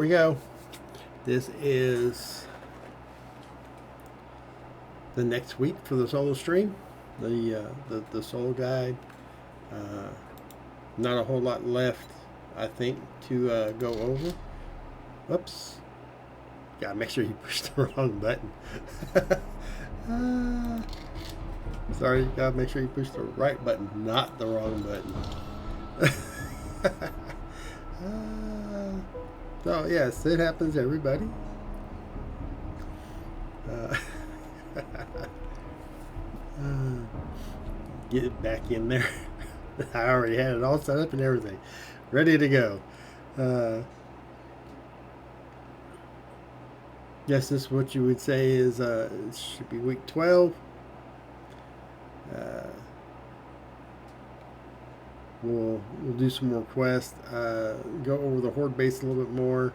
we go. This is the next week for the solo stream, the solo guide. Not a whole lot left, I think, to go over. Whoops. Gotta make sure you push the wrong button. Sorry, gotta make sure you push the right button, not the wrong button. So yes, it happens to everybody. Get it back in there. I already had it all set up and everything, ready to go. Guess this is what you would say is it should be week 12. We'll do some more quests, go over the horde base a little bit more.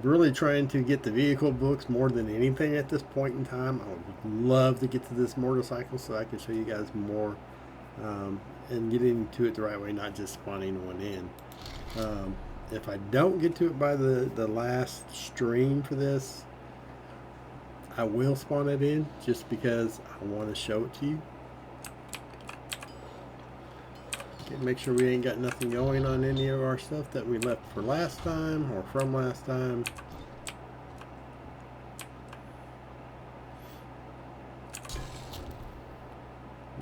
Really trying to get the vehicle books more than anything at this point in time. I would love to get to this motorcycle so I can show you guys more and get into it the right way, not just spawning one in. If I don't get to it by the last stream for this, I will spawn it in just because I want to show it to you. Make sure we ain't got nothing going on any of our stuff that we left for last time or from last time.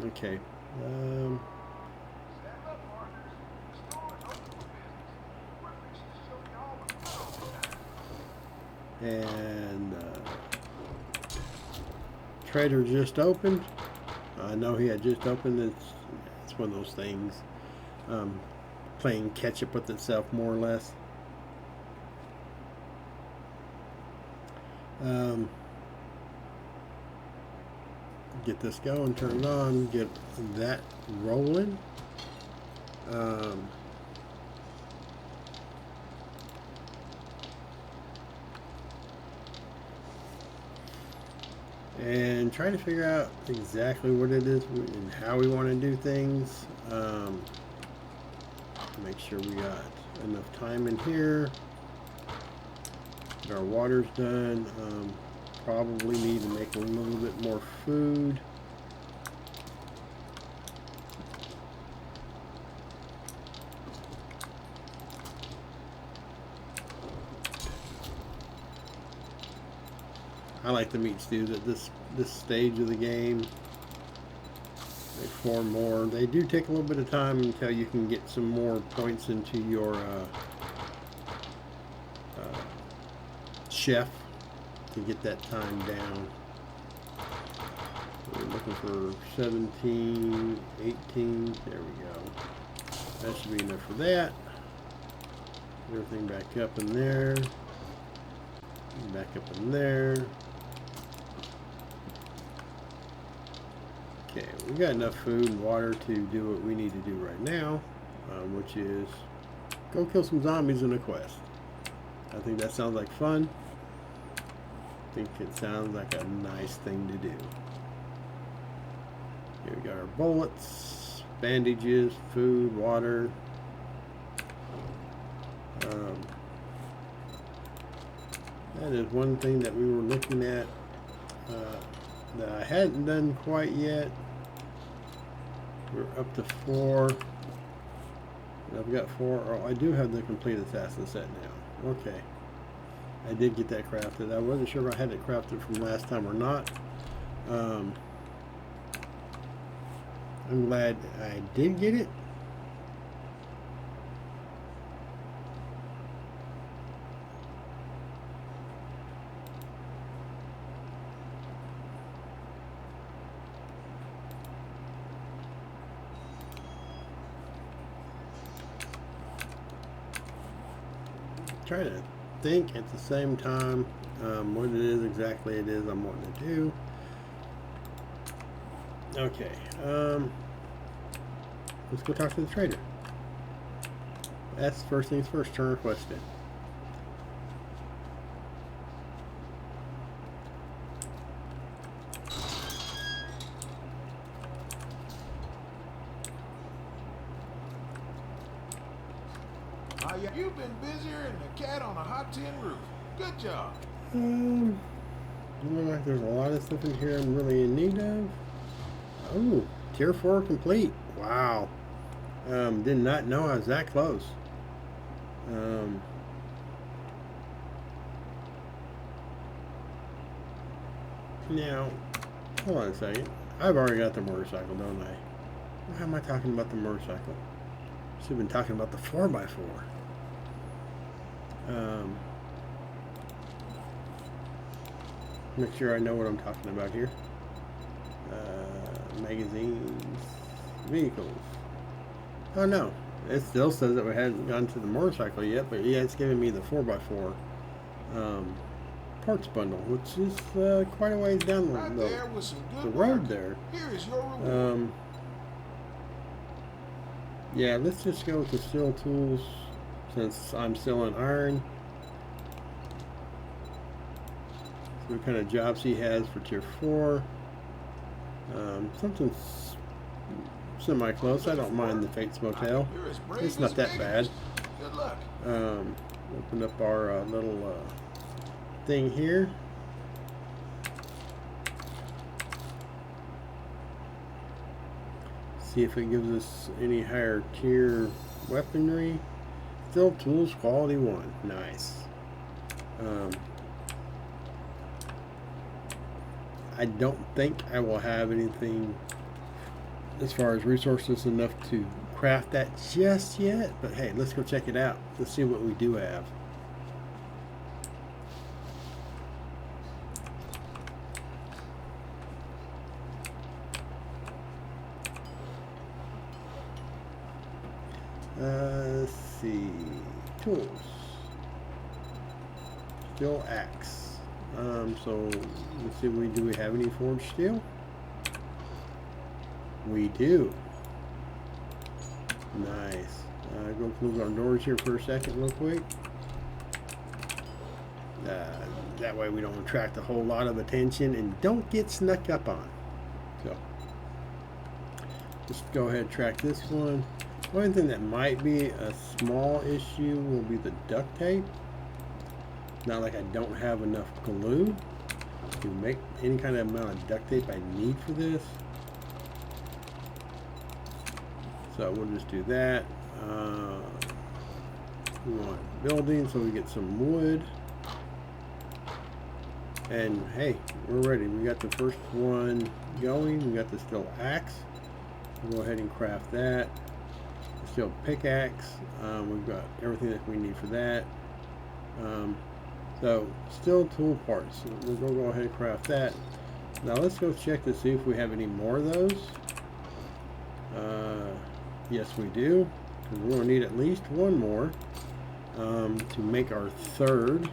Okay. And trader just opened. I know he had just opened. It's one of those things. Playing catch up with itself more or less. Get this going, turn it on, get that rolling. And try to figure out exactly what it is and how we want to do things. Make sure we got enough time in here. Get our water's done. Probably need to make a little bit more food. I like the meat stews at this stage of the game. They form more. They do take a little bit of time until you can get some more points into your chef to get that time down. We're looking for 17, 18. There we go. That should be enough for that. Everything back up in there. Back up in there. Okay, we got enough food and water to do what we need to do right now, which is go kill some zombies in a quest. I think that sounds like fun. I think it sounds like a nice thing to do. Here we got our bullets, bandages, food, water. That is one thing that we were looking at that I hadn't done quite yet. We're up to 4. I've got 4. Oh, I do have the complete assassin set now. Okay. I did get that crafted. I wasn't sure if I had it crafted from last time or not. I'm glad I did get it. Try to think at the same time what it is exactly it is I'm wanting to do. Okay, let's go talk to the trader. That's first things first, turn request in. You've been busier than a cat on a hot tin roof. Good job. Looks like there's a lot of stuff in here I'm really in need of. Oh, tier 4 complete. Wow. Did not know I was that close. Now, hold on a second. I've already got the motorcycle, don't I? Why am I talking about the motorcycle? Should have been talking about the 4x4. Make sure I know what I'm talking about here. Magazines, vehicles. Oh no, it still says that we hadn't gone to the motorcycle yet, but yeah, it's giving me the 4x4 parts bundle, which is quite a ways down the road there. Here is your reward. Yeah, let's just go with the steel tools since I'm still in iron. See what kind of jobs he has for tier 4. Something semi-close. I don't mind the Fates Motel. It's not that bad. Good luck. Open up our little thing here. See if it gives us any higher tier weaponry. Still tools quality 1. Nice. I don't think I will have anything as far as resources enough to craft that just yet, but hey, let's go check it out. Let's see what we do have. Let's see. Tools. Steel axe. So let's see, do we have any forged steel? We do. Nice. Go close our doors here for a second real quick. That way we don't attract a whole lot of attention and don't get snuck up on. So just go ahead and track this one. The only thing that might be a small issue will be the duct tape. Not like I don't have enough glue to make any kind of amount of duct tape I need for this. So we'll just do that. We want building, so we get some wood. And hey, we're ready. We got the first one going. We got the steel axe. We'll go ahead and craft that. Steel pickaxe. We've got everything that we need for that. So steel tool parts. So we'll go ahead and craft that. Now let's go check to see if we have any more of those. Yes, we do. We're going to need at least one more to make our third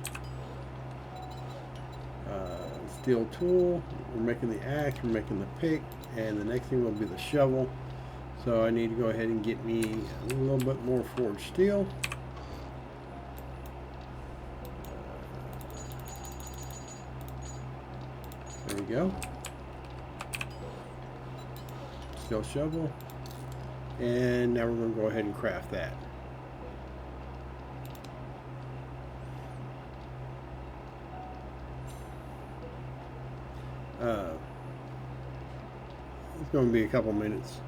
steel tool. We're making the axe, we're making the pick, and the next thing will be the shovel. So I need to go ahead and get me a little bit more forged steel. There we go. Steel shovel. And now we're going to go ahead and craft that. It's going to be a couple minutes.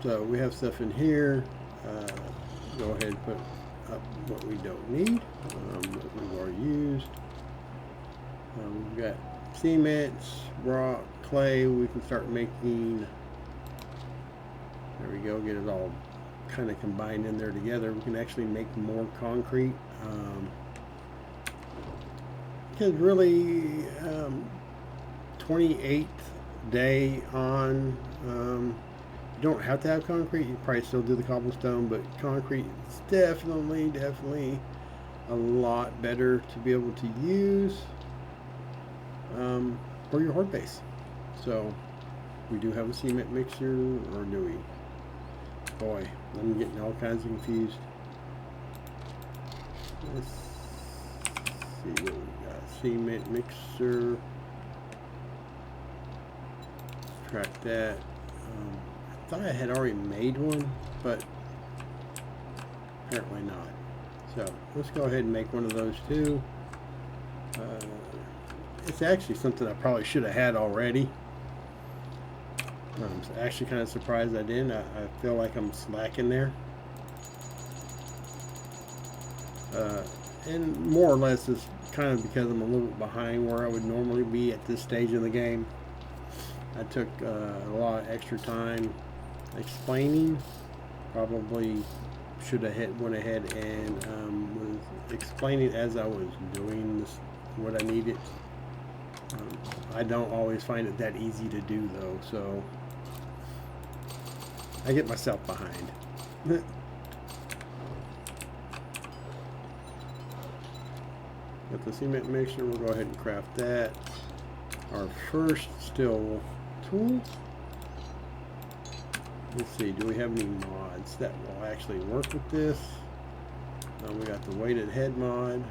So we have stuff in here. Go ahead and put up what we don't need, what we've already used. We've got cement, rock, clay. We can start making, there we go, get it all kind of combined in there together. We can actually make more concrete. Because really, 28th day on, you don't have to have concrete. You probably still do the cobblestone, but concrete is definitely a lot better to be able to use for your horde base. So we do have a cement mixer, or do we? Boy, I'm getting all kinds of confused. Let's see what we got. Cement mixer. Track that. I thought I had already made one, but apparently not. So let's go ahead and make one of those too. It's actually something I probably should have had already. I'm actually kind of surprised I didn't. I feel like I'm slacking there. And more or less it's kind of because I'm a little bit behind where I would normally be at this stage of the game. I took a lot of extra time explaining. Probably should have went ahead and was explaining as I was doing this, what I needed. I don't always find it that easy to do though, so I get myself behind. Got the cement mixture, we'll go ahead and craft that. Our first steel tool. Let's see, do we have any mods that will actually work with this? We got the weighted head mod,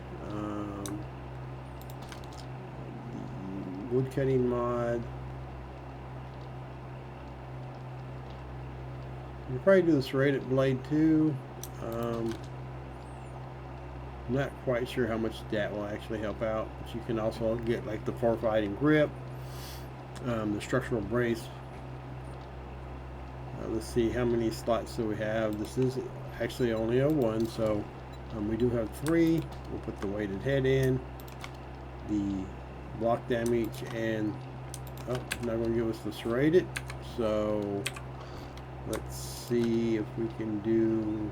wood cutting mod. You probably do the serrated blade too. I'm not quite sure how much that will actually help out, but you can also get like the fortified grip, the structural brace. Let's see how many slots do we have. This is actually only a 1, so we do have 3. We'll put the weighted head in, the block damage, and not going to give us the serrated. So let's see if we can do.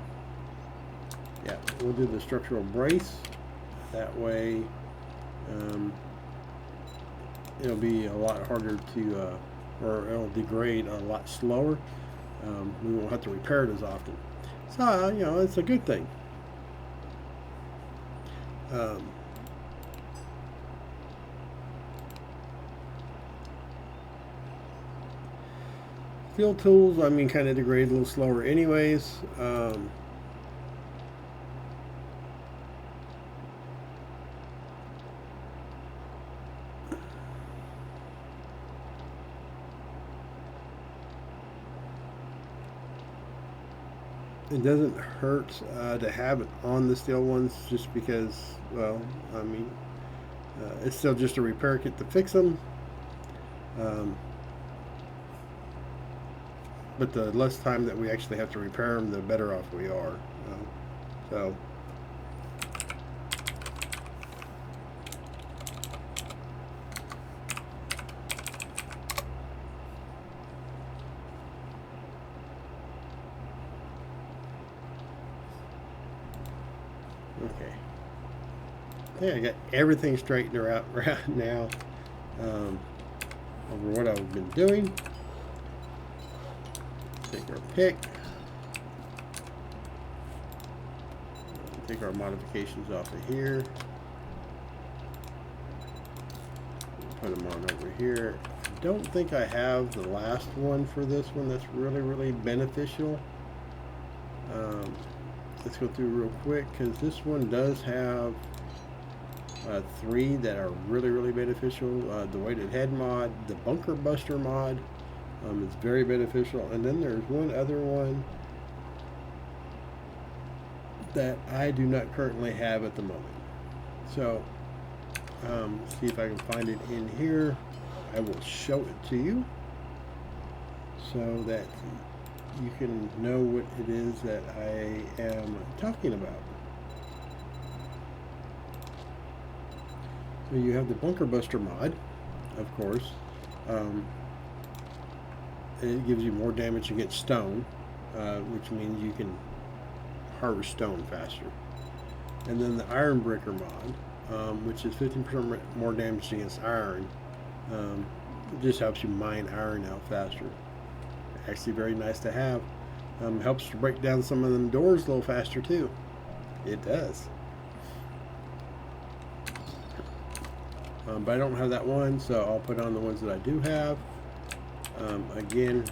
Yeah, we'll do the structural brace. That way, it'll be a lot harder to, or it'll degrade a lot slower. We won't have to repair it as often. So, you know, it's a good thing. Field tools, I mean, kind of degrade a little slower anyways. It doesn't hurt to have it on the steel ones just because, well, I mean, it's still just a repair kit to fix them. But the less time that we actually have to repair them, the better off we are. So. Okay. I think I got everything straightened out right now over what I've been doing. Take our pick. Take our modifications off of here. Put them on over here. I don't think I have the last one for this one that's really beneficial. Let's go through real quick because this one does have 3 that are really beneficial. The weighted head mod, the bunker buster mod, is very beneficial, and then there's one other one that I do not currently have at the moment. So see if I can find it in here. I will show it to you so that you can know what it is that I am talking about. So you have the bunker buster mod, of course. It gives you more damage against stone, which means you can harvest stone faster. And then the iron breaker mod, which is 15% more damage against iron. It just helps you mine iron out faster. Actually very nice to have. Helps to break down some of them doors a little faster too. It does. But I don't have that one, so I'll put on the ones that I do have. Again,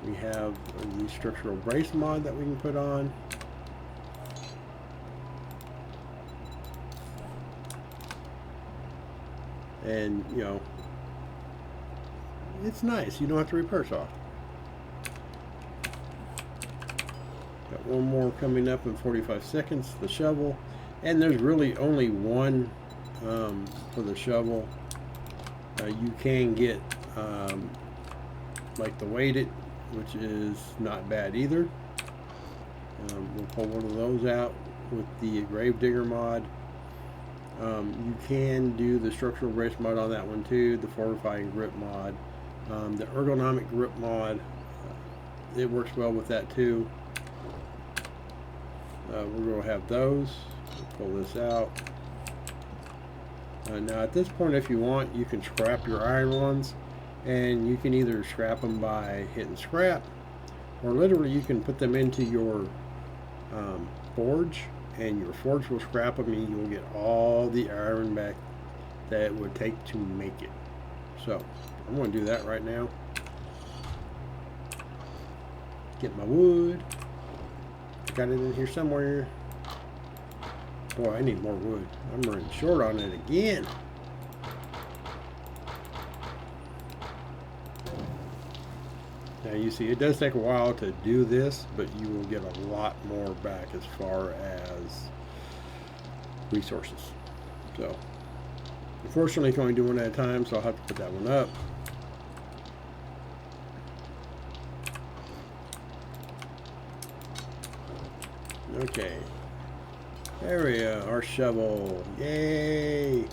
we have the structural brace mod that we can put on. And, you know, it's nice. You don't have to repair saw. Got one more coming up in 45 seconds, the shovel. And there's really only one for the shovel. You can get like the weighted, which is not bad either. We'll pull one of those out with the Gravedigger mod. You can do the structural brace mod on that one too, the fortifying grip mod, the ergonomic grip mod. It works well with that too. We're going to have those. We'll pull this out. Now at this point, if you want, you can scrap your iron ones, and you can either scrap them by hitting scrap, or literally you can put them into your forge, and your forge will scrap them, and you'll get all the iron back that it would take to make it. So I'm going to do that right now. Get my wood. Got it in here somewhere. Boy, I need more wood. I'm running short on it again. Now you see, it does take a while to do this, but you will get a lot more back as far as resources. So, unfortunately, it's only doing one at a time, so I'll have to put that one up. Okay. There we go, our shovel. Yay!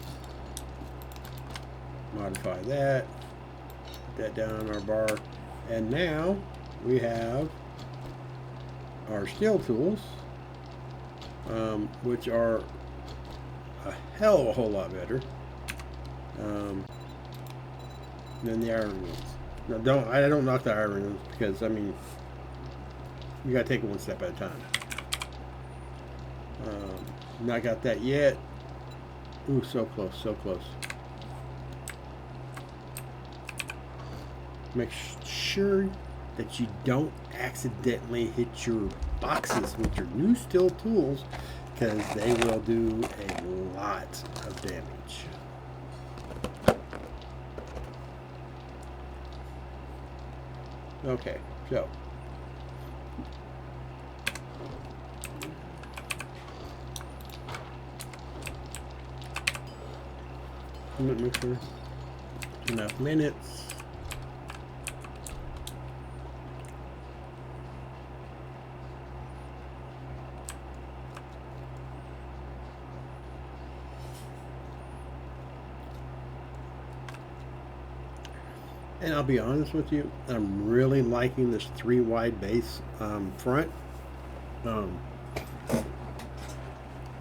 Modify that. Put that down on our bar. And now we have our steel tools, which are a hell of a whole lot better than the iron ones. Now I don't knock the iron ones, because I mean, you gotta take it one step at a time. Not got that yet. Ooh, so close, so close. Make sure that you don't accidentally hit your boxes with your new steel tools, because they will do a lot of damage. Okay, so mixer, enough minutes. And I'll be honest with you, I'm really liking this 3 wide base front. I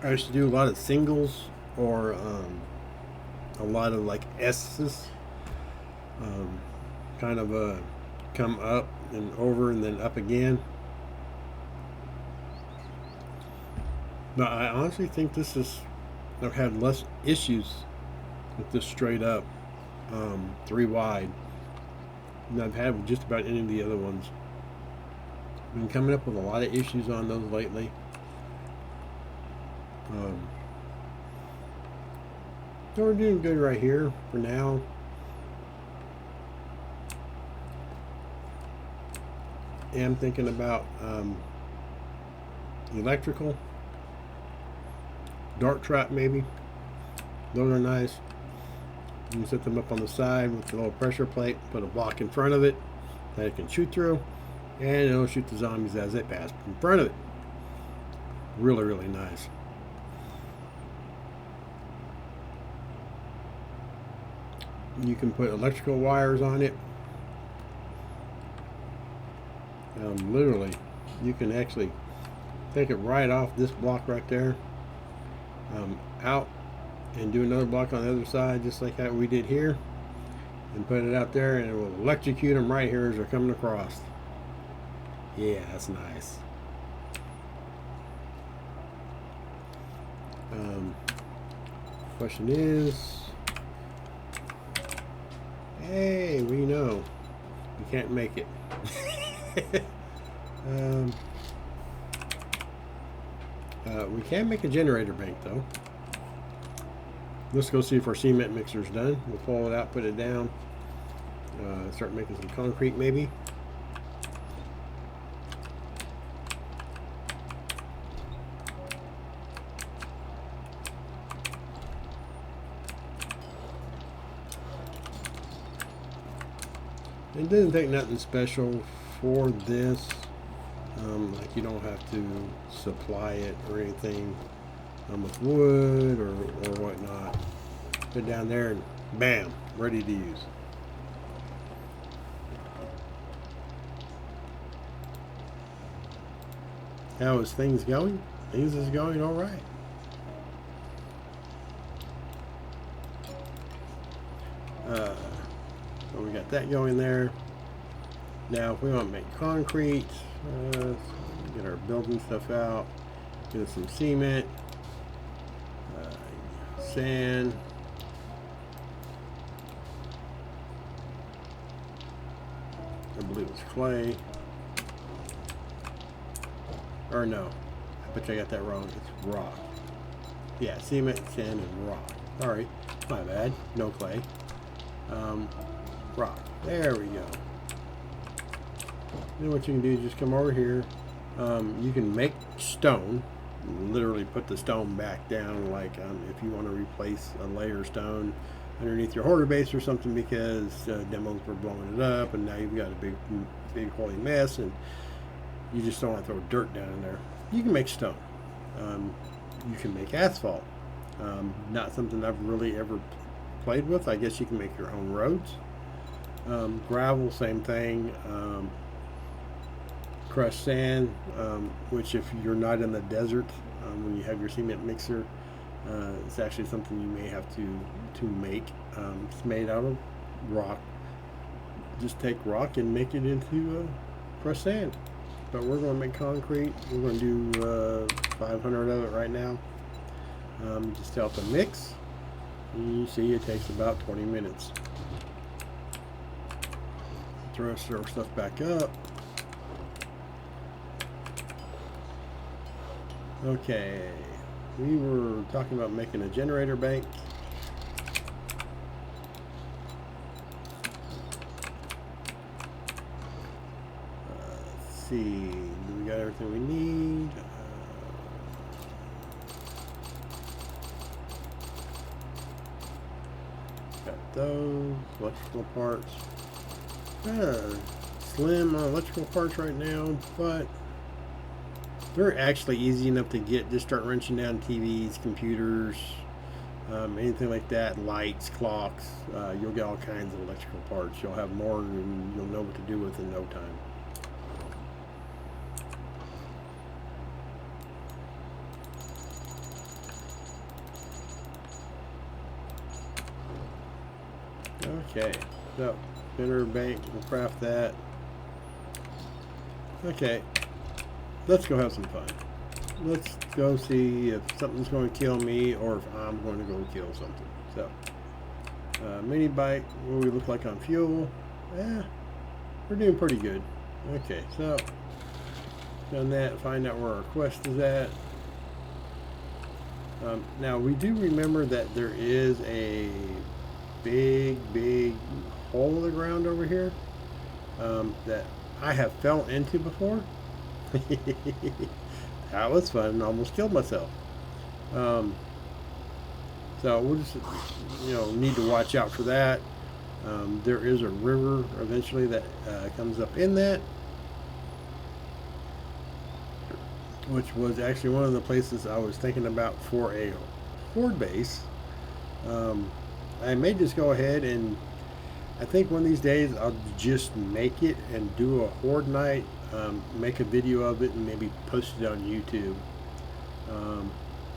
used to do a lot of singles, or a lot of like S's, kind of come up and over and then up again. But I honestly think this is, I've had less issues with this straight up 3 wide than I've had with just about any of the other ones. I've been coming up with a lot of issues on those lately. So we're doing good right here for now. And I'm thinking about electrical, dart trap maybe. Those are nice. You can set them up on the side with a little pressure plate, put a block in front of it that it can shoot through, and it'll shoot the zombies as they pass in front of it. Really, really nice. You can put electrical wires on it. Literally, you can actually take it right off this block right there, out, and do another block on the other side, just like that we did here, and put it out there, and it will electrocute them right here as they're coming across. Yeah, that's nice. Question is, hey, we know you can't make it. We can make a generator bank though. Let's go see if our cement mixer's done. We'll pull it out, put it down. Start making some concrete maybe. It doesn't take nothing special for this. Like you don't have to supply it or anything with wood or whatnot. Put it down there and bam, ready to use. How is things going? Things is going all right. So we got that going there. Now, if we want to make concrete, get our building stuff out, get some cement, sand, I believe it's clay, or no, I bet you I got that wrong, it's rock. Yeah, cement, sand, and rock. Sorry, my bad, no clay. Rock, there we go. Then what you can do is just come over here. You can make stone, literally put the stone back down, like if you want to replace a layer of stone underneath your hoarder base or something because demos were blowing it up and now you've got a big holy mess and you just don't want to throw dirt down in there. You can make stone. You can make asphalt. Not something I've really ever played with. I guess you can make your own roads. Gravel, same thing. Crushed sand, which if you're not in the desert, when you have your cement mixer, it's actually something you may have to make. It's made out of rock. Just take rock and make it into crushed sand. But we're going to make concrete. We're going to do 500 of it right now. Just help the mix. You see it takes about 20 minutes. Throw our stuff back up. Okay, we were talking about making a generator bank. Let's see, we got everything we need. Got those electrical parts. Slim electrical parts right now, but they're actually easy enough to get. Just start wrenching down TVs, computers, anything like that, lights, clocks. You'll get all kinds of electrical parts. You'll have more and you'll know what to do with in no time. Okay, so spinner bank, we'll craft that. Okay, let's go have some fun. Let's go see if something's going to kill me or if I'm going to go kill something. So, mini bike, what do we look like on fuel? Yeah, we're doing pretty good. Okay, so done that. Find out where our quest is at. Now we do remember that there is a big hole in the ground over here that I have fell into before. That was fun. Almost killed myself. So we'll just need to watch out for that. There is a river eventually that comes up in that, which was actually one of the places I was thinking about for a horde base. I may just go ahead and I think one of these days I'll just make it and do a horde night, make a video of it and maybe post it on YouTube,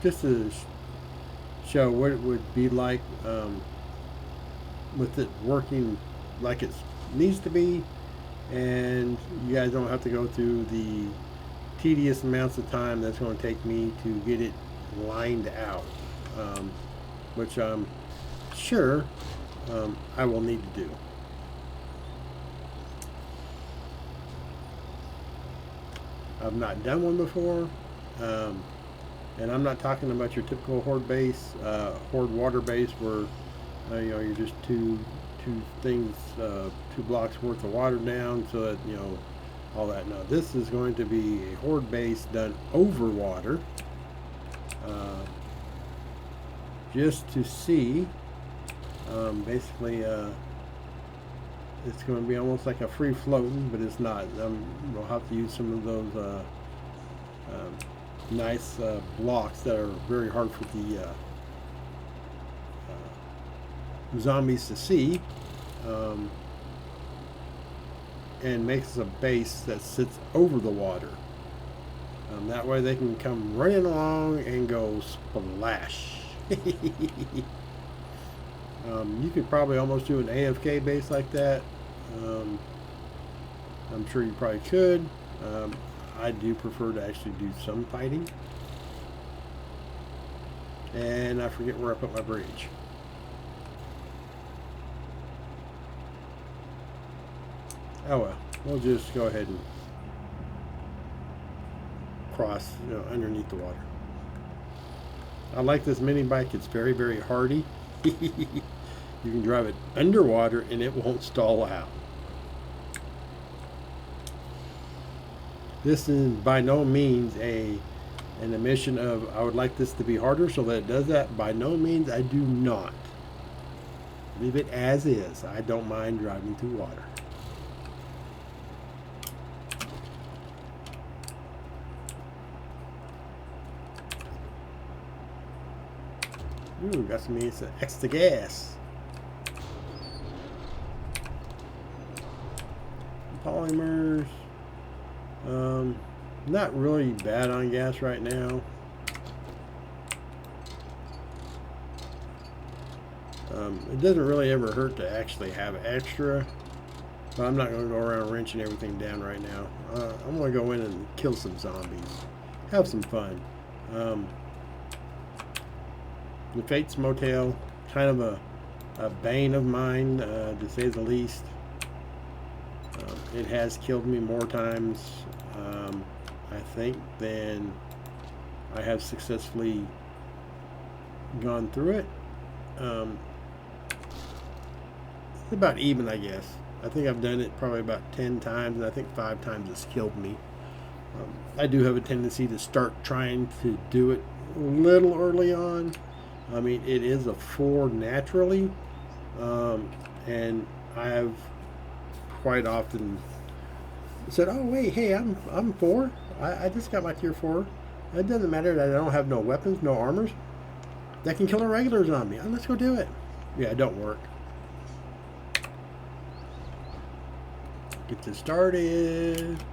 just to show what it would be like with it working like it needs to be, and you guys don't have to go through the tedious amounts of time that's going to take me to get it lined out, which I'm sure I will need to do. I've not done one before, and I'm not talking about your typical horde base, horde water base where you're just two two things, 2 blocks worth of water down, so that, you know, all that. Now this is going to be a horde base done over water, just to see. Basically, it's going to be almost like a free floating, but it's not. We'll have to use some of those nice blocks that are very hard for the zombies to see, and makes a base that sits over the water. That way they can come running along and go splash. You could probably almost do an AFK base like that. I'm sure you probably could. I do prefer to actually do some fighting. And I forget where I put my bridge. Oh well, we'll just go ahead and cross, you know, underneath the water. I like this mini bike. It's very, very hardy. You can drive it underwater and it won't stall out. This is by no means an admission of I would like this to be harder so that it does that. By no means. I do not. Leave it as is. I don't mind driving through water. Ooh, got some extra gas. Polymers. Not really bad on gas right now. It doesn't really ever hurt to actually have extra, but I'm not going to go around wrenching everything down right now. I'm going to go in and kill some zombies, have some fun. The Fates Motel, kind of a bane of mine, to say the least. It has killed me more times, I think, than I have successfully gone through it. It's about even, I guess. I think I've done it probably about 10 times, and I think 5 times it's killed me. I do have a tendency to start trying to do it a little early on. I mean, it is a 4 naturally, and I have quite often said, "Oh wait, hey, I'm 4. I just got my tier 4. It doesn't matter that I don't have no weapons, no armors that can kill a regular zombie. Let's go do it." Yeah, it don't work. Get this started.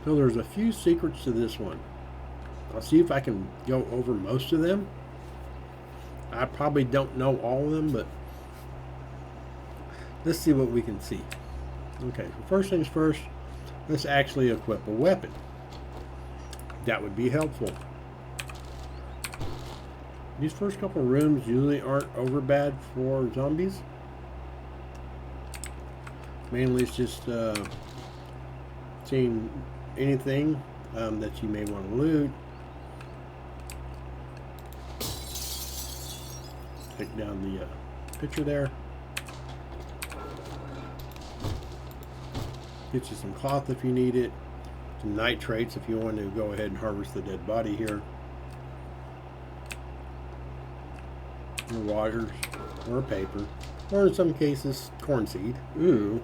So there's a few secrets to this one. I'll see if I can go over most of them. I probably don't know all of them, but let's see what we can see. Okay, first things first, let's actually equip a weapon. That would be helpful. These first couple rooms usually aren't over bad for zombies. Mainly it's just seeing anything that you may want to loot. Take down the picture there. Get you some cloth if you need it. Some nitrates if you want to go ahead and harvest the dead body here. Or waters, or paper, or in some cases corn seed. Ooh.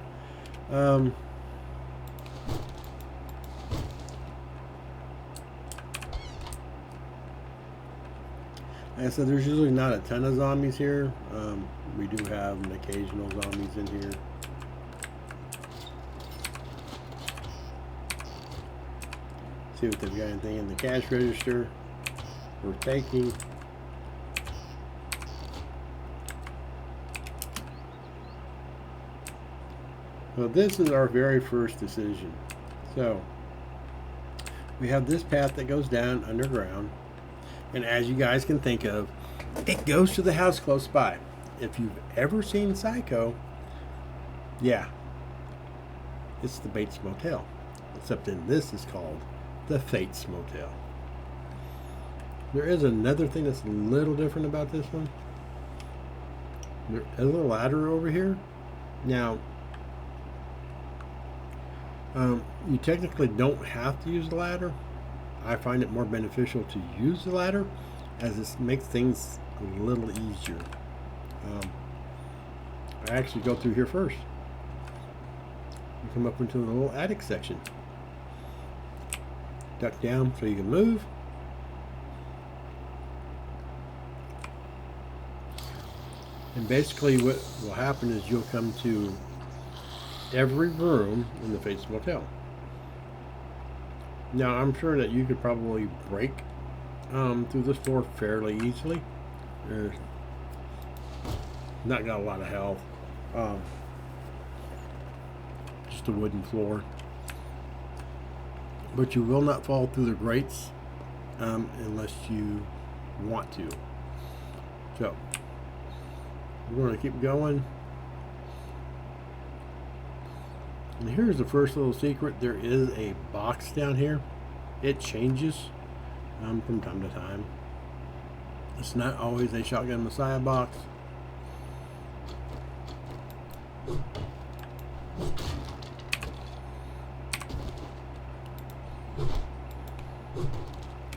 Like I said, there's usually not a ton of zombies here. We do have an occasional zombies in here. See if they've got anything in the cash register worth taking. So this is our very first decision. So we have this path that goes down underground, and as you guys can think of, it goes to the house close by. If you've ever seen Psycho, yeah, it's the Bates Motel, except then this is called the Fates Motel. There is another thing that's a little different about this one. There is a ladder over here. Now, you technically don't have to use the ladder. I find it more beneficial to use the ladder, as it makes things a little easier. I actually go through here first. You come up into the little attic section. Duck down so you can move. And basically what will happen is you'll come to every room in the face motel. Now I'm sure that you could probably break through this floor fairly easily. There's not got a lot of health. Just a wooden floor. But you will not fall through the grates unless you want to. So we're going to keep going. And here's the first little secret. There is a box down here. It changes from time to time. It's not always a Shotgun Messiah box.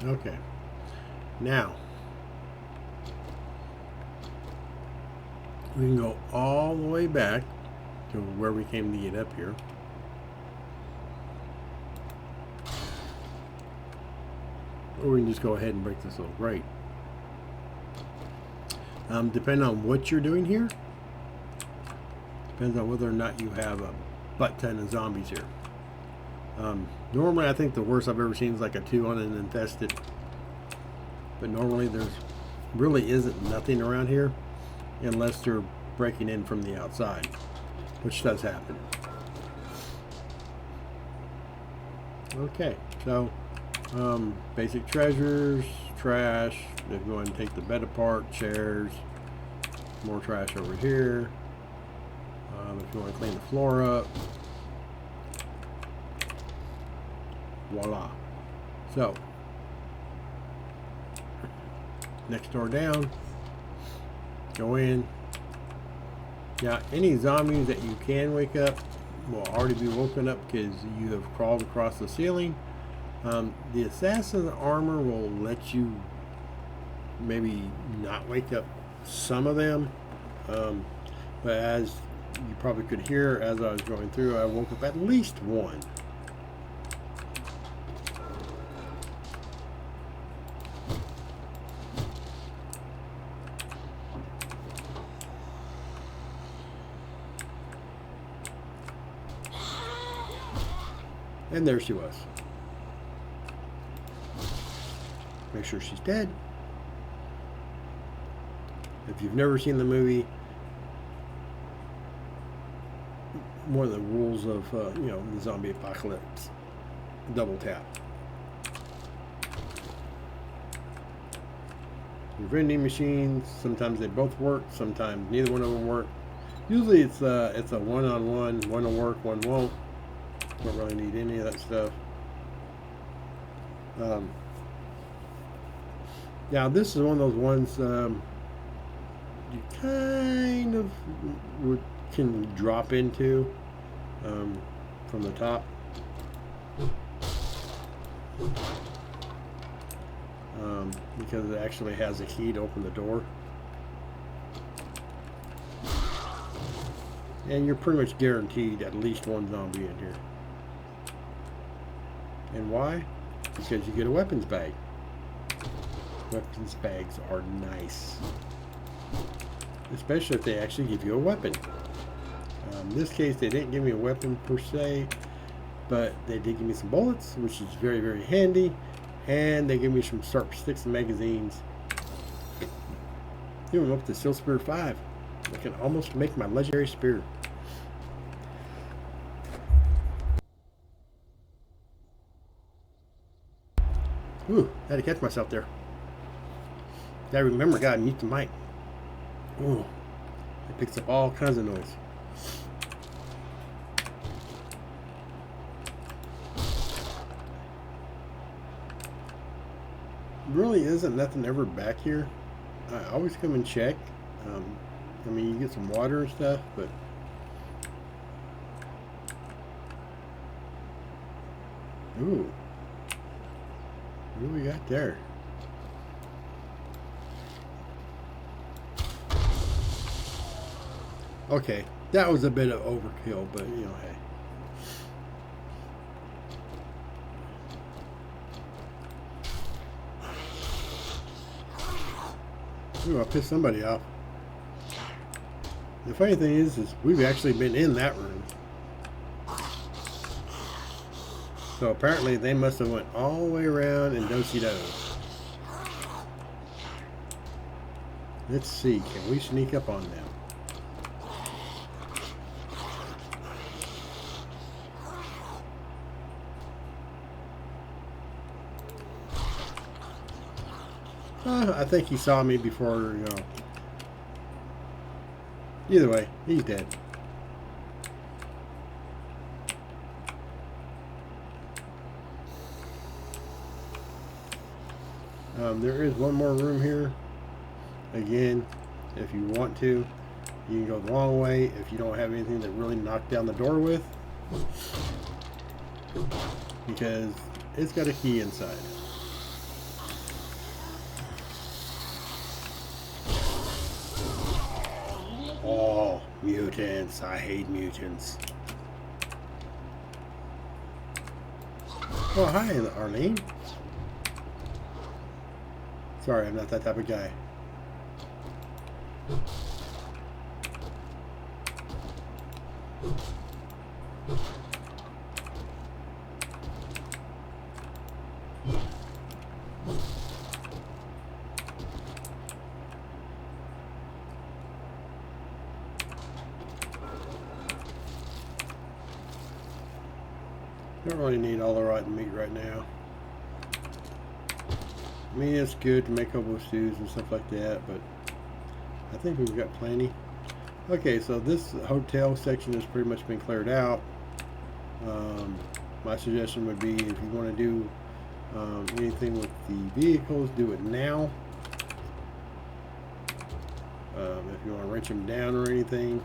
Okay. Now we can go all the way back to where we came to get up here. Or we can just go ahead and break this little grate. Depending on what you're doing here, depends on whether or not you have a butt ton of zombies here. Normally, I think the worst I've ever seen is like a 2 on an infested. But normally, there's really isn't nothing around here unless they're breaking in from the outside, which does happen. Okay, so basic treasures, trash. They go ahead and take the bed apart, chairs, more trash over here. If you want to clean the floor up, voila. So next door down, go in. Now any zombies that you can wake up will already be woken up because you have crawled across the ceiling. The assassin armor will let you maybe not wake up some of them, but as you probably could hear as I was going through, I woke up at least one. And there she was. Make sure she's dead. If you've never seen the movie, one of the rules of the zombie apocalypse: double tap. Your vending machines, sometimes they both work, sometimes neither one of them work. Usually it's a one-on-one. One will work, one won't. Don't really need any of that stuff. Now this is one of those ones you kind of can drop into from the top. Because it actually has a key to open the door. And you're pretty much guaranteed at least one zombie in here. And why? Because you get a weapons bag. Weapons bags are nice. Especially if they actually give you a weapon. In this case, they didn't give me a weapon per se, but they did give me some bullets, which is very, very handy. And they gave me some sharp sticks and magazines. Even up to Steel Spear 5. I can almost make my legendary spear. Ooh, I had to catch myself there. Gotta remember, gotta mute the mic. Ooh, it picks up all kinds of noise. really isn't nothing ever back here. I always come and check. I mean, you get some water and stuff, but ooh, what do we got there? Okay, that was a bit of overkill, but you know, hey. Ooh, I pissed somebody off. The funny thing is we've actually been in that room. So apparently they must have went all the way around and do-si-do. Let's see, can we sneak up on them? I think he saw me before, you know. Either way, he's dead. There is one more room here. Again, if you want to, you can go the long way if you don't have anything that really knocked down the door with. Because it's got a key inside. Oh, mutants. I hate mutants. Oh, hi, Arlene. Sorry, I'm not that type of guy. Don't really need all the rotten meat right now. I mean, it's good to make hobo stews and stuff like that, but I think we've got plenty. Okay, so this hotel section has pretty much been cleared out. My suggestion would be, if you want to do anything with the vehicles, do it now. If you want to wrench them down or anything,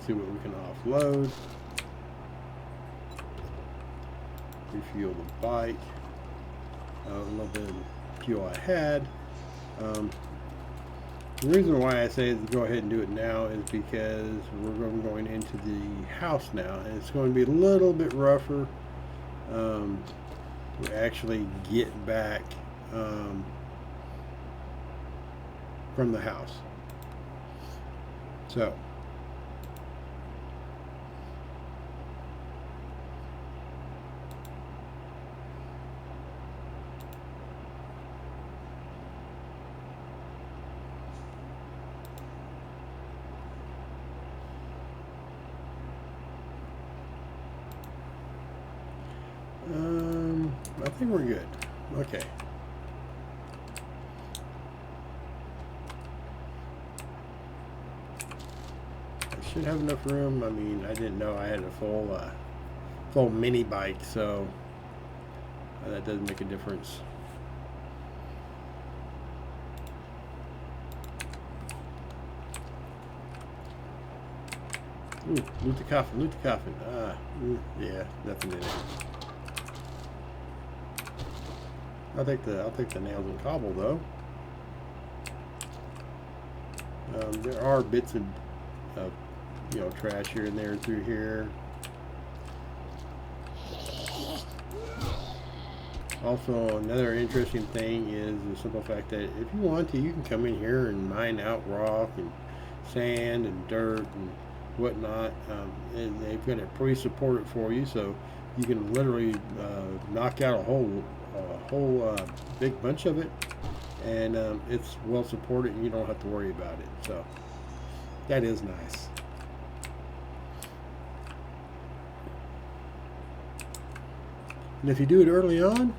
see what we can offload. Refuel the bike. A little bit of fuel I had. The reason why I say go ahead and do it now is because we're going into the house now, and it's going to be a little bit rougher to actually get back from the house. So I think we're good. Okay. I should have enough room. I mean, I didn't know I had a full mini bike, so that does make a difference. Ooh, loot the coffin, loot the coffin. Yeah, nothing in it. I'll take the nails and cobble though. There are bits of you know, trash here and there through here. Also, another interesting thing is the simple fact that if you want to, you can come in here and mine out rock and sand and dirt and whatnot, and they've got it pre-supported for you, so you can literally knock out a whole big bunch of it, and it's well supported and you don't have to worry about it. So that is nice. And if you do it early on,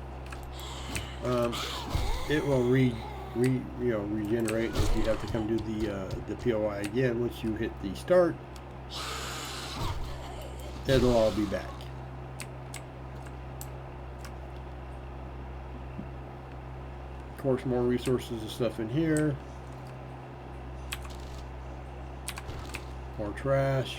it will regenerate. If you have to come do the POI again, once you hit the start, it'll all be back. course, more resources and stuff in here. More trash.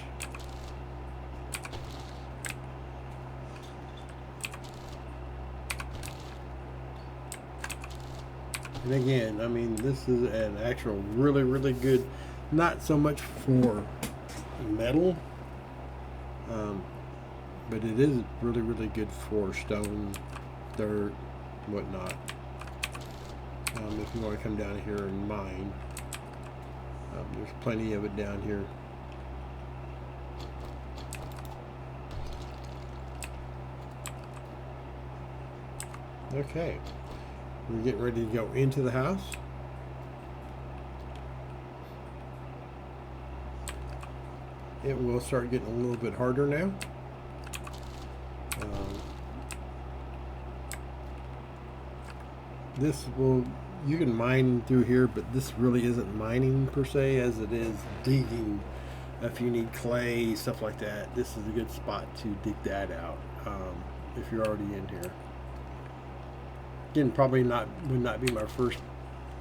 And again, I mean, this is an actual really, really good, not so much for metal, but it is really, really good for stone, dirt, whatnot. If you want to come down here and mine, there's plenty of it down here. Okay, we're getting ready to go into the house. It will start getting a little bit harder now. This will, you can mine through here, but this really isn't mining per se as it is digging. If you need clay, stuff like that, this is a good spot to dig that out if you're already in here. Again, probably would not be my first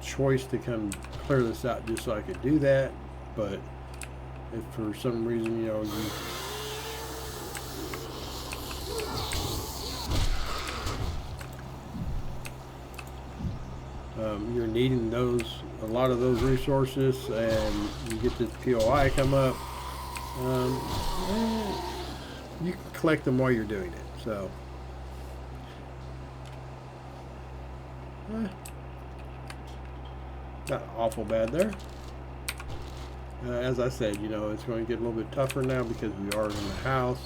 choice to come clear this out just so I could do that, but if for some reason, you know, you're needing a lot of those resources, and you get this POI come up, you can collect them while you're doing it. So not awful bad there. As I said, you know, it's going to get a little bit tougher now because we are in the house.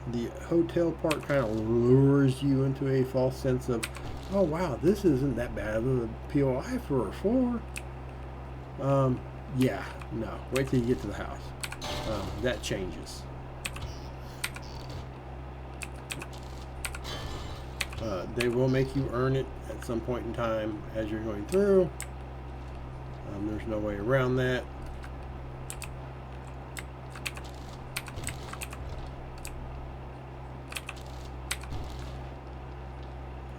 The hotel part kind of lures you into a false sense of, oh wow, this isn't that bad of a POI for a floor. Yeah, no, wait till you get to the house. That changes. They will make you earn it at some point in time as you're going through. There's no way around that.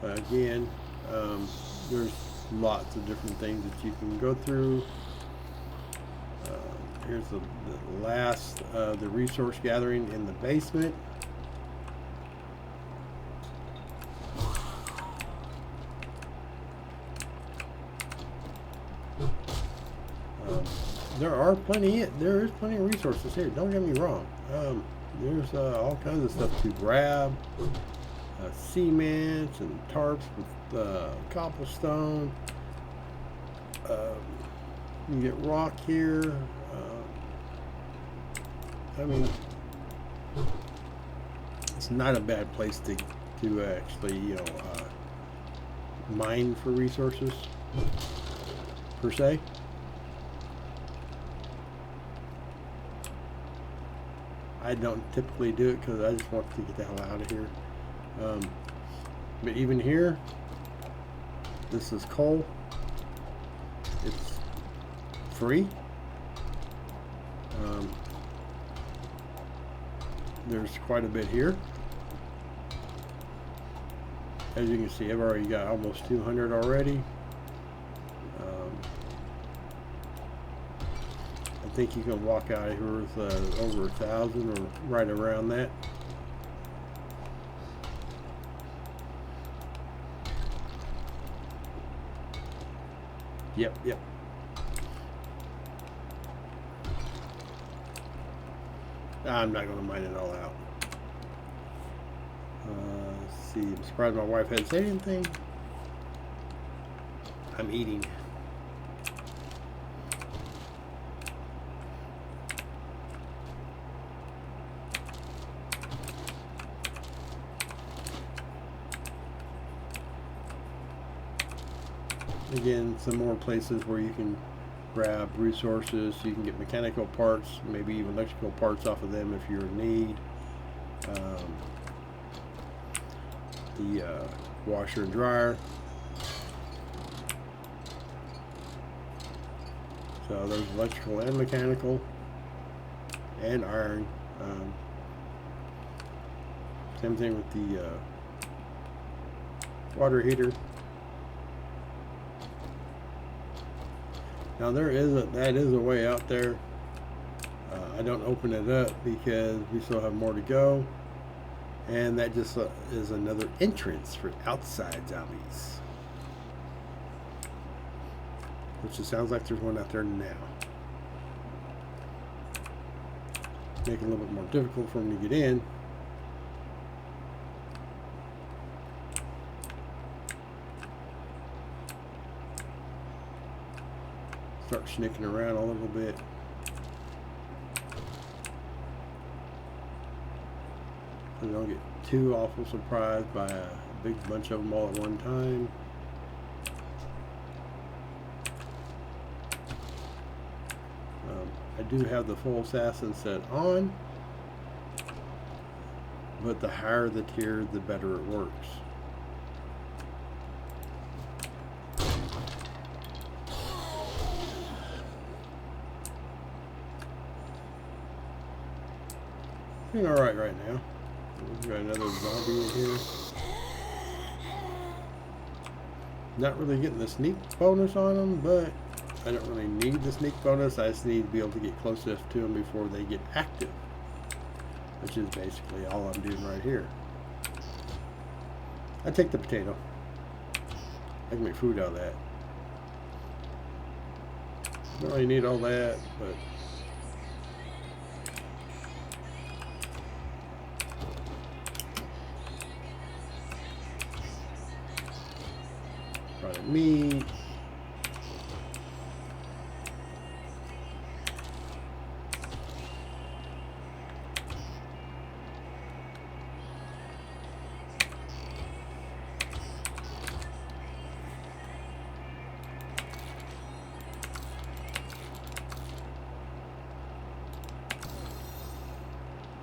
Again, there's lots of different things that you can go through. Here's the last, the resource gathering in the basement. There is plenty of resources here. Don't get me wrong. There's all kinds of stuff to grab. Cement and tarps with cobblestone. You get rock here. I mean, it's not a bad place to actually, you know, mine for resources per se. I don't typically do it because I just want to get the hell out of here. But even here, this is coal. It's free. There's quite a bit here. As you can see, I've already got almost 200 already. I think you can walk out of here with over 1,000 or right around that. Yep. I'm not going to mine it all out. Let's see. I'm surprised my wife hadn't said anything. I'm eating. Again, some more places where you can grab resources. You can get mechanical parts, maybe even electrical parts off of them if you're in need. The washer and dryer. So there's electrical and mechanical and iron. Same thing with the water heater. Now that is a way out there. I don't open it up because we still have more to go, and that just is another entrance for outside zombies. Which it sounds like there's one out there now. Make it a little bit more difficult for them to get in. Start sneaking around a little bit. So don't get too awful surprised by a big bunch of them all at one time. I do have the full assassin set on, but the higher the tier, the better it works. Doing alright right now. We've got another zombie in here. Not really getting the sneak bonus on them, but I don't really need the sneak bonus. I just need to be able to get close enough to them before they get active, which is basically all I'm doing right here. I take the potato. I can make food out of that. Don't really need all that, but product meat.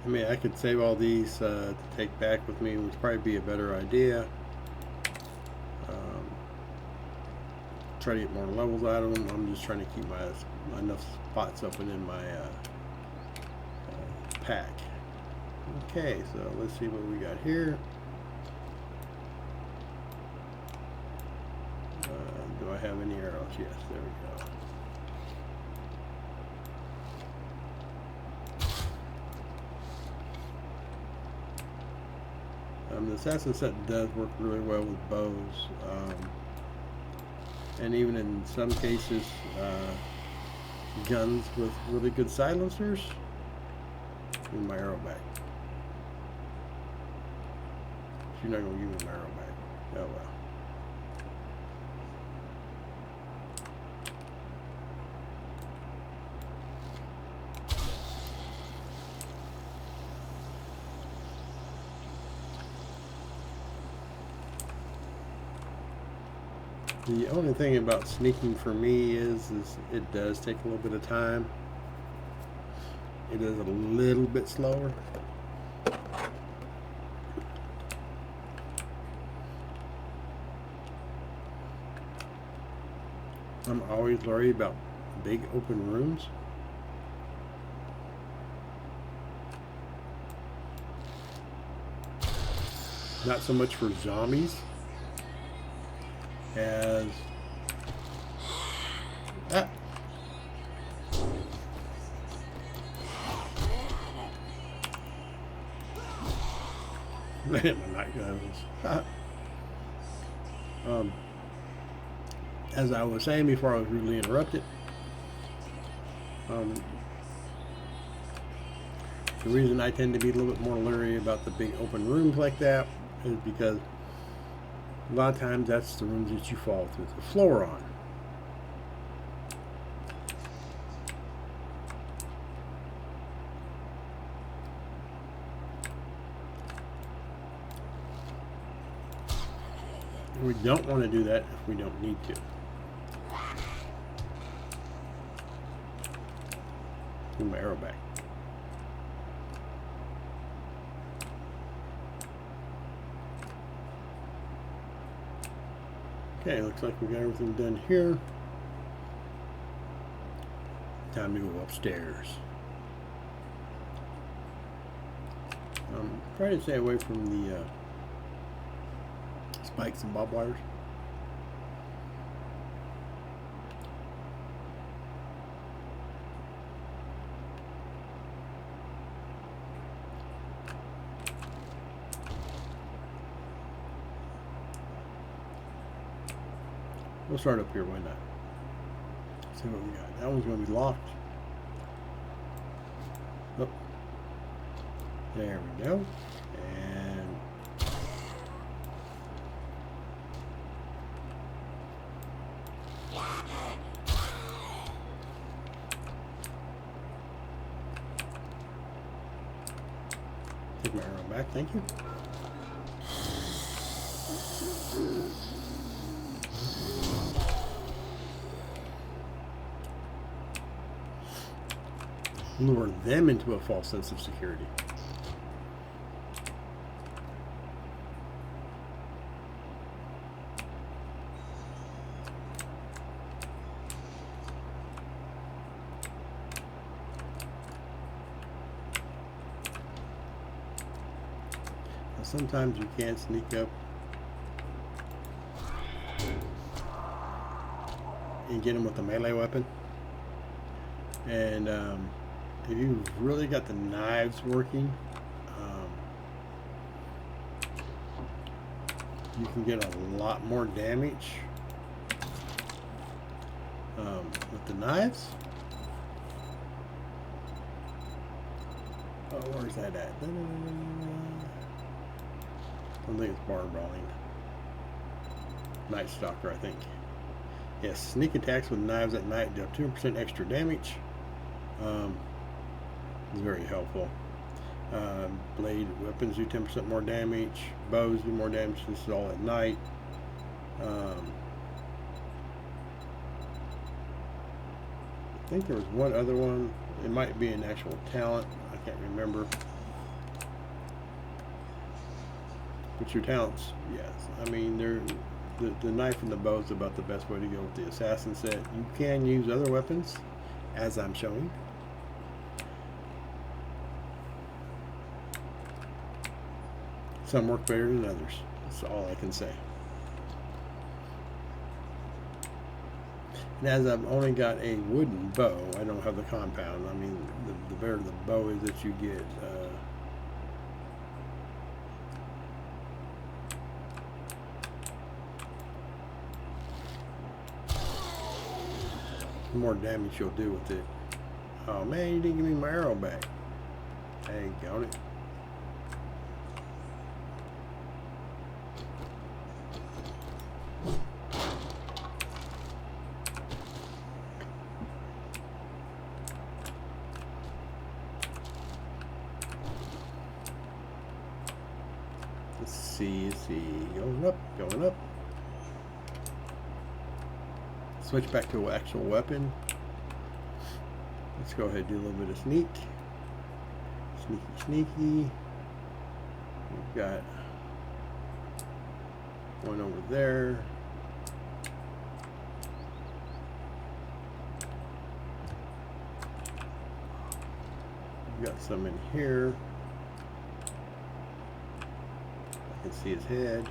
I mean, I could save all these to take back with me, which would probably be a better idea. Try to get more levels out of them. I'm just trying to keep enough spots open in my pack. Okay, so let's see what we got here. Do I have any arrows? Yes, there we go. The assassin set does work really well with bows, and even in some cases guns with really good silencers. Give me my arrow back. You're not going to give me my arrow back. Oh well. The only thing about sneaking for me is it does take a little bit of time. It is a little bit slower. I'm always worried about big open rooms. Not so much for zombies as I hit my night guns. As I was saying before I was rudely interrupted, the reason I tend to be a little bit more leery about the big open rooms like that is because a lot of times that's the rooms that you fall through the floor on. We don't want to do that if we don't need to. Give my arrow back. Okay, looks like we got everything done here. Time to go upstairs. Try to stay away from the Spikes and bob wires. We'll start up here, why not? See what we got. That one's going to be locked. Oh. There we go. And take my arrow back, thank you. Lure them into a false sense of security. Now, sometimes you can sneak up and get them with a melee weapon. And if you've really got the knives working, you can get a lot more damage with the knives. Oh, where's that at? I don't think it's bar brawling. Night Stalker, I think. Yes, sneak attacks with knives at night deal 2% extra damage. It's very helpful. Blade weapons do 10% more damage. Bows do more damage. This is all at night. I think there was one other one. It might be an actual talent. I can't remember. But your talents, yes. I mean, the knife and the bow is about the best way to go with the assassin set. You can use other weapons, as I'm showing. Some work better than others. That's all I can say. And as I've only got a wooden bow, I don't have the compound. I mean, the better the bow is that you get, the more damage you'll do with it. Oh man, you didn't give me my arrow back. Hey, got it. Let's see, going up, going up. Switch back to an actual weapon. Let's go ahead and do a little bit of sneak. Sneaky. We've got one over there. We've got some in here. I can see his head.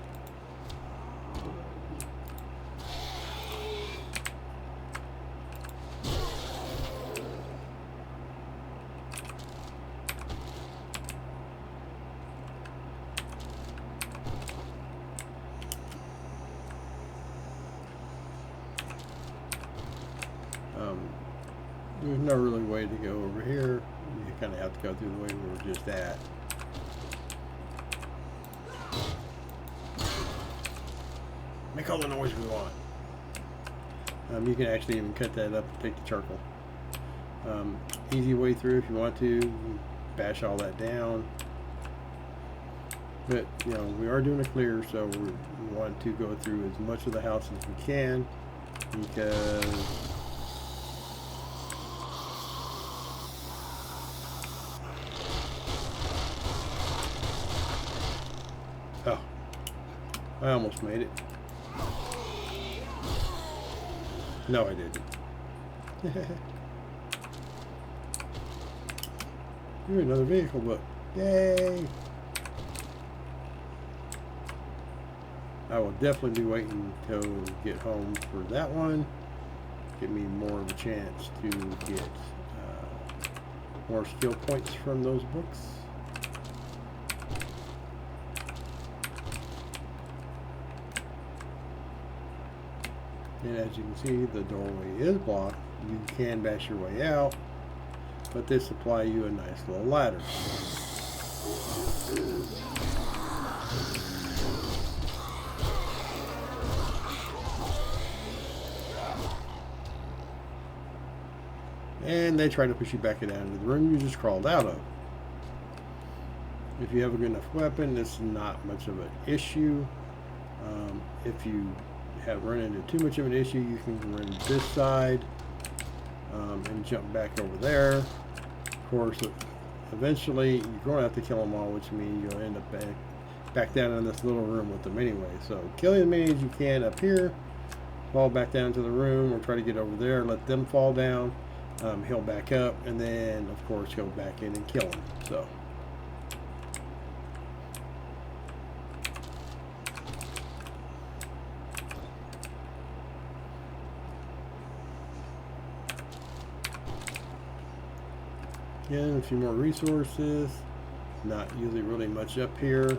There's no really way to go over here. You kind of have to go through the way we were just at. Make all the noise we want. You can actually even cut that up and take the charcoal. Easy way through if you want to. Bash all that down. But, you know, we are doing a clear, so we want to go through as much of the house as we can, because oh, I almost made it. No, I didn't. Ooh, another vehicle book. Yay! I will definitely be waiting to get home for that one. Give me more of a chance to get more skill points from those books. And as you can see, the doorway is blocked. You can bash your way out, but they supply you a nice little ladder. And they try to push you back down into the room you just crawled out of. If you have a good enough weapon, it's not much of an issue. If you have run into too much of an issue, you can run this side and jump back over there. Of course, eventually you're going to have to kill them all, which means you'll end up back down in this little room with them anyway. So kill as many as you can up here, fall back down to the room, or try to get over there, let them fall down. He'll back up, and then of course go back in and kill him. So again, a few more resources. Not usually really much up here.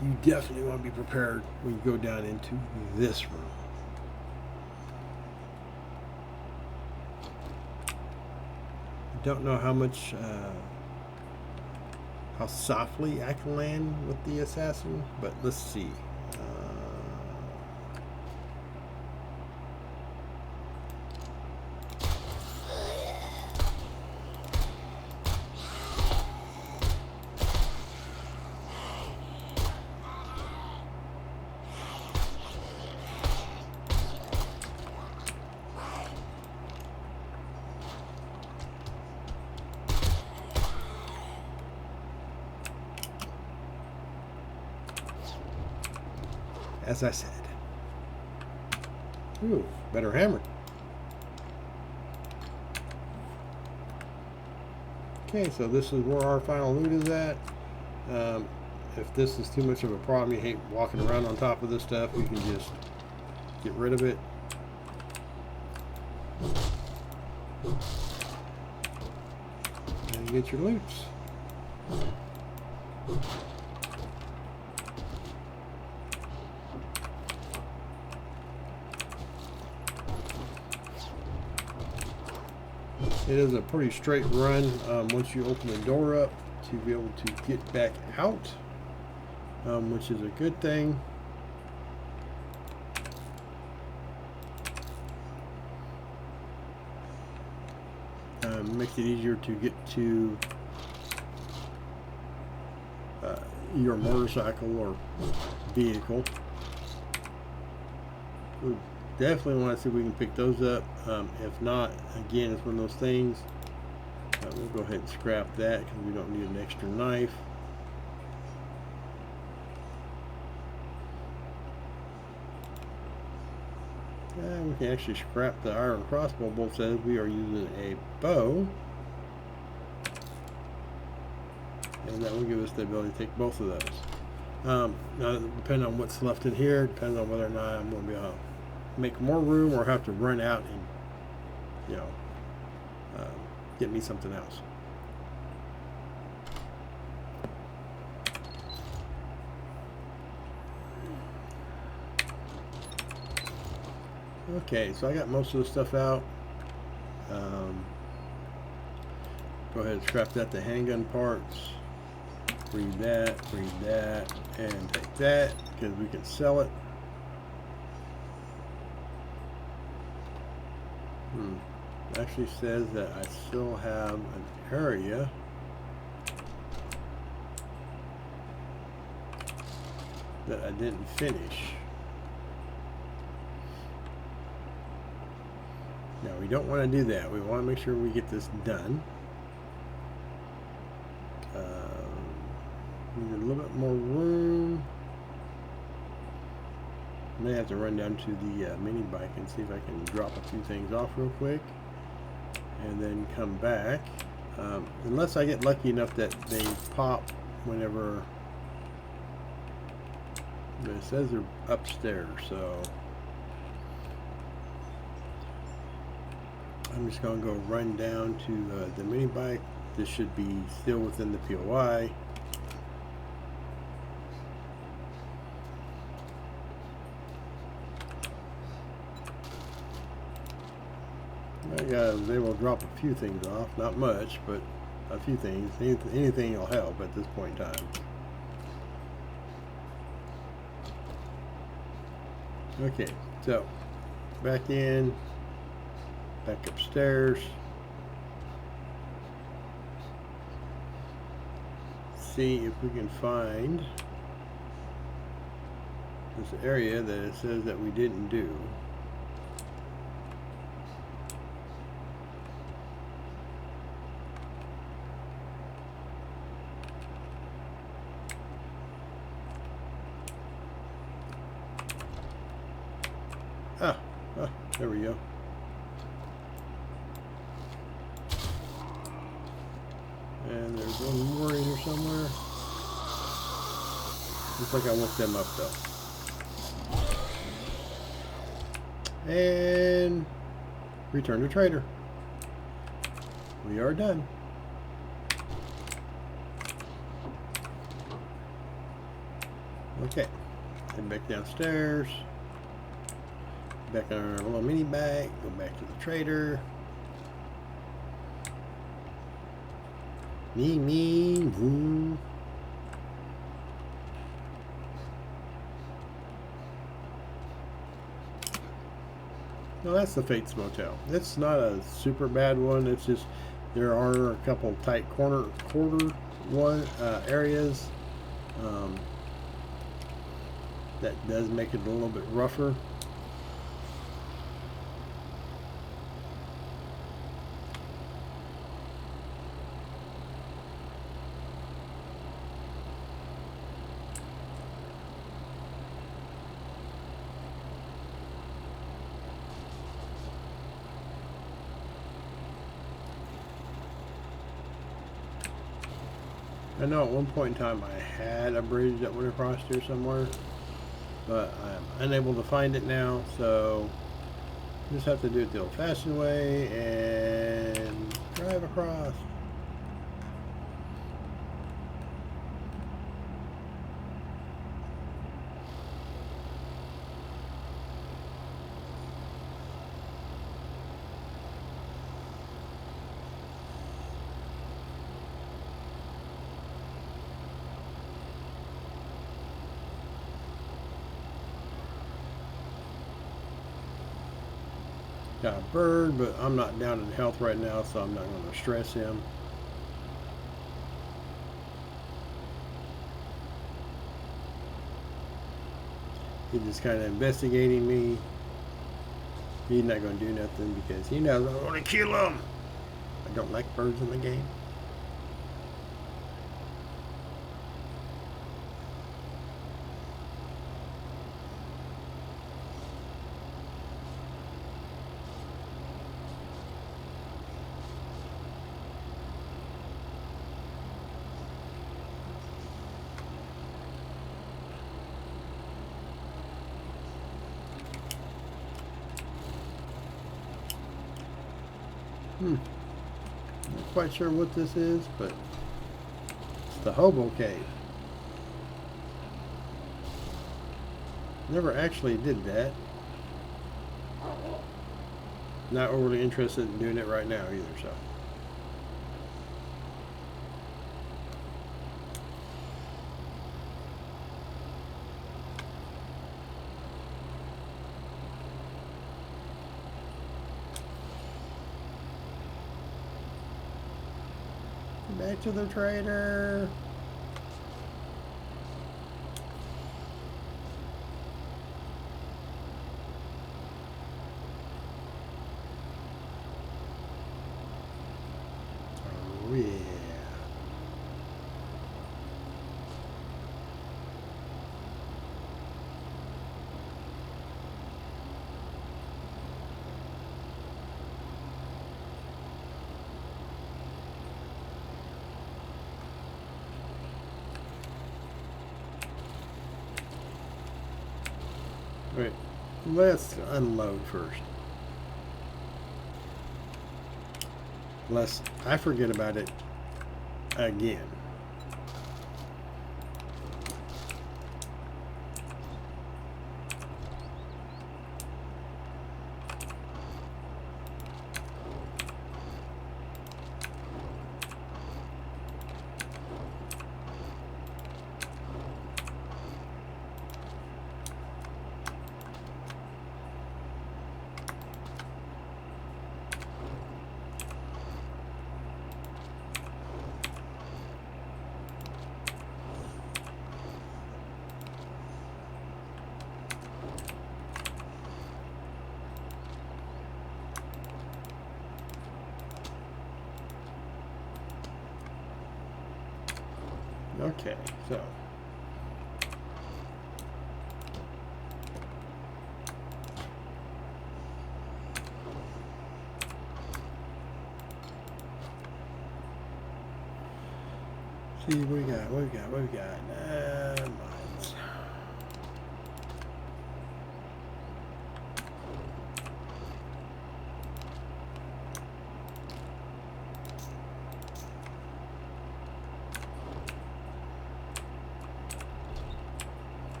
You definitely want to be prepared when you go down into this room. I don't know how softly I can land with the assassin, but let's see. As I said. Ooh, better hammer. Okay, so this is where our final loot is at. If this is too much of a problem, you hate walking around on top of this stuff, you can just get rid of it. And you get your loots. It is a pretty straight run once you open the door up to be able to get back out, which is a good thing. Makes it easier to get to your motorcycle or vehicle. We definitely want to see if we can pick those up. If not, again, it's one of those things. We'll go ahead and scrap that because we don't need an extra knife. And we can actually scrap the iron crossbow bolts as we are using a bow. And that will give us the ability to take both of those. Now, depending on what's left in here, depends on whether or not I'm going to be able to make more room or have to run out and, you know, get me something else. Okay, so I got most of the stuff out. Go ahead and scrap that to handgun parts. Read that, and take that because we can sell it. Actually says that I still have an area that I didn't finish. Now we don't want to do that. We want to make sure we get this done. Need a little bit more room. May have to run down to the mini bike and see if I can drop a few things off real quick, and then come back. Unless I get lucky enough that they pop whenever. But it says they're upstairs, so I'm just going to go run down to the mini bike. This should be still within the POI. I was able to drop a few things off, not much, but a few things. Anything will help at this point in time. Okay, so back in, back upstairs. See if we can find this area that it says that we didn't do. There we go. And there's one more in here somewhere. Looks like I woke them up though. And return to trader. We are done. Okay. Head back downstairs. Back on our little mini bike, go back to the trader. Woo. No, that's the Fates Motel. It's not a super bad one. It's just there are a couple tight quarter areas that does make it a little bit rougher. I know at one point in time I had a bridge that went across here somewhere, but I'm unable to find it now, so just have to do it the old-fashioned way and drive across. Got a bird, but I'm not down in health right now, so I'm not going to stress him. He's just kind of investigating me. He's not going to do nothing because he knows I want to kill him. I don't like birds in the game. Not quite sure what this is, but it's the hobo cave. Never actually did that. Not overly interested in doing it right now either, so. Back to the trader. Oh yeah. Wait, let's unload first. Lest I forget about it again. Okay, so see what we got, mines.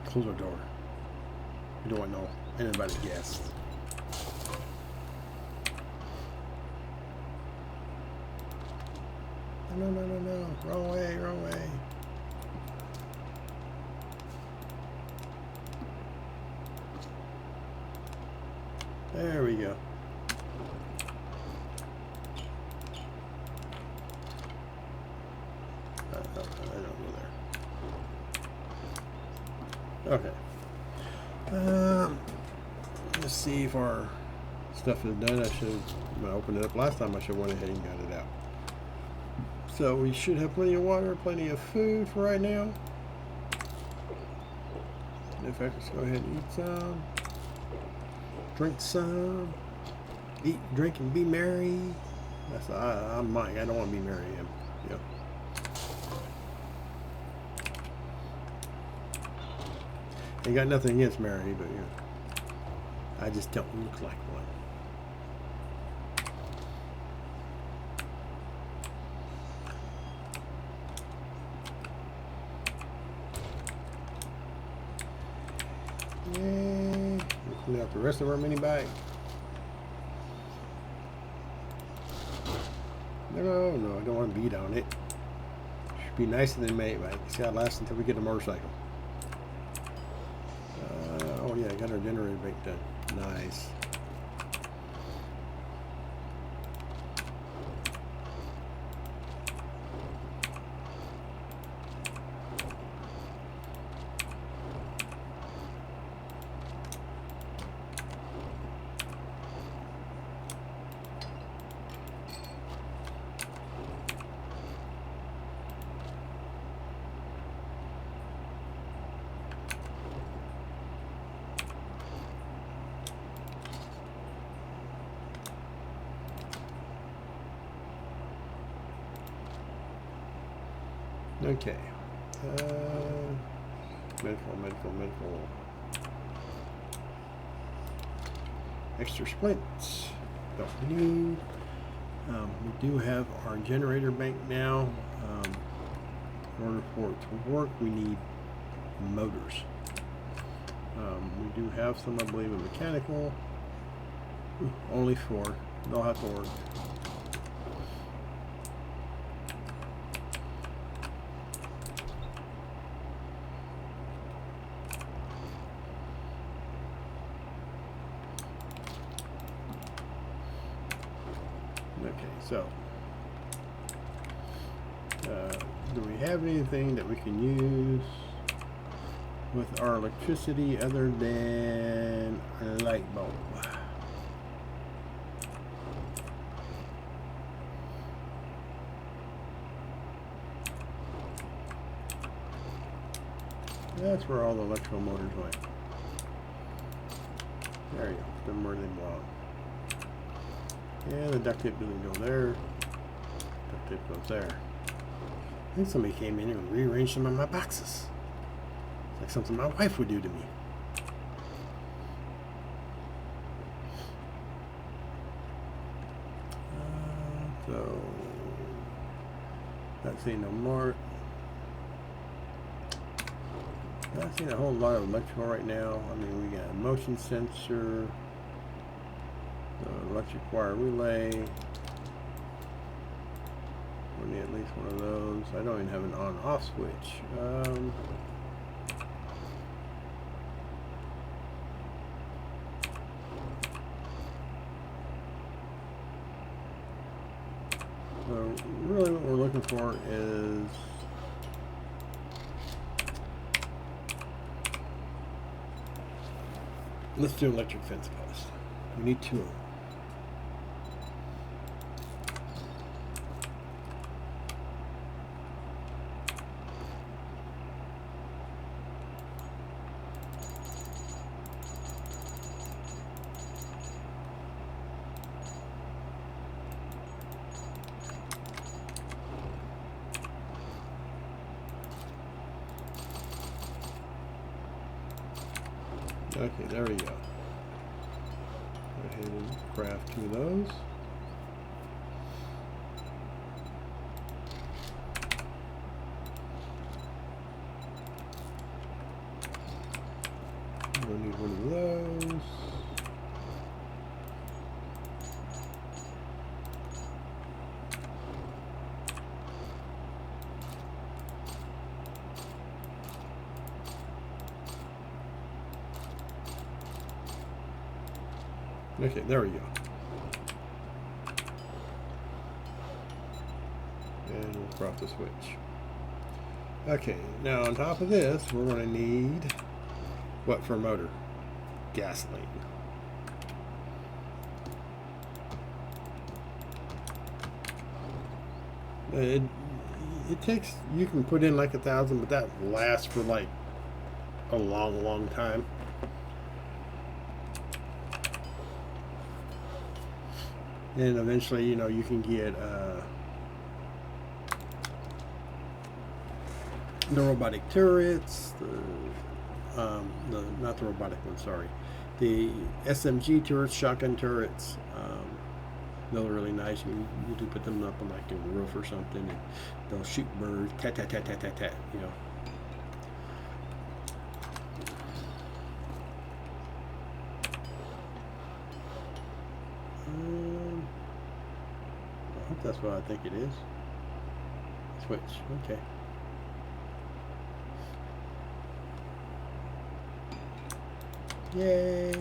Close our door. We don't want no anybody guests. No. Wrong way. There we go. I don't go there. Okay. Let's see if our stuff is done. I should open it up. Last time I should have went ahead and got it out. So we should have plenty of water, plenty of food for right now. In fact, let's go ahead and eat some, drink some, eat, drink, and be merry. That's I'm Mike. I don't want to be merry. Yep. Ain't got nothing against Mary, but I just don't look like one. Yeah, clean out the rest of our mini bike. No, I don't want to beat on it. Should be nicer than mate bike. See how it lasts until we get a motorcycle. Oh yeah, I got our generator bike done. Nice. Okay. Medical. Extra splints. Don't need. We do have our generator bank now. In order for it to work, we need motors. We do have some, I believe, in mechanical. Only 4. They'll have to work. Okay, so do we have anything that we can use with our electricity other than a light bulb? That's where all the electrical motors went. There you go. Them where they belong. Yeah, the duct tape doesn't go there. Duct tape goes there. I think somebody came in and rearranged some of my boxes. It's like something my wife would do to me. So, not seeing no mark. Not seeing a whole lot of electrical right now. I mean, we got a motion sensor, electric wire relay. We need at least one of those. I don't even have an on-off switch. So really what we're looking for is let's do electric fence posts. We need 2 of them. Okay, there we go. Go ahead and craft 2 of those. We'll need one of those. Okay, there we go. And we'll crop the switch. Okay, now on top of this, we're going to need what for a motor? Gasoline. It takes, you can put in like 1,000, but that lasts for like a long time. And eventually, you know, you can get the robotic turrets, not the robotic one, sorry, the SMG turrets, shotgun turrets. They're really nice. You do put them up on like a roof or something, and they'll shoot birds, tat tat tat tat tat tat. You know. I hope that's what I think it is. Switch. Okay. Yay.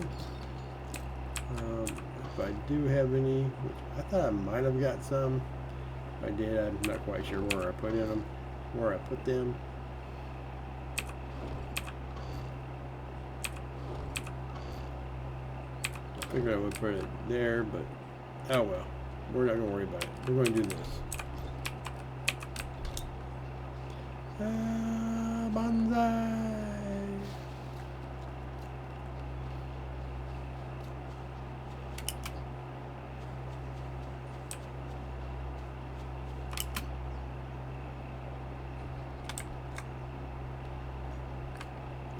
If I do have any, which I thought I might have got some. If I did, I'm not quite sure where I put them. I figured I would put it there, but oh well. We're not going to worry about it. We're going to do this. Bonsai!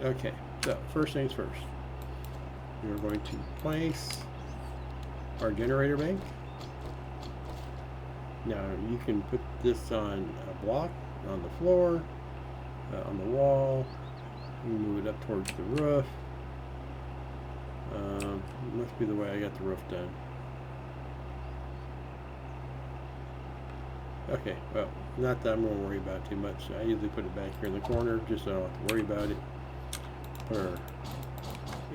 Okay, so first things first. We're going to place our generator bank. Now you can put this on a block, on the floor, on the wall. You can move it up towards the roof. Must be the way I got the roof done. Okay, well, not that I'm going to worry about too much. I usually put it back here in the corner just so I don't have to worry about it. Put our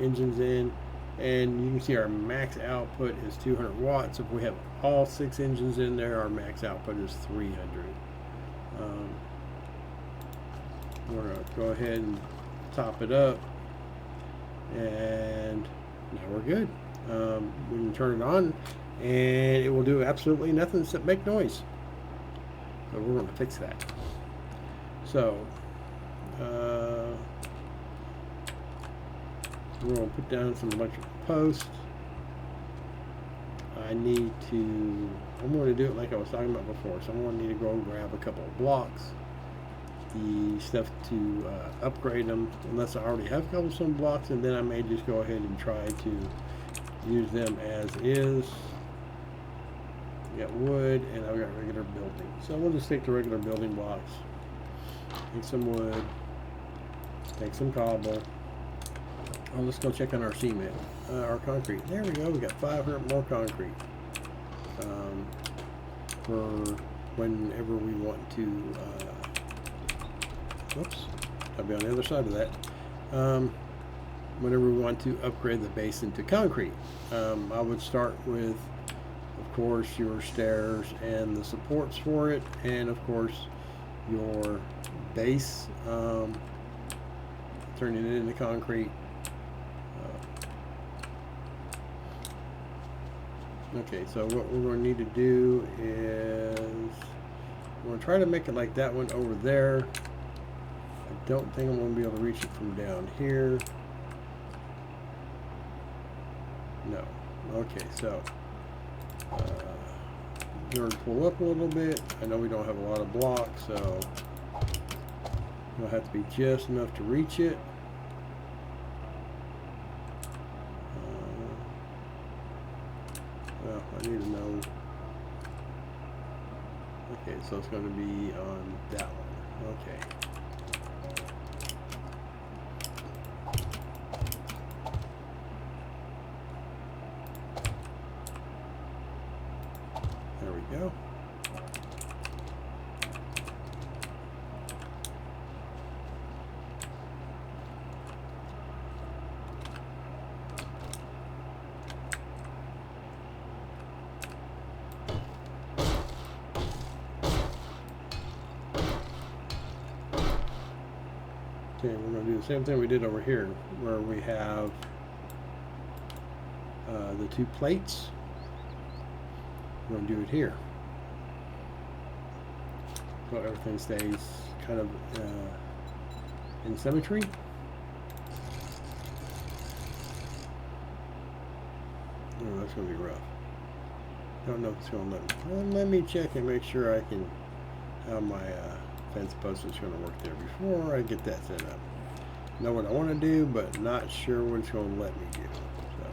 engines in. And you can see our max output is 200 watts. If we have all 6 engines in there, our max output is 300. We're going to go ahead and top it up. And now we're good. We can turn it on and it will do absolutely nothing except make noise. So we're going to fix that. So, we're going to put down some electrical posts. I'm going to do it like I was talking about before. So I'm going to need to go and grab a couple of blocks. The stuff to upgrade them, unless I already have a couple of some blocks, and then I may just go ahead and try to use them as is. We got wood, and I've got regular building. So we'll just take the regular building blocks. Take some wood. Take some cobble. Oh, let's go check on our cement, our concrete. There we go. We got 500 more concrete for whenever we want to. Whoops, I'll be on the other side of that. Whenever we want to upgrade the base into concrete, I would start with, of course, your stairs and the supports for it, and of course your base, turning it into concrete. Okay, so what we're going to need to do is we're going to try to make it like that one over there. I don't think I'm going to be able to reach it from down here. No. Okay, so we're going to pull up a little bit. I know we don't have a lot of blocks, so it'll have to be just enough to reach it. Well, I need to know. Okay, so it's going to be on that one. Okay. There we go. Okay, we're going to do the same thing we did over here, where we have the two plates. We're going to do it here, so everything stays kind of in symmetry. Oh, that's going to be rough. Don't know if it's going to let me. Well, let me check and make sure I can have my fence post is going to work there before I get that set up. Know what I want to do, but not sure what it's going to let me do. So,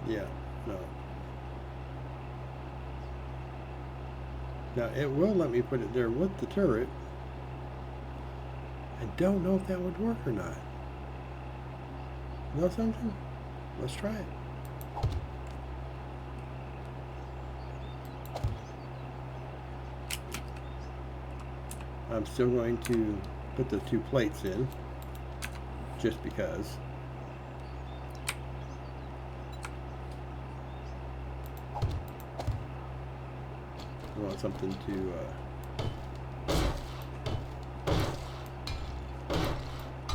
yeah, no. Now it will let me put it there with the turret. I don't know if that would work or not. Know something? Let's try it. I'm still going to put the two plates in, just because. I want something to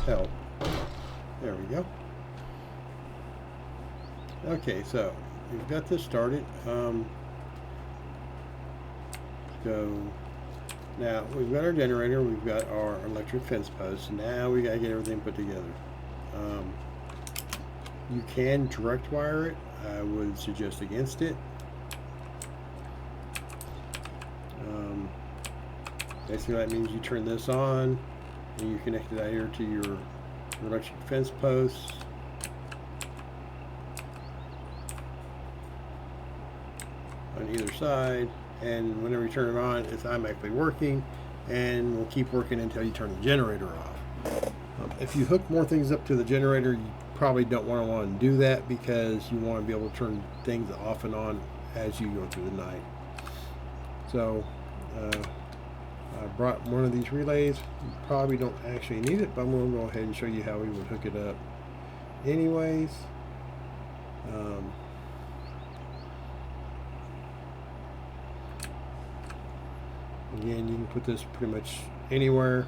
help. There we go. Okay, so we've got this started. So now we've got our generator, we've got our electric fence post. Now we gotta get everything put together. You can direct wire it. I would suggest against it. Basically that means you turn this on and you connect it out here to your electric fence posts. On either side, and whenever you turn it on, it's automatically working, and will keep working until you turn the generator off. If you hook more things up to the generator, you probably don't want to do that, because you want to be able to turn things off and on as you go through the night. So I brought one of these relays. You probably don't actually need it, but I'm going to go ahead and show you how we would hook it up anyways. Again, you can put this pretty much anywhere,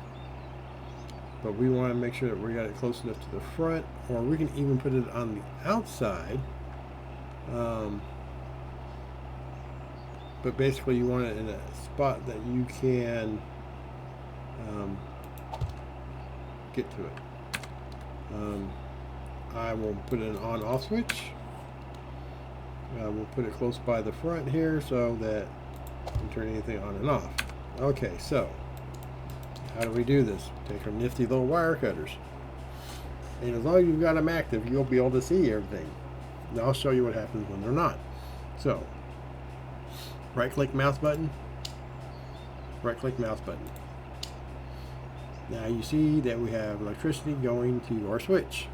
but we want to make sure that we got it close enough to the front, or we can even put it on the outside. But basically you want it in a spot that you can get to it. I will put an on-off switch. We'll put it close by the front here so that you can turn anything on and off. Okay, so how do we do this? Take our nifty little wire cutters. And as long as you've got them active, you'll be able to see everything. Now I'll show you what happens when they're not. So, right click mouse button, right click mouse button. Now you see that we have electricity going to our switch.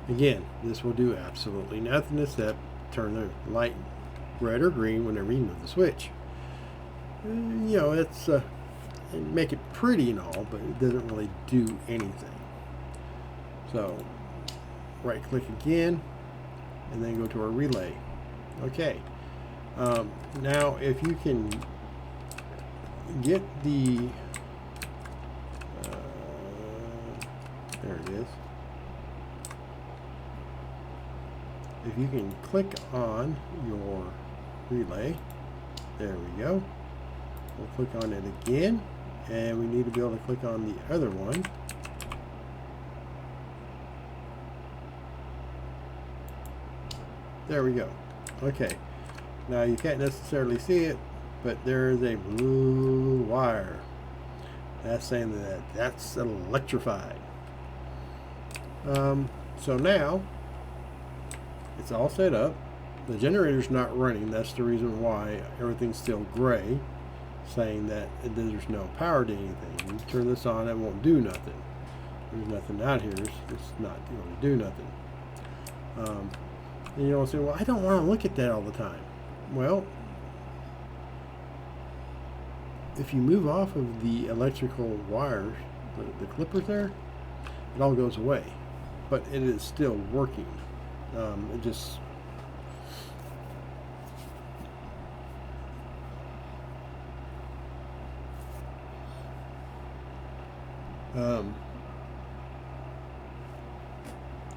Again, this will do absolutely nothing except turn the light red or green whenever you move the switch. You know, it's make it pretty and all, but it doesn't really do anything. So, right click again, and then go to our relay. Okay. Now, if you can get the there it is. If you can click on your relay, there we go. We'll click on it again, and we need to be able to click on the other one. There we go. Okay. Now you can't necessarily see it, but there is a blue wire. That's saying that that's electrified. So now it's all set up. The generator's not running. That's the reason why everything's still gray, saying that there's no power to anything. You turn this on, it won't do nothing. There's nothing out here. It's not going to do nothing. And you'll say, well, I don't want to look at that all the time. Well, if you move off of the electrical wires, the clippers there, it all goes away. But it is still working. It just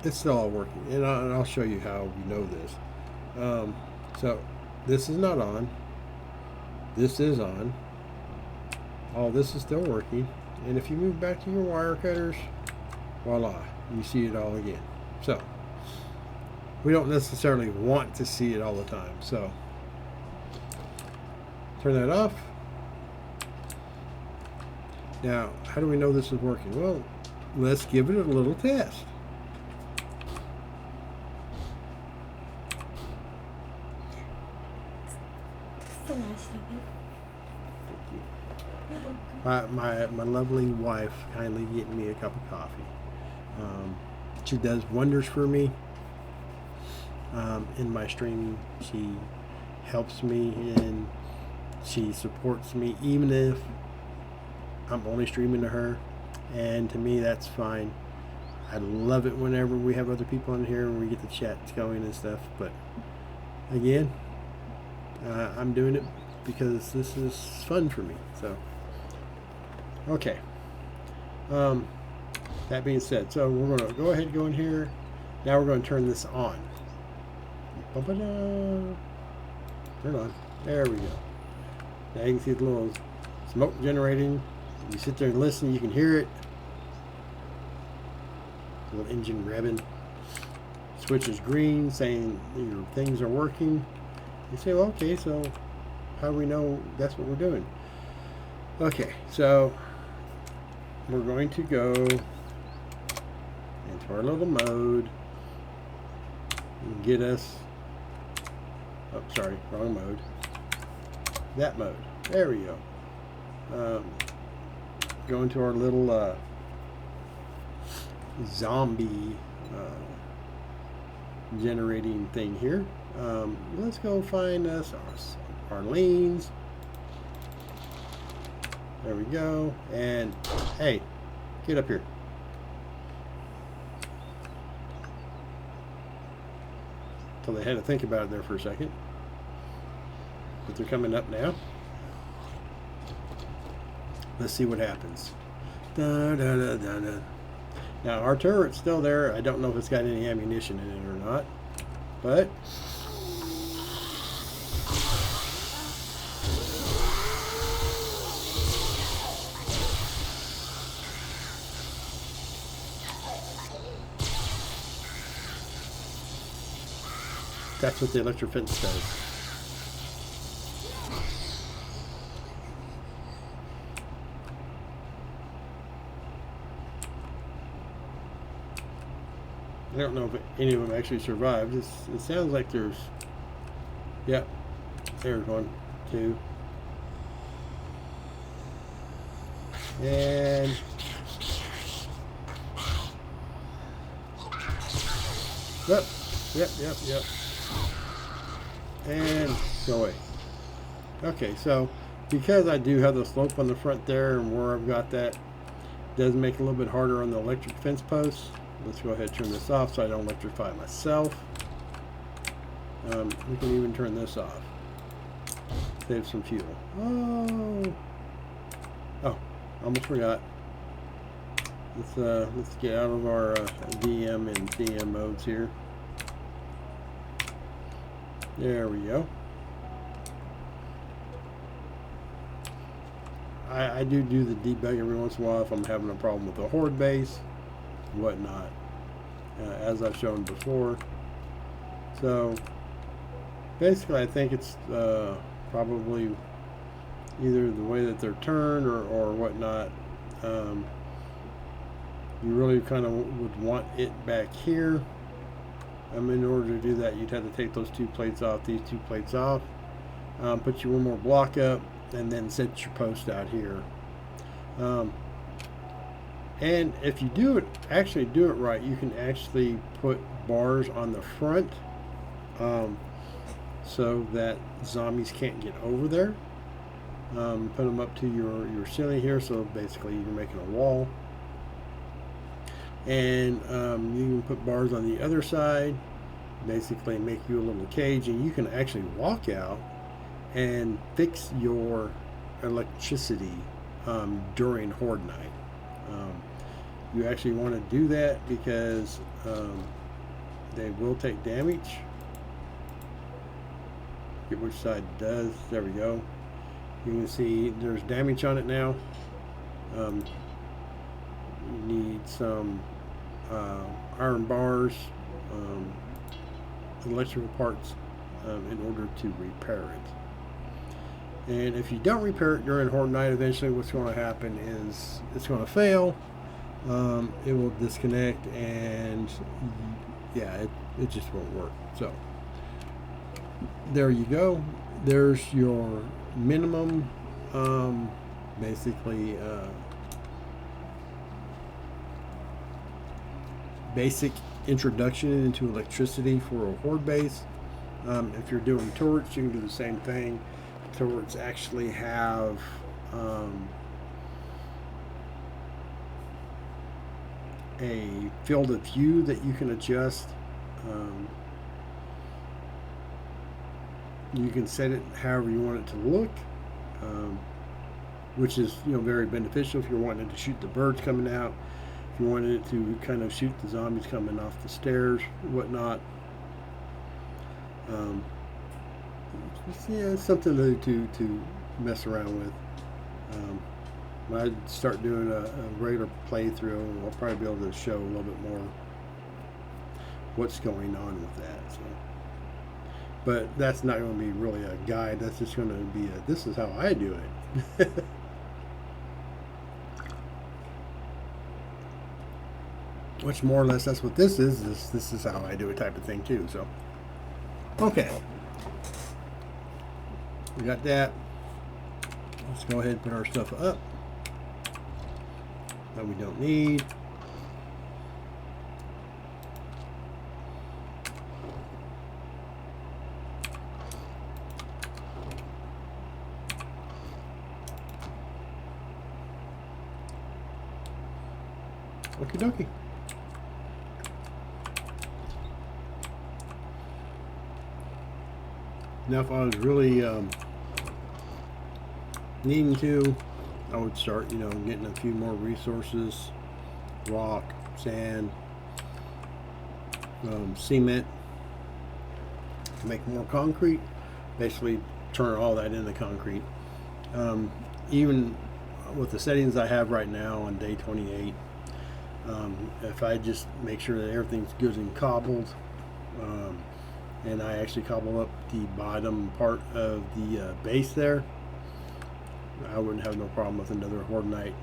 it's still all working, and I'll show you how we know this. So this is not on. This is on. All this is still working, and if you move back to your wire cutters, voila, you see it all again. So we don't necessarily want to see it all the time, so turn that off. Now, how do we know this is working? Well, let's give it a little test. My lovely wife kindly getting me a cup of coffee. She does wonders for me in my streaming. She helps me and she supports me even if I'm only streaming to her, and to me that's fine. I love it whenever we have other people in here and we get the chats going and stuff, but again, I'm doing it because this is fun for me. So okay, that being said, so we're going to go ahead and go in here. Now we're going to turn this on. Turn on. There we go. Now you can see the little smoke generating. You sit there and listen, you can hear it. Little engine revving. Switch is green, saying your things are working. You say, well, okay, so how do we know that's what we're doing? Okay, so we're going to go into our little mode and get us, oh, sorry, wrong mode. That mode. There we go. Go into our little zombie generating thing here. Let's go find us our lanes. There we go. And hey, get up here. So they had to think about it there for a second. But they're coming up now. Let's see what happens. Da, da, da, da, da. Now our turret's still there. I don't know if it's got any ammunition in it or not, but that's what the electrofence does. don't know if any of them actually survived. It sounds like there's... Yep. There's one. Two. And... Yep. Yep. And go away. Okay, so because I do have the slope on the front there and where I've got that does make it a little bit harder on the electric fence posts. Let's go ahead and turn this off so I don't electrify myself. We can even turn this off. Save some fuel. Oh, almost forgot. Let's get out of our DM and DM modes here. There we go. I do the debug every once in a while if I'm having a problem with the horde base, whatnot, as I've shown before. So basically, I think it's probably either the way that they're turned or whatnot. You really kind of would want it back here. In order to do that, you'd have to take those two plates off, these two plates off, put your one more block up, and then set your post out here. And if you actually do it right, you can actually put bars on the front so that zombies can't get over there. Put them up to your ceiling here, so basically you're making a wall. And you can put bars on the other side, basically make you a little cage, and you can actually walk out and fix your electricity during horde night. You actually want to do that because they will take damage. Get which side does. There we go. You can see there's damage on it now. You need some iron bars, electrical parts in order to repair it. And if you don't repair it during horde night, eventually what's going to happen is it's going to fail. It will disconnect, and yeah, it just won't work. So there you go. There's your minimum, basically basic introduction into electricity for a horde base. If you're doing turrets, you can do the same thing. Turrets actually have a field of view that you can adjust. You can set it however you want it to look, which is very beneficial if you're wanting to shoot the birds coming out, if you wanted it to kind of shoot the zombies coming off the stairs, whatnot. It's something to mess around with. When I start doing a regular playthrough, I'll probably be able to show a little bit more what's going on with that. So, but that's not going to be really a guide. That's just going to be this is how I do it. Which more or less that's what this is. This is how I do it type of thing too. So, okay. We got that. Let's go ahead and put our stuff up that we don't need. Okie dokie. Now if I was really needing to, I would start getting a few more resources, rock, sand, cement, make more concrete, basically turn all that into concrete. Even with the settings I have right now on day 28, if I just make sure that everything's good and cobbled, and I actually cobble up the bottom part of the base there, I wouldn't have no problem with another horde night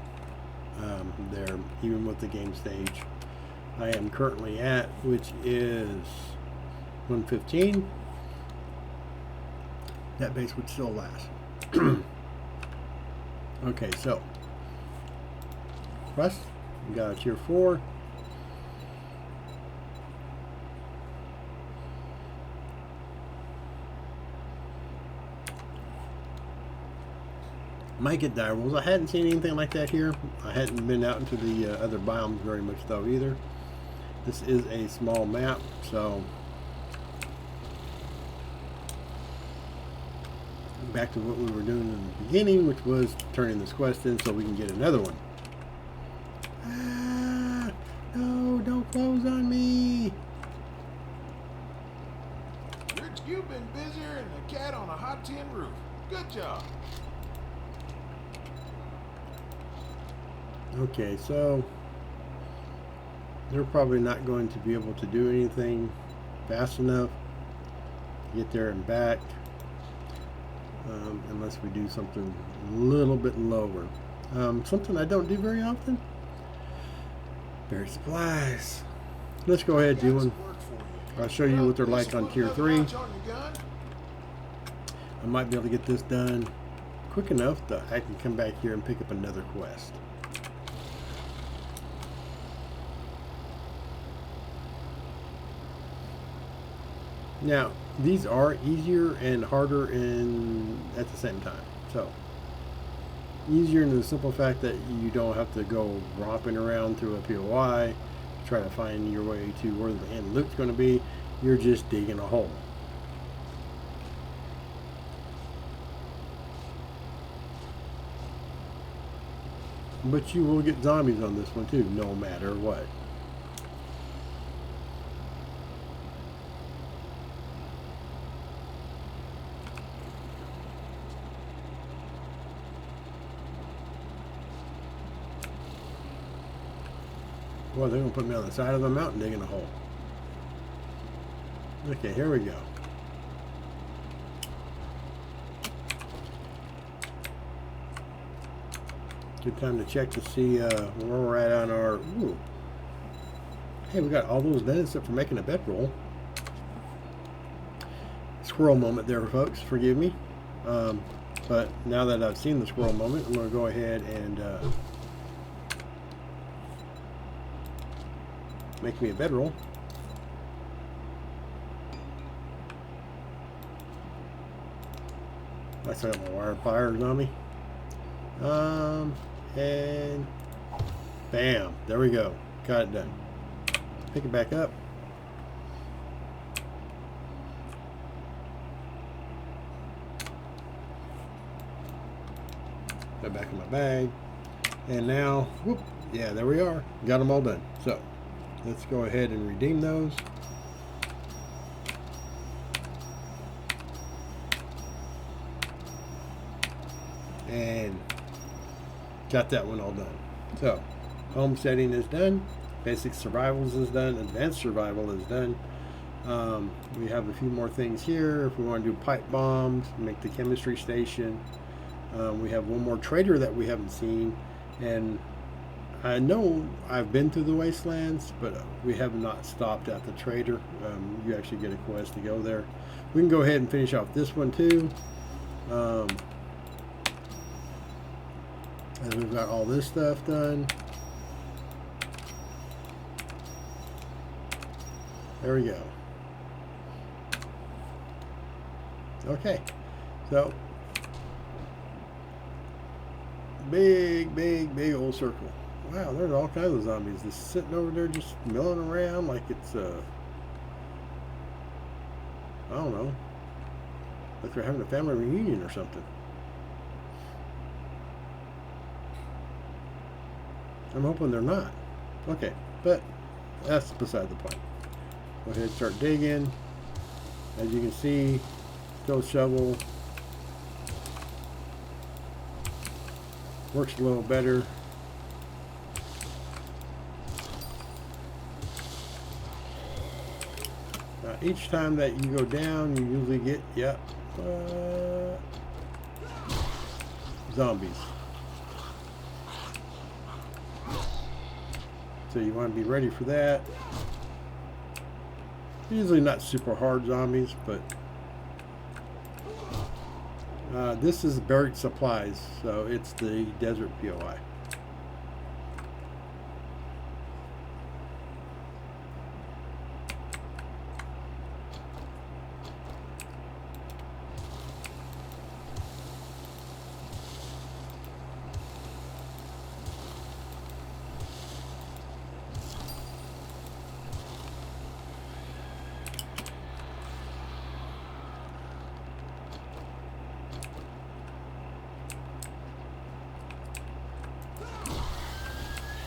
there, even with the game stage. I am currently at, which is 115. That base would still last. Okay, so quest, we got a tier 4. Might get dire wolves. I hadn't seen anything like that here. I hadn't been out into the other biomes very much though either. This is a small map, so back to what we were doing in the beginning, which was turning this quest in so we can get another one. Ah, no, don't close on me. You've been busier than a cat on a hot tin roof. Good job. Okay, so they're probably not going to be able to do anything fast enough to get there and back, unless we do something a little bit lower. Something I don't do very often. Buried supplies. Let's go ahead and do one. I'll show you what they're like on tier 3. I might be able to get this done quick enough that I can come back here and pick up another quest. Now, these are easier and harder at the same time. So, easier in the simple fact that you don't have to go romping around through a POI to try to find your way to where the end loot's going to be. You're just digging a hole. But you will get zombies on this one too, no matter what. Well, they're going to put me on the side of the mountain digging a hole. Okay, here we go. Good time to check to see where we're at on our... Ooh. Hey, we got all those done except for making a bedroll. Squirrel moment there, folks. Forgive me. But now that I've seen the squirrel moment, I'm going to go ahead and... make me a bedroll. I still got my wire fires on me. And bam, there we go. Got it done. Pick it back up. Put it back in my bag. And now, whoop, yeah, there we are. Got them all done. So let's go ahead and redeem those. And got that one all done. So homesteading is done, basic survivals is done, advanced survival is done. We have a few more things here. If we want to do pipe bombs, make the chemistry station. We have one more trader that we haven't seen, and I know I've been through the wastelands, but we have not stopped at the trader. You actually get a quest to go there. We can go ahead and finish off this one too. And we've got all this stuff done. There we go. Okay, so big old circle. Wow, there's all kinds of zombies just sitting over there just milling around like it's I don't know, like they're having a family reunion or something. I'm hoping they're not. Okay, but that's beside the point. Go ahead and start digging. As you can see, still shovel. Works a little better. Now, each time that you go down, you usually get, yep, zombies. So you want to be ready for that. Usually not super hard zombies, but this is buried supplies, so it's the desert POI.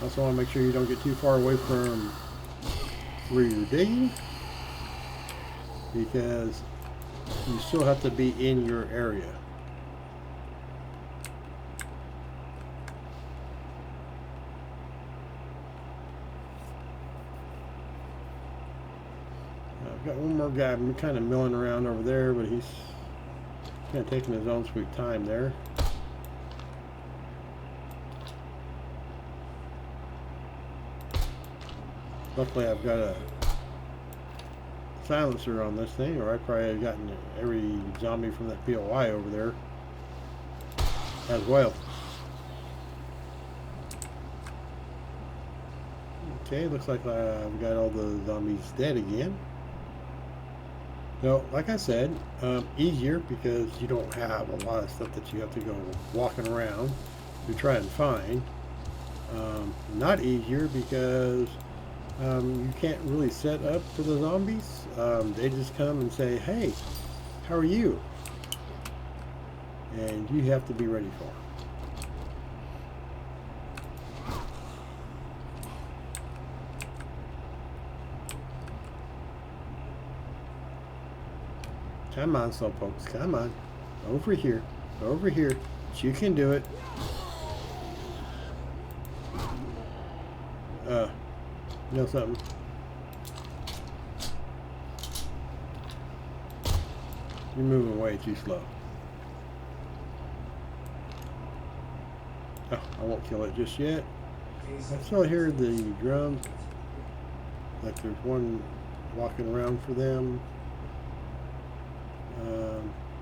Also want to make sure you don't get too far away from where you're digging, because you still have to be in your area. I've got one more guy kind of milling around over there, but he's kind of taking his own sweet time there. Luckily I've got a silencer on this thing, or I probably have gotten every zombie from that POI over there as well. Okay, looks like I've got all the zombies dead again. So, like I said, easier because you don't have a lot of stuff that you have to go walking around to try and find. Not easier because you can't really set up for the zombies. They just come and say, hey, how are you? And you have to be ready for them. Come on, slowpokes, come on. Over here, over here. You can do it. You know something? You're moving way too slow. Oh, I won't kill it just yet. I still hear the drums. Like there's one walking around for them.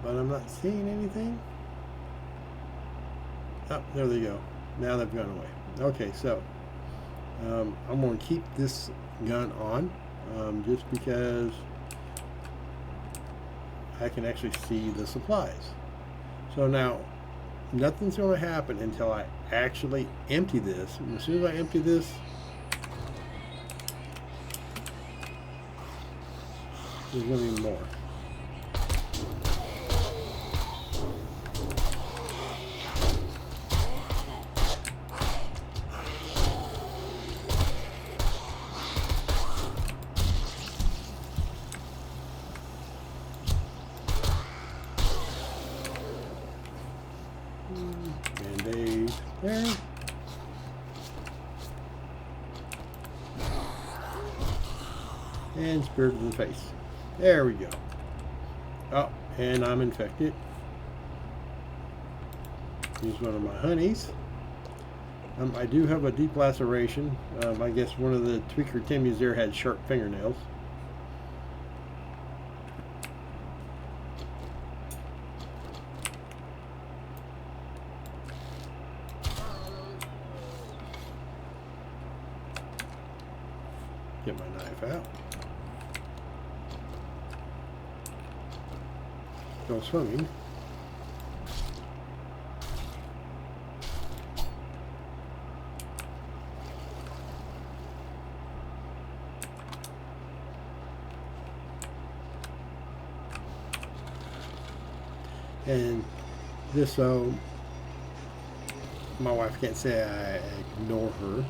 But I'm not seeing anything. Oh, there they go. Now they've gone away. Okay, so I'm going to keep this gun on just because I can actually see the supplies. So now nothing's going to happen until I actually empty this. And as soon as I empty this, there's going to be more. Band-aid there. And spear to the face. There we go. Oh, and I'm infected. Here's one of my honeys. I do have a deep laceration. I guess one of the tweaker Timmys there had sharp fingernails. Get my knife out. Go swimming. And just so my wife can't say I ignore her,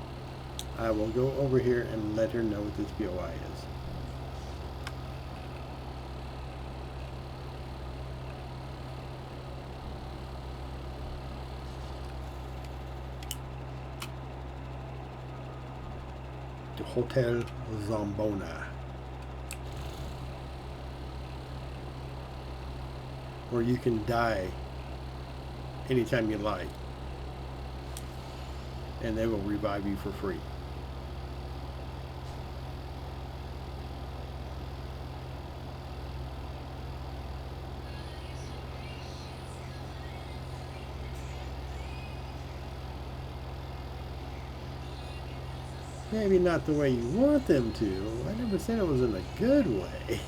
I will go over here and let her know what this POI is. The Hotel Zambona, where you can die anytime you like, and they will revive you for free. maybe not the way you want them to. I never said it was in a good way.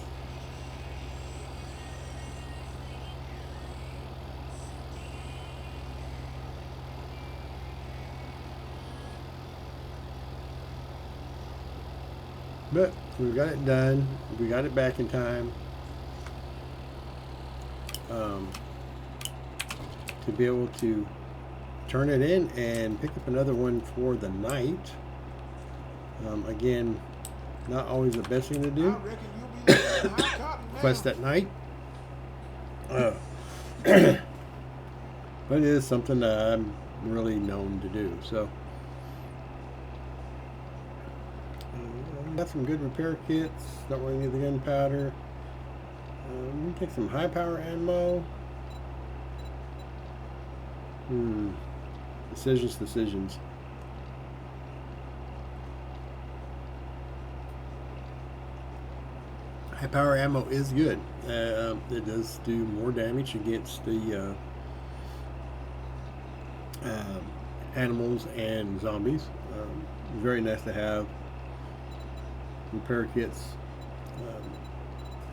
But we got it done. We got it back in time to be able to turn it in and pick up another one for the night. Again, not always the best thing to do. Quest at night. But it is something that I'm really known to do. So got some good repair kits. Don't really need the gunpowder. We take some high power ammo. Decisions. High power ammo is good. It does do more damage against the animals and zombies. Very nice to have. Repair kits.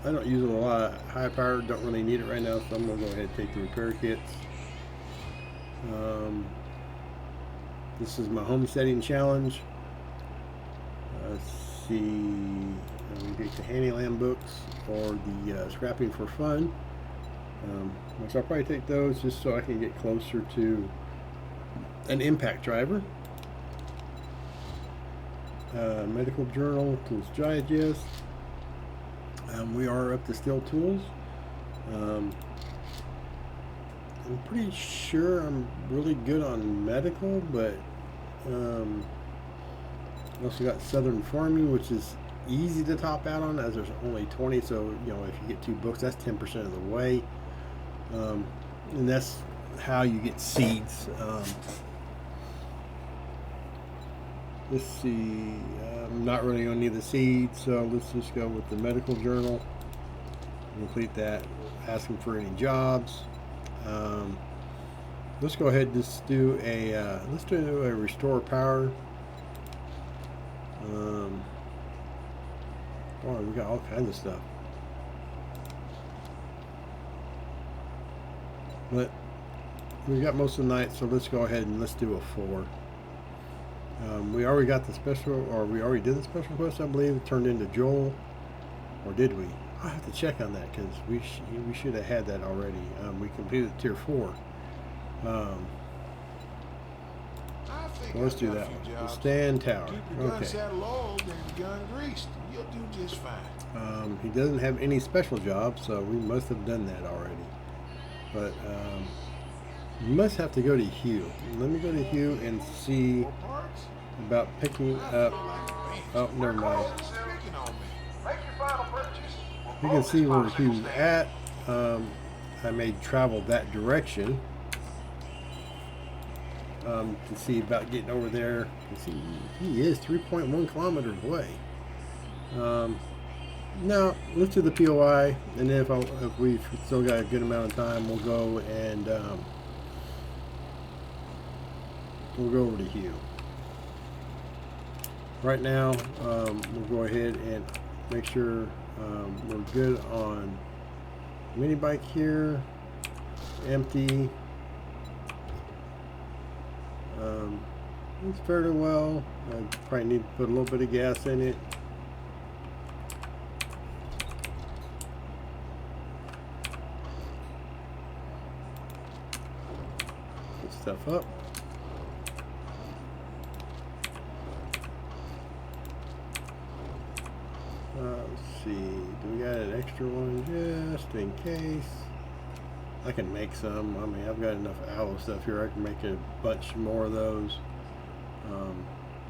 I don't use a lot of high power, don't really need it right now, so I'm going to go ahead and take the repair kits. This is my homesteading challenge. Let's see, we take the Handyland books or the Scrapping for Fun, which I'll probably take those just so I can get closer to an impact driver. Medical Journal, Tools Digest. We are up to Steel Tools. I'm pretty sure I'm really good on medical, but also got Southern Farming, which is easy to top out on as there's only 20. So you know, if you get 2 books, that's 10% of the way, and that's how you get seeds. Let's see, I'm not really going to need the seeds, so let's just go with the Medical Journal. Complete that. Asking for any jobs. Let's go ahead and just do a restore power. Boy, we got all kinds of stuff. But we got most of the night, so let's go ahead and let's do a 4. We already got the special, or we already did the special quest, I believe. It turned into Joel, or did we? I have to check on that because we should have had that already. We completed tier 4. So let's do that one. The stand tower. Okay. You'll do just fine. He doesn't have any special jobs, so we must have done that already. But we must have to go to Hugh. Let me go to Hugh and see about picking up. Oh, never mind. You can see where Hugh's at. I may travel that direction to see about getting over there. See, he is 3.1 kilometers away. Now let's do the POI, and then if we've still got a good amount of time, we'll go and we'll go over to Hugh. Right now, we'll go ahead and make sure we're good on mini bike here. Empty. It's fairly well. I probably need to put a little bit of gas in it. Put stuff up. Let's see. Do we got an extra one just in case? I can make some. I mean, I've got enough aloe stuff here. I can make a bunch more of those.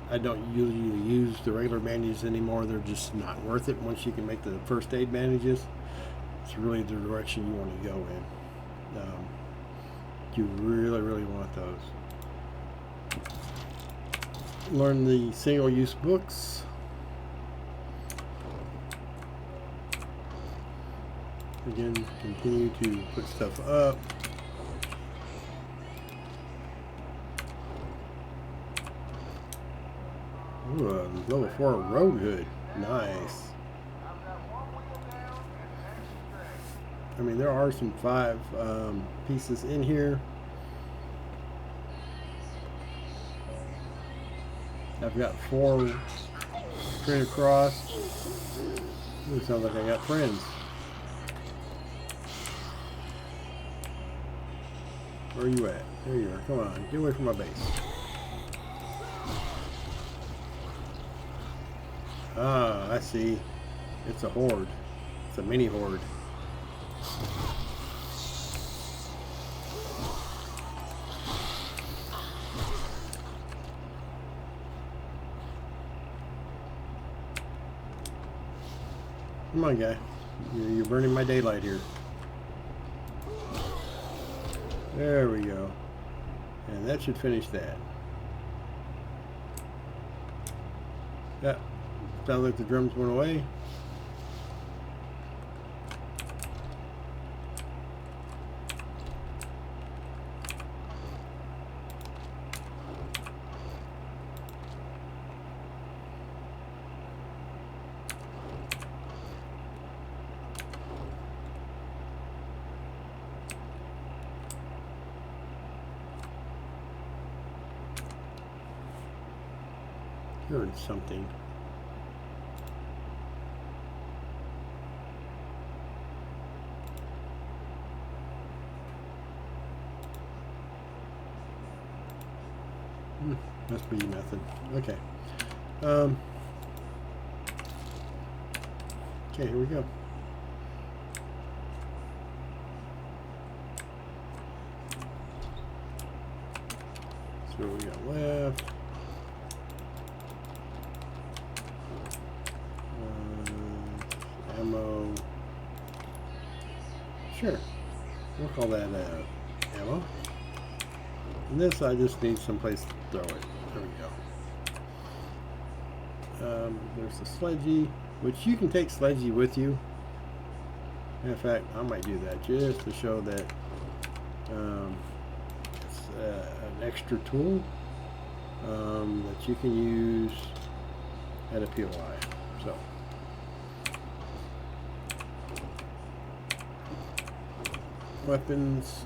I don't usually use the regular bandages anymore. They're just not worth it once you can make the first aid bandages. It's really the direction you want to go in. You really want those. Learn the single-use books. Again, continue to put stuff up. Ooh, a level 4 road hood. Nice. I mean, there are some 5 pieces in here. I've got 4 straight across. Ooh, sounds like I got friends. Where are you at? There you are. Come on, get away from my base. Ah, I see. It's a horde. It's a mini horde. Come on, guy. You're burning my daylight here. There we go. And that should finish that. Yeah. Sounds like the drums went away. Heard something. Must be nothing. Okay. Okay, here we go. So what we got left. Ammo. Sure. We'll call that ammo. And this, I just need someplace to throw it. There we go. There's the sledgy, which you can take sledgy with you. In fact, I might do that just to show that it's an extra tool that you can use at a POI. So. Weapons.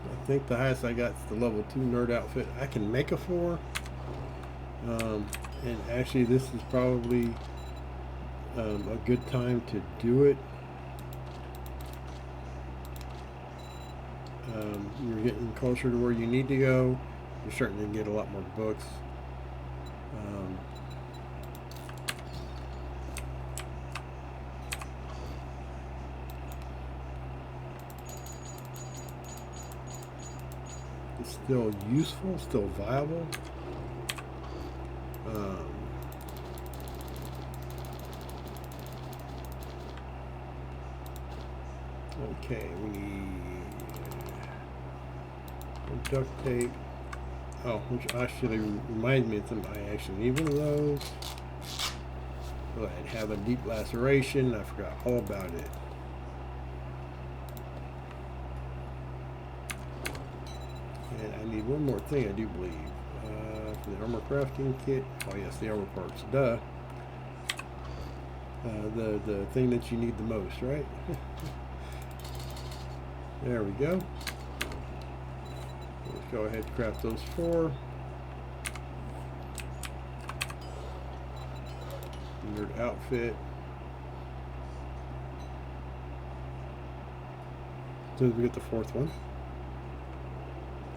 I think the highest I got is the level 2 nerd outfit. I can make a 4. And actually this is probably a good time to do it. You're getting closer to where you need to go. You're starting to get a lot more books. It's still useful, still viable. Okay, we need duct tape. Oh, which actually reminds me of something. I actually need one of those. Go ahead, have a deep laceration. I forgot all about it. And I need one more thing, I do believe. For the armor crafting kit. Oh yes, the armor parts. Duh. The thing that you need the most, right? There we go. Let's go ahead and craft those 4. Nerd outfit. As soon as we get the 4th one.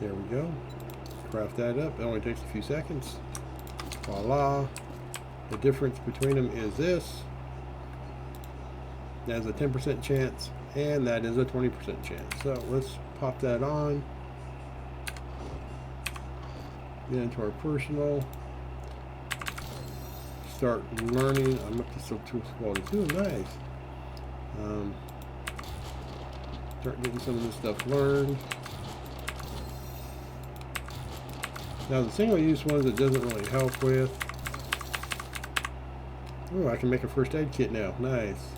There we go. Craft that up. It only takes a few seconds. Voila. The difference between them is this. That is a 10% chance, and that is a 20% chance. So let's pop that on. Get into our personal. Start learning. I'm up to still 2 quality 2. Nice. Start getting some of this stuff learned. Now the single-use ones it doesn't really help with. Oh, I can make a first aid kit now. Nice.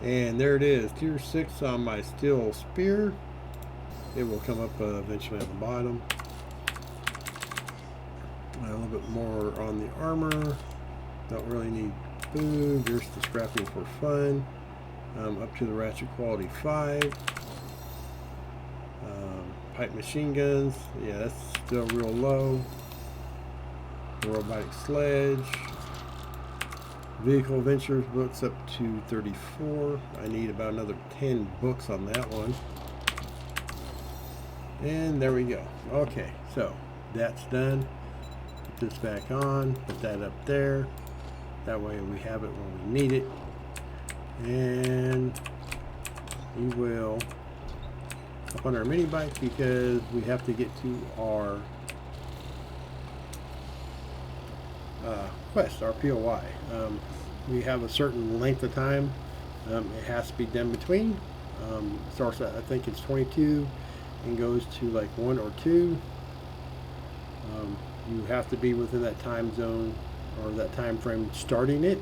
And there it is, tier 6 on my steel spear. It will come up eventually on the bottom. A little bit more on the armor. Don't really need food. Just the scrapping for fun. Up to the ratchet quality 5. Pipe machine guns. Yeah, that's still real low. The robotic sledge. Vehicle Ventures books up to 34. I need about another 10 books on that one. And there we go. Okay, so that's done. Put this back on. Put that up there. That way we have it when we need it. And we will up on our mini bike because we have to get to our quest, our POI. We have a certain length of time it has to be done between. Starts at, I think it's 22 and goes to like 1 or 2. You have to be within that time zone or that time frame starting it.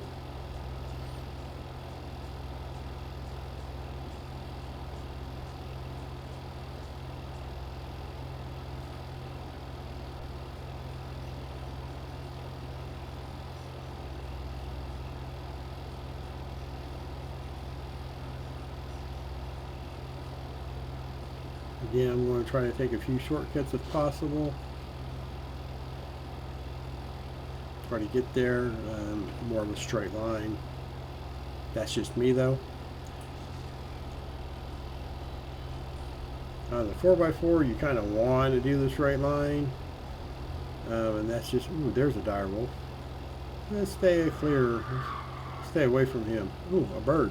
Again, I'm going to try to take a few shortcuts if possible. Try to get there, more of a straight line. That's just me though. On the 4x4, you kind of want to do the straight line. And that's just, ooh, there's a dire wolf. Let's stay clear, stay away from him. Ooh, a bird.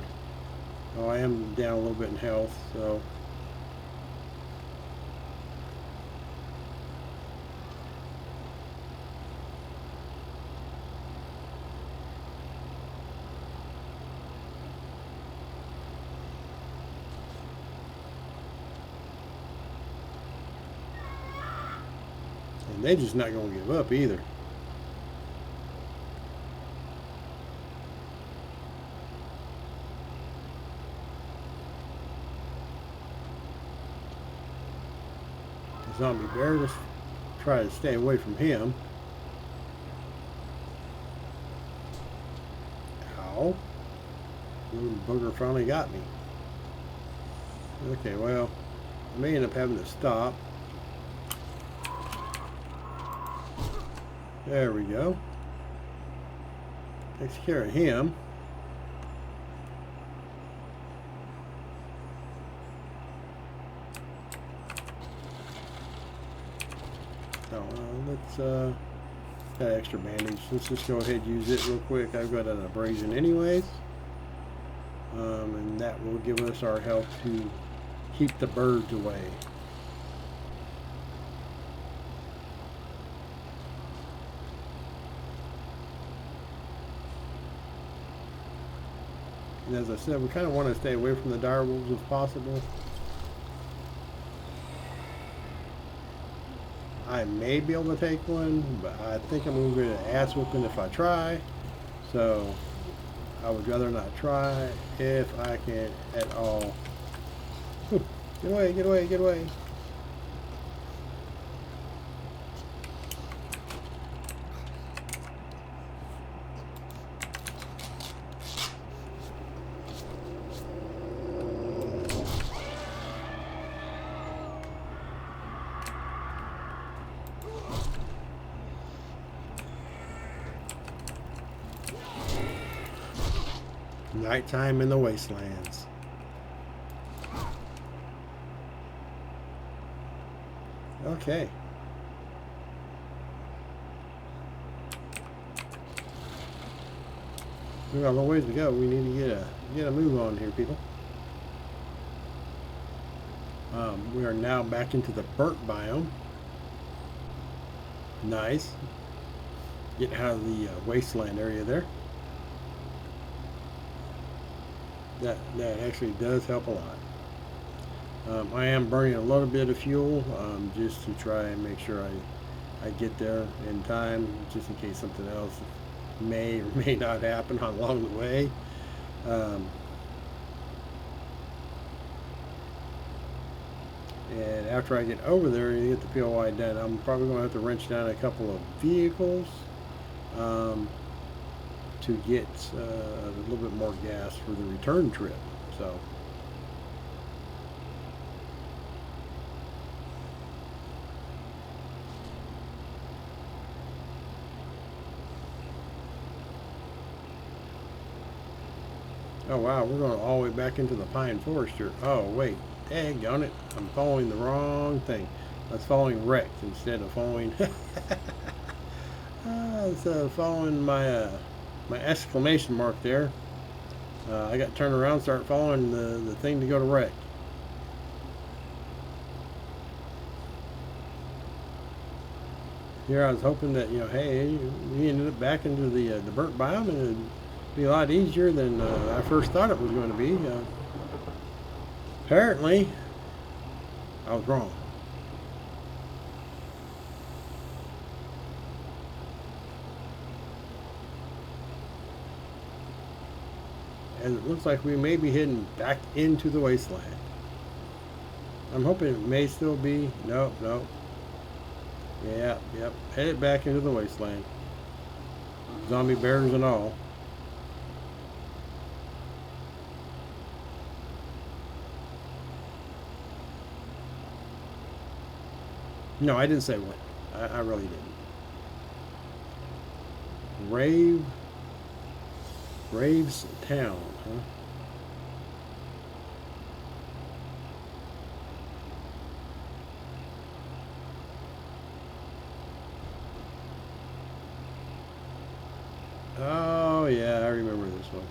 Oh, I am down a little bit in health, so. And they're just not going to give up either. The zombie bear, let's try to stay away from him. Ow. Little booger finally got me. Okay, well, I may end up having to stop. There we go. Takes care of him. So let's got extra bandage. Let's just go ahead and use it real quick. I've got an abrasion anyways. And that will give us our health to keep the birds away. And as I said, we kind of want to stay away from the dire wolves if possible. I may be able to take one, but I think I'm going to get an ass whooping if I try. So I would rather not try if I can at all. Whew. Get away, get away, get away. Nighttime in the wastelands. Okay. We got a long ways to go. We need to get a move on here, people. We are now back into the burnt biome. Nice. Getting out of the wasteland area there. That actually does help a lot. I am burning a little bit of fuel just to try and make sure I get there in time, just in case something else may or may not happen along the way. And after I get over there and get the POI done, I'm probably going to have to wrench down a couple of vehicles to get a little bit more gas for the return trip. So. Oh wow, we're going all the way back into the pine forest here. Oh wait, daggone it, I'm following the wrong thing. I was following Rex instead of following. I was following my my exclamation mark there. I got turned around, start following the thing to go to Rex. Here I was hoping that, you know, hey, we ended up back into the burnt biome, and it'd be a lot easier than I first thought it was going to be. Apparently, I was wrong. And it looks like we may be heading back into the wasteland. I'm hoping it may still be. No, no. Yeah, yep. Headed back into the wasteland. Zombie bears and all. No, I didn't say what. I really didn't. Raves Town, huh? Oh yeah, I remember this one.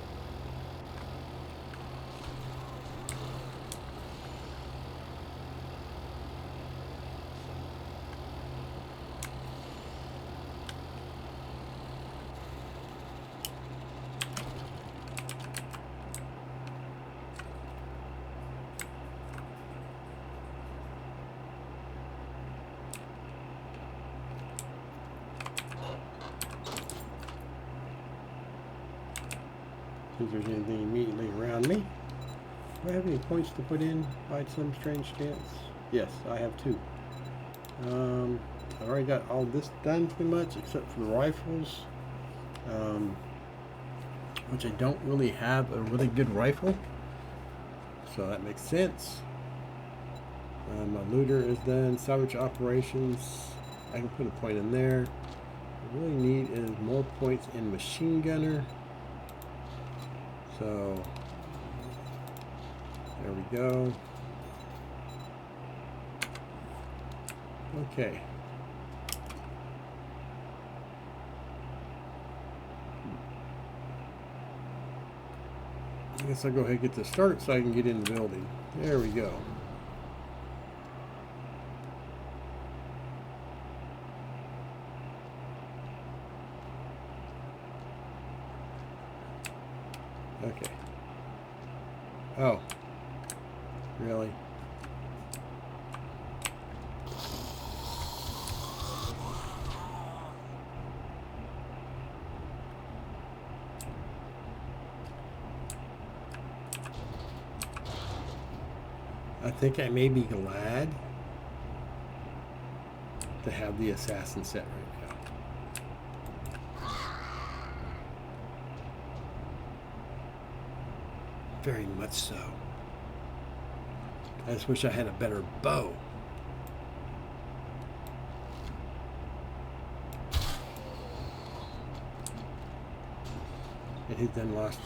See if there's anything immediately around me. Do I have any points to put in by some strange chance? Yes, I have 2. I've already got all this done pretty much, except for the rifles, which I don't really have a really good rifle, so that makes sense. My looter is done. Salvage operations, I can put a point in there. What I really need is more points in machine gunner. So there we go. Okay. I guess I'll go ahead and get this started so I can get in the building. There we go. Okay. Oh. Really? I think I may be glad to have the assassin set right now. Very much so. I just wish I had a better bow. And he then lost me.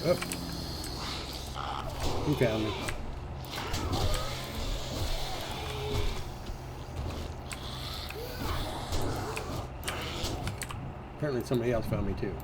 Oh. He found me. Apparently somebody else found me too.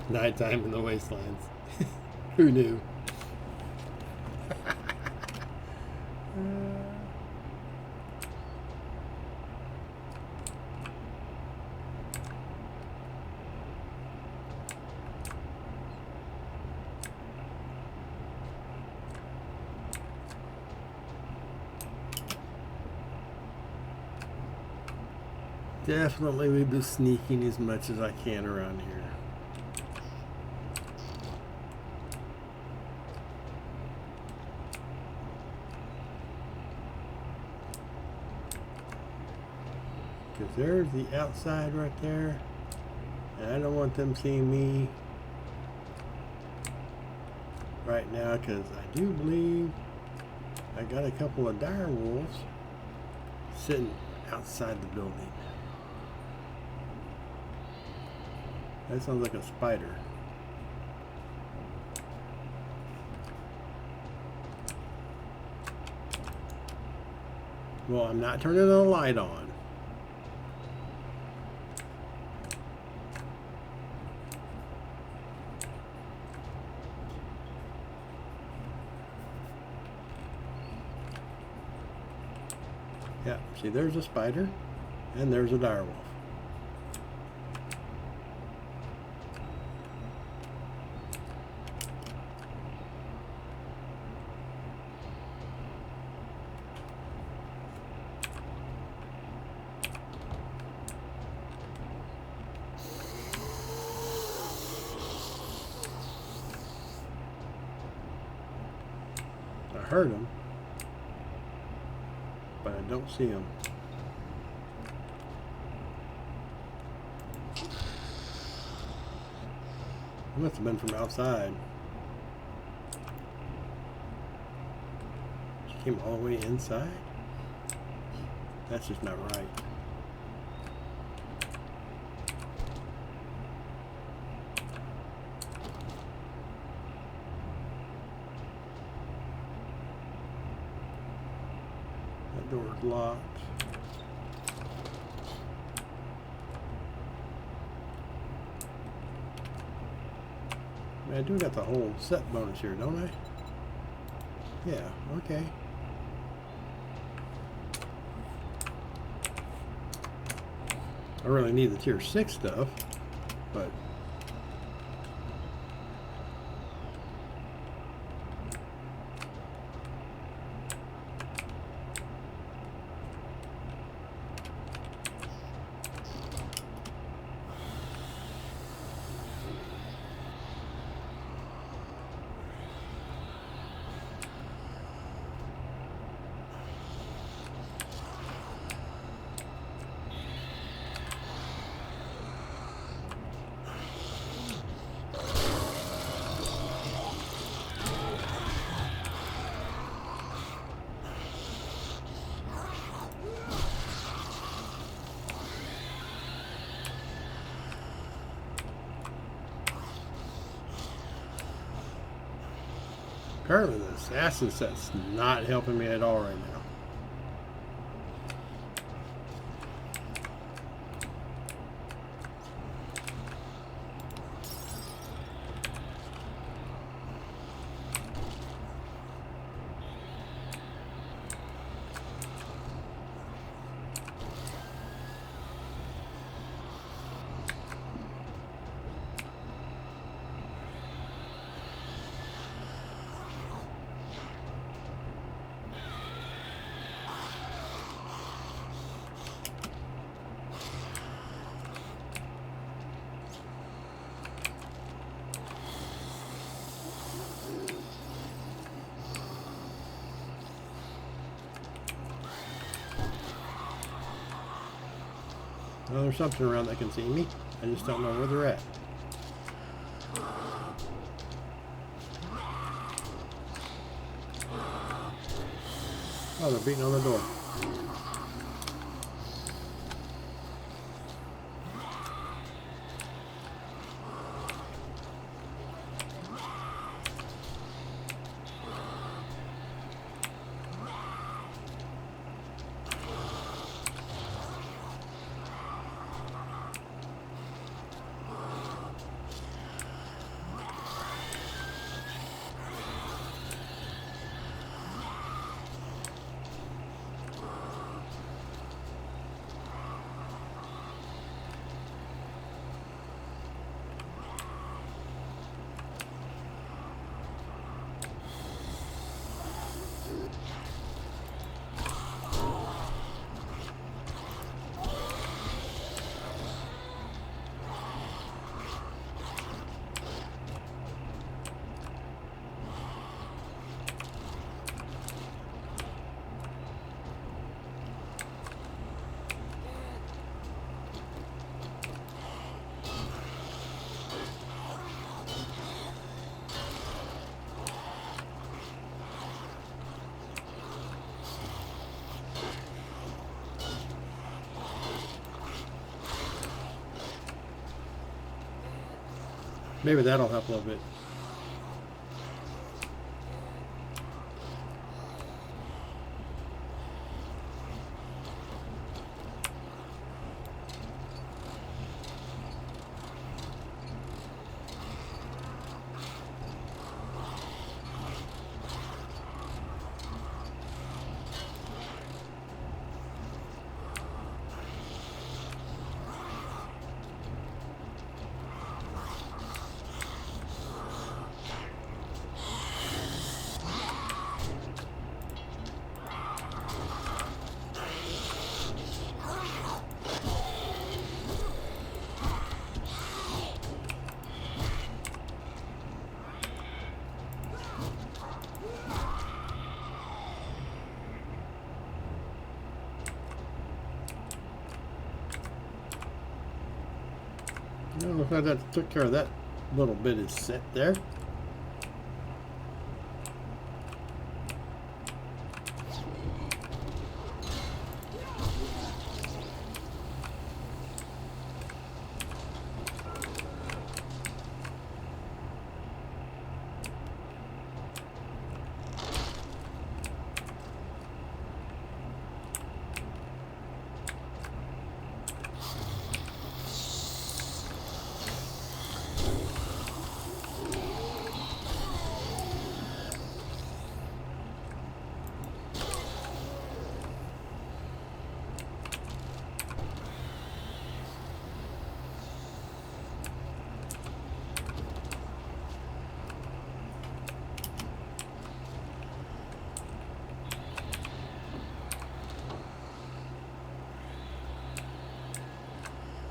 Nighttime in the wastelands. Who knew? Definitely be sneaking as much as I can around here. Because there's the outside right there. And I don't want them seeing me right now, because I do believe I got a couple of dire wolves sitting outside the building. That sounds like a spider. Well, I'm not turning the light on. Yeah, see, there's a spider and there's a dire wolf. I heard them, but I don't see them. It must have been from outside. She came all the way inside? That's just not right. That door's locked. I do got the whole set bonus here, don't I? Yeah, okay. I really need the tier 6 stuff, but apparently the assassin set's not helping me at all right now. Well, there's something around that can see me. I just don't know where they're at. Oh, they're beating on the door. Maybe that'll help a little bit. I don't know if I got took care of that little bit is set there.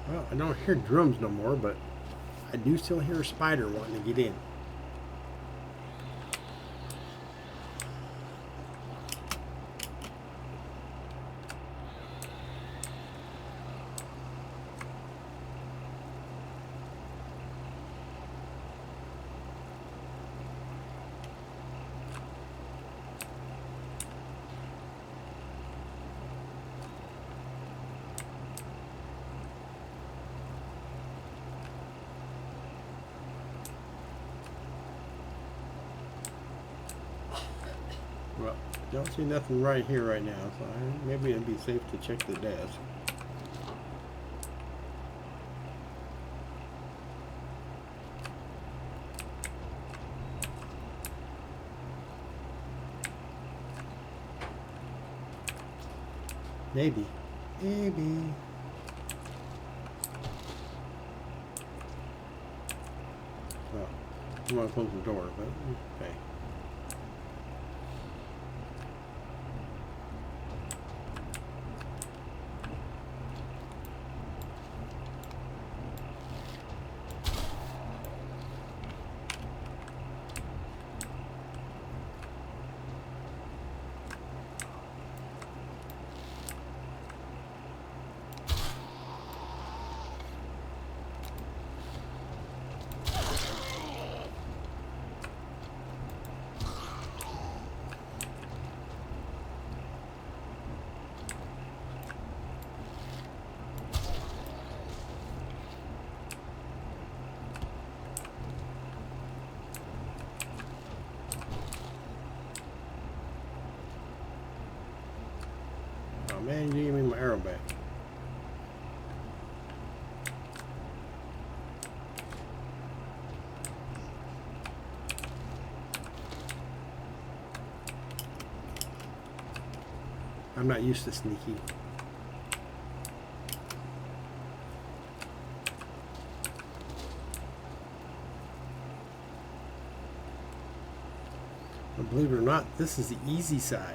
Well, I don't hear drums no more, but I do still hear a spider wanting to get in. Well, don't see nothing right here right now, so maybe it'd be safe to check the desk. Maybe. Maybe. Well, I'm gonna close the door, but okay. Oh man, you gave me my arrow back. I'm not used to sneaky. But believe it or not, this is the easy side.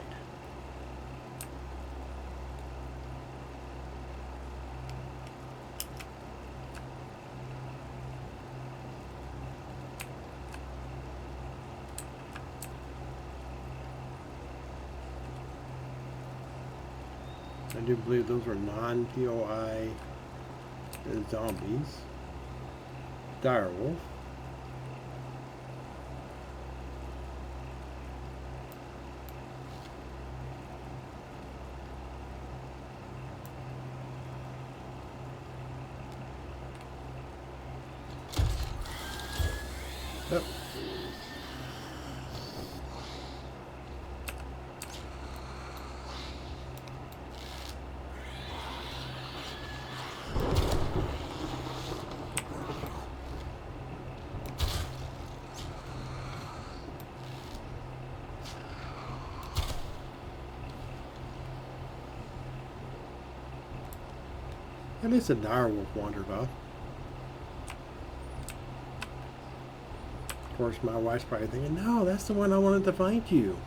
I do believe those were non-POI zombies. Direwolf. At least a dire wolf wandered off. Of course, my wife's probably thinking, no, that's the one I wanted to find you.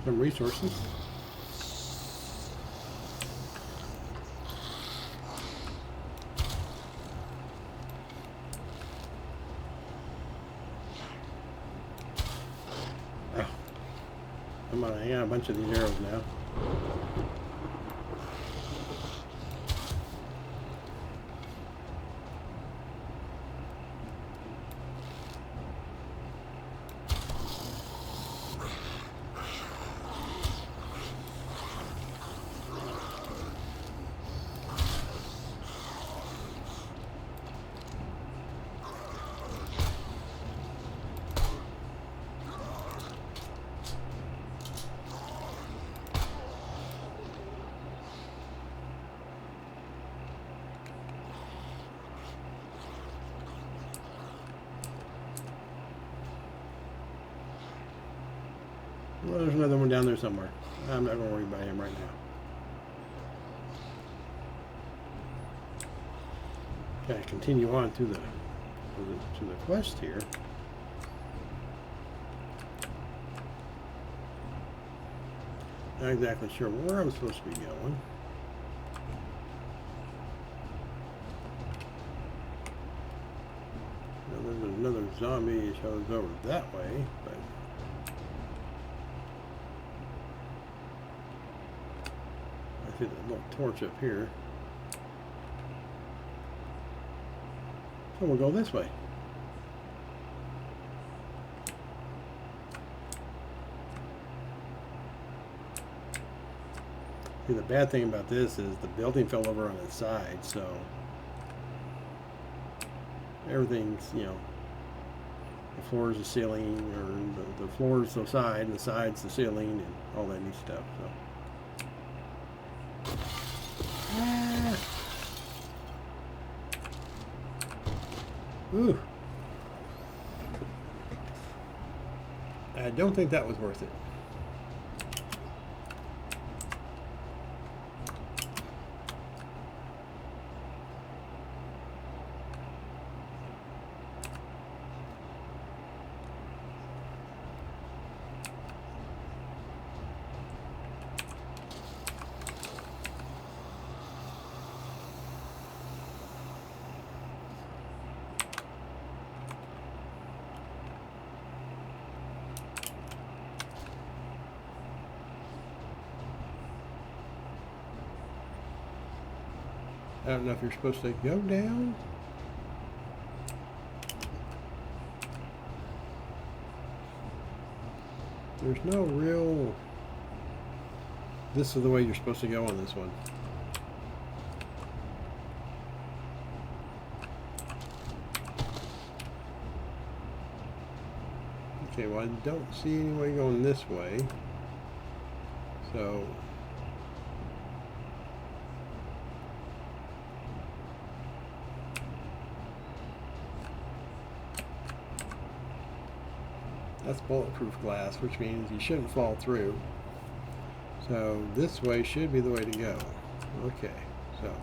Some resources. Oh. I'm gonna hang out a bunch of these arrows now. Well, there's another one down there somewhere. I'm not going to worry about him right now. Okay, continue on to the quest here. Not exactly sure where I'm supposed to be going. Now, there's another zombie that shows over that way, but I see that little torch up here. So we'll go this way. See, the bad thing about this is the building fell over on its side, so everything's, you know, the floor is the ceiling, or the floor is the side, and the side's the ceiling, and all that neat stuff. So. Ah. Ooh. I don't think that was worth it. I don't know if you're supposed to go down. There's no real... This is the way you're supposed to go on this one. Okay, well I don't see any way going this way. So... That's bulletproof glass, which means you shouldn't fall through. So this way should be the way to go. Okay, so.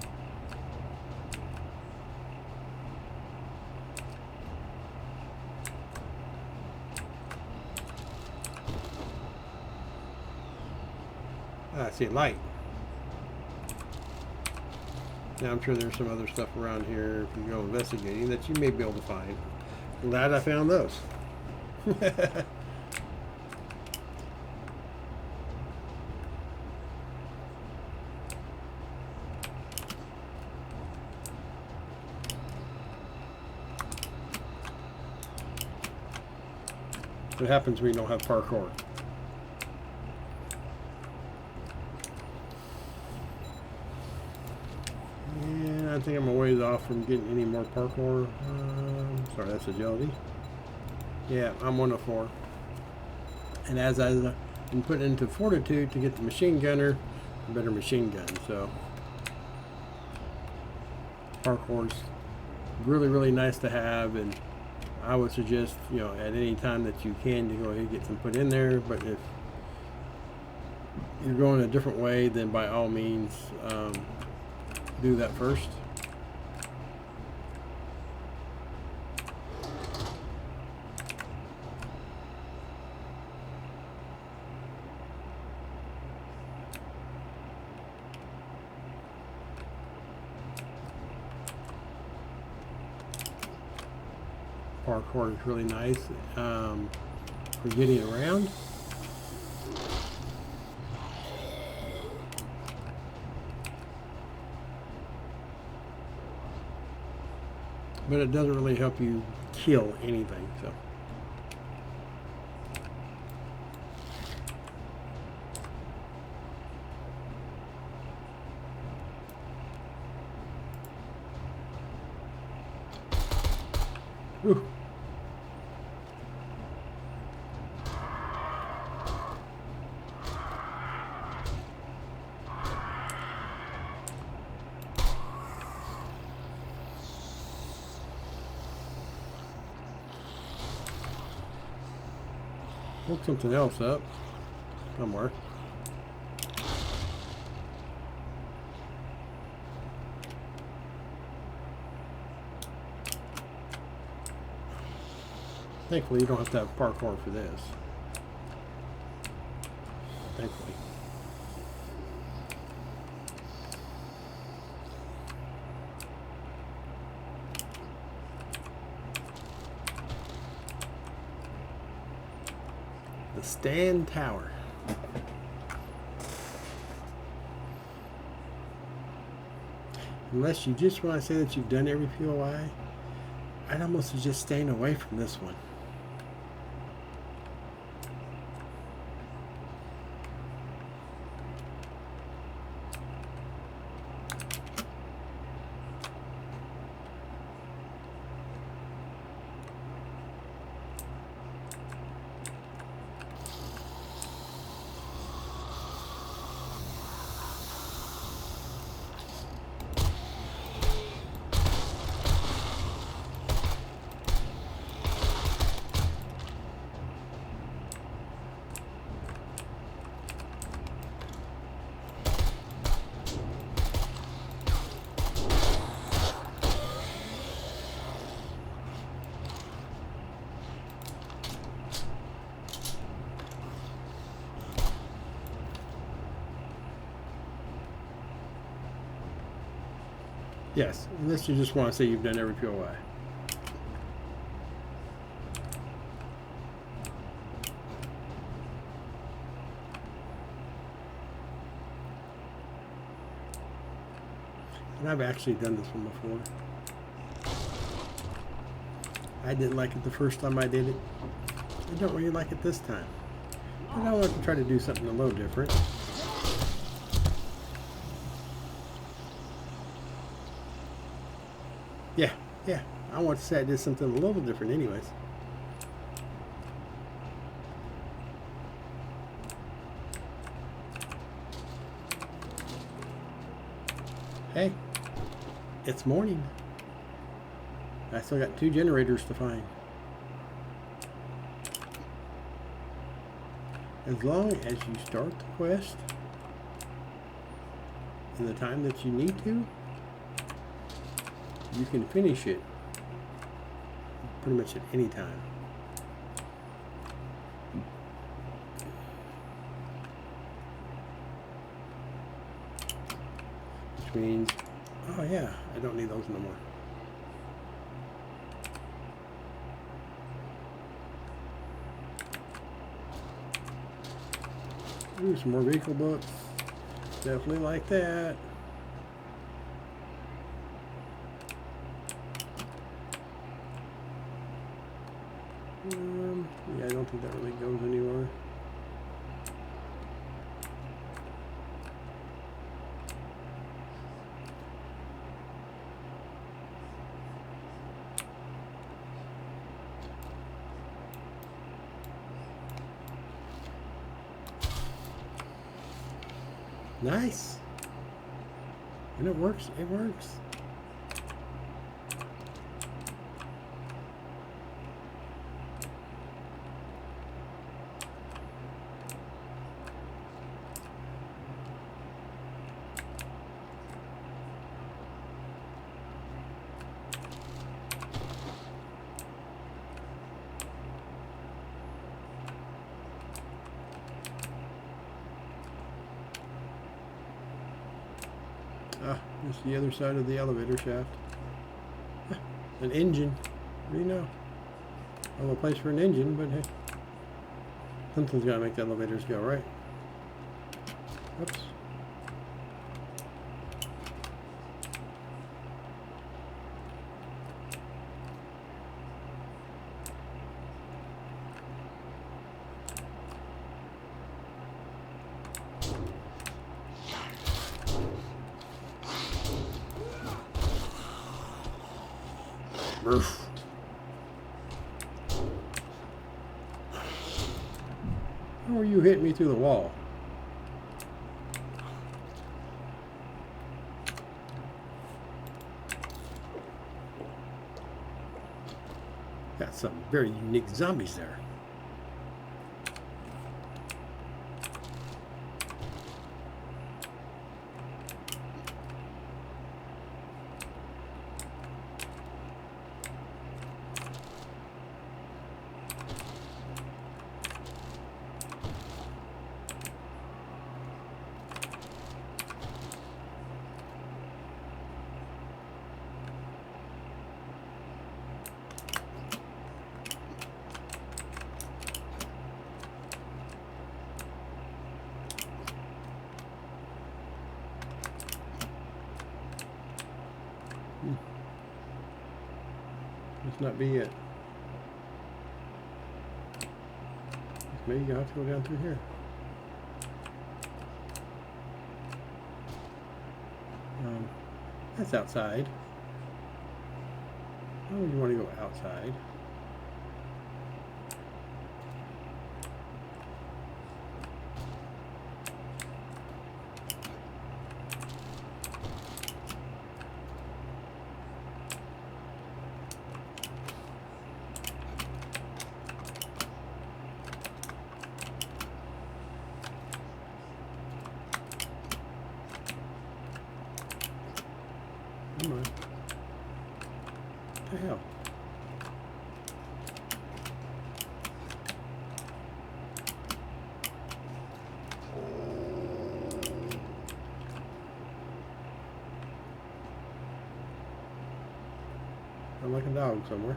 I see a light. Now I'm sure there's some other stuff around here if you go investigating that you may be able to find. Glad I found those. What happens when you don't have parkour? Yeah, I think I'm a ways off from getting any more parkour. Sorry, that's agility. Yeah, I'm 104. And as I've been put into fortitude to get the machine gunner, a better machine gun. So parkour's really, really nice to have, and I would suggest, you know, at any time that you can, to go ahead and get some put in there. But if you're going a different way, then by all means, do that first. Parkour is really nice for getting around. But it doesn't really help you kill anything, so. Whew. Look something else up somewhere. Thankfully, you don't have to have parkour for this. Thankfully. The Stand Tower. Unless you just want to say that you've done every POI, I'd almost suggest staying away from this one. Yes, unless you just want to say you've done every POI. And I've actually done this one before. I didn't like it the first time I did it. I don't really like it this time. But I want to try to do something a little different. Yeah, I want to say I did something a little different anyways. Hey, it's morning. I still got 2 generators to find. As long as you start the quest in the time that you need to, you can finish it pretty much at any time. means, oh yeah, I don't need those no more. Ooh, some more vehicle books. Definitely like that. Yeah, I don't think that really goes anywhere. Nice. And it works. It works. Ah, it's the other side of the elevator shaft. An engine. What do you know? Well, a place for an engine, but hey. Something's got to make the elevators go, right? Oops. Roof. How are you hitting me through the wall? Got some very unique zombies there. Must not be it. Maybe I'll have to go down through here. That's outside. Why would you want to go outside? Come on. What the hell? I'm like a dog somewhere.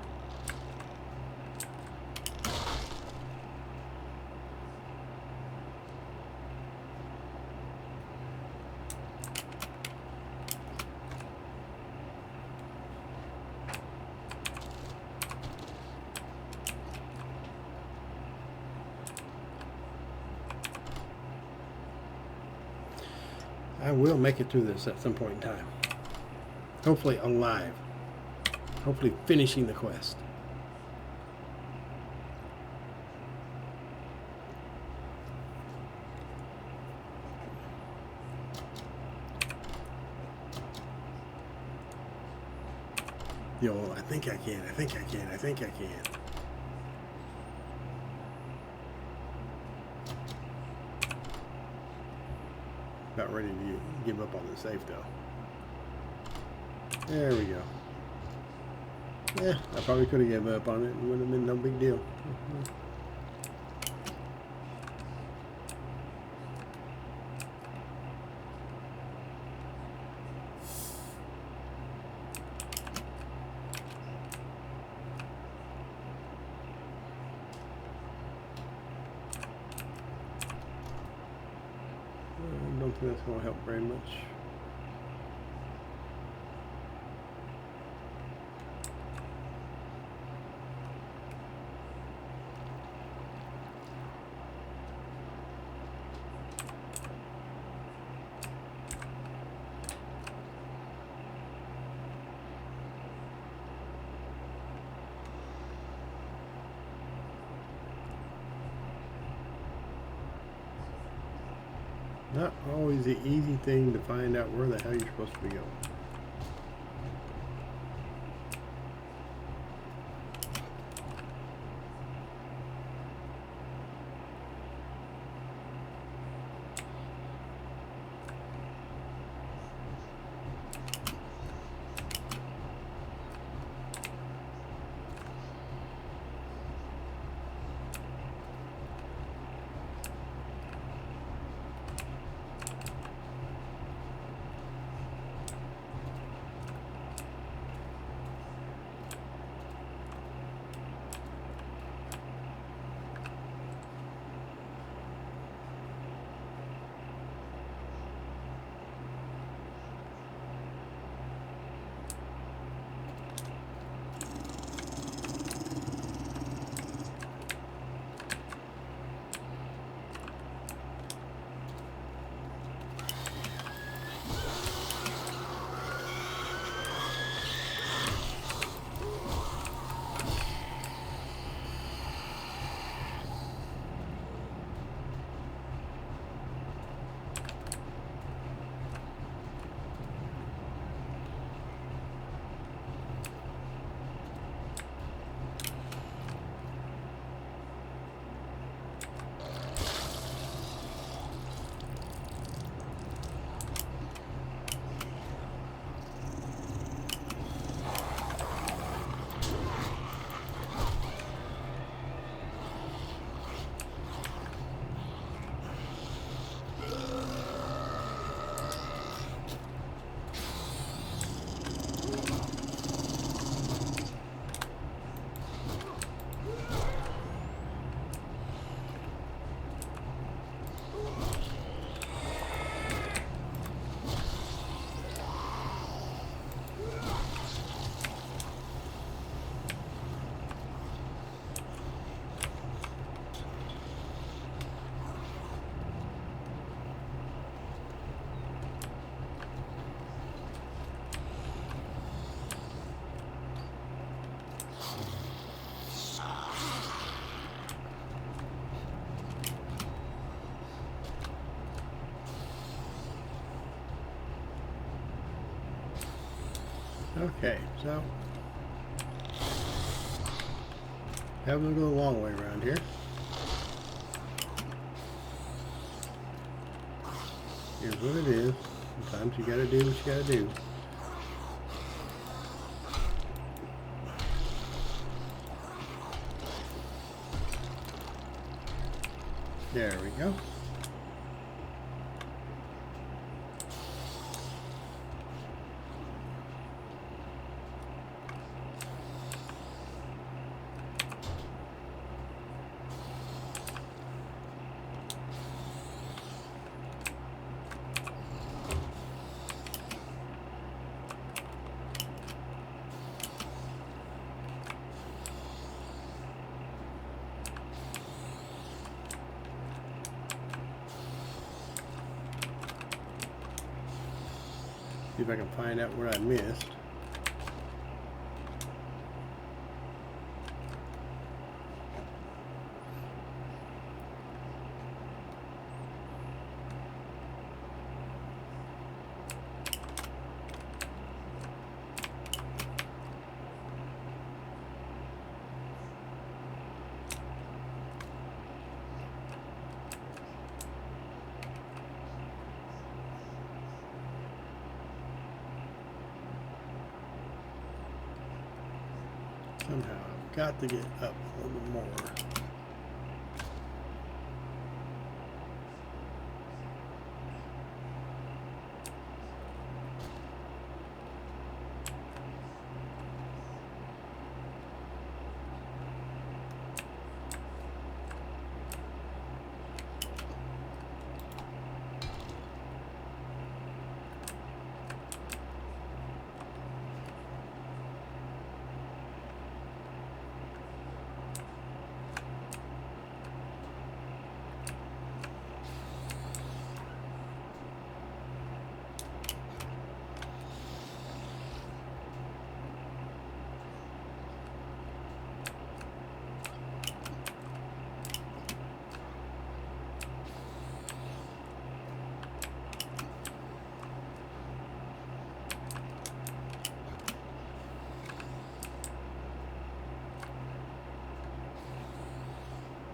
I will make it through this at some point in time. Hopefully alive. Hopefully finishing the quest. Yo, I think I can. I think I can. I think I can. About ready to give up on the safe though. There we go. Yeah, I probably could have given up on it. It wouldn't have been no big deal. think that's going to help very much. Not always the easy thing to find out where the hell you're supposed to be going. Okay, so having to go the long way around here. Here's what it is. Sometimes you gotta do what you gotta do. There we go. See if I can find out what I missed. Somehow I've got to get up a little bit more.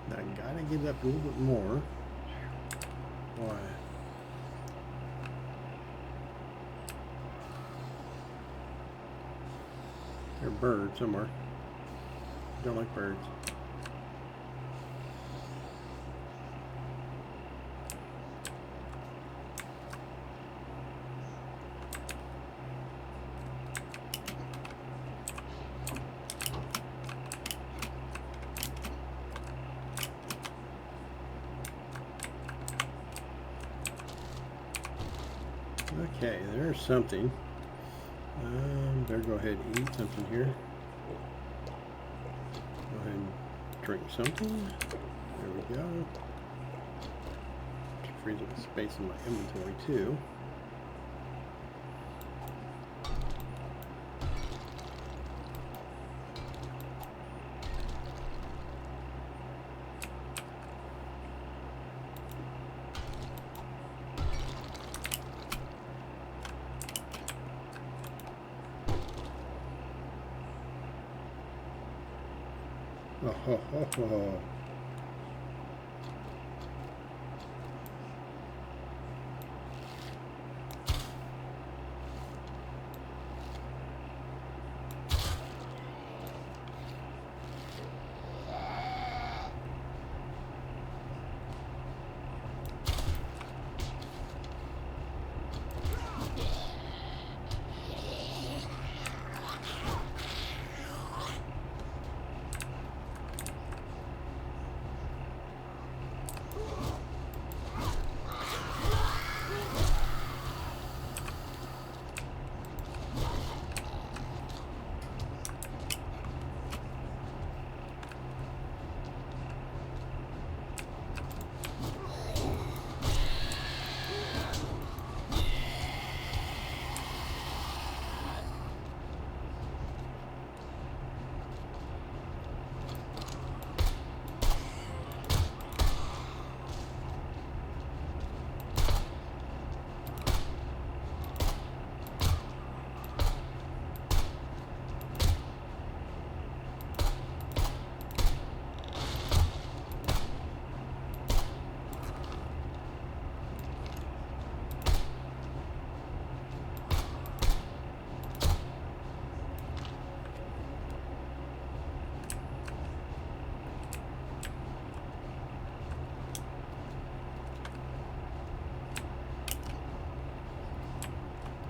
I gotta get up a little bit more. Why? There's a bird somewhere. Don't like birds. Okay, there's something. Better go ahead and eat something here. Go ahead and drink something. There we go. Frees up space in my inventory too. Oh, ho, ho, ho.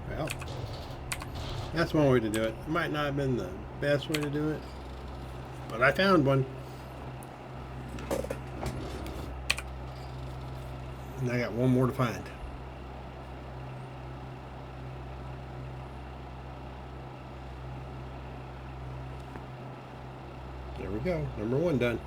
Well, that's one way to do it. It might not have been the best way to do it, but I found one. And I got one more to find. There we go. Number one done.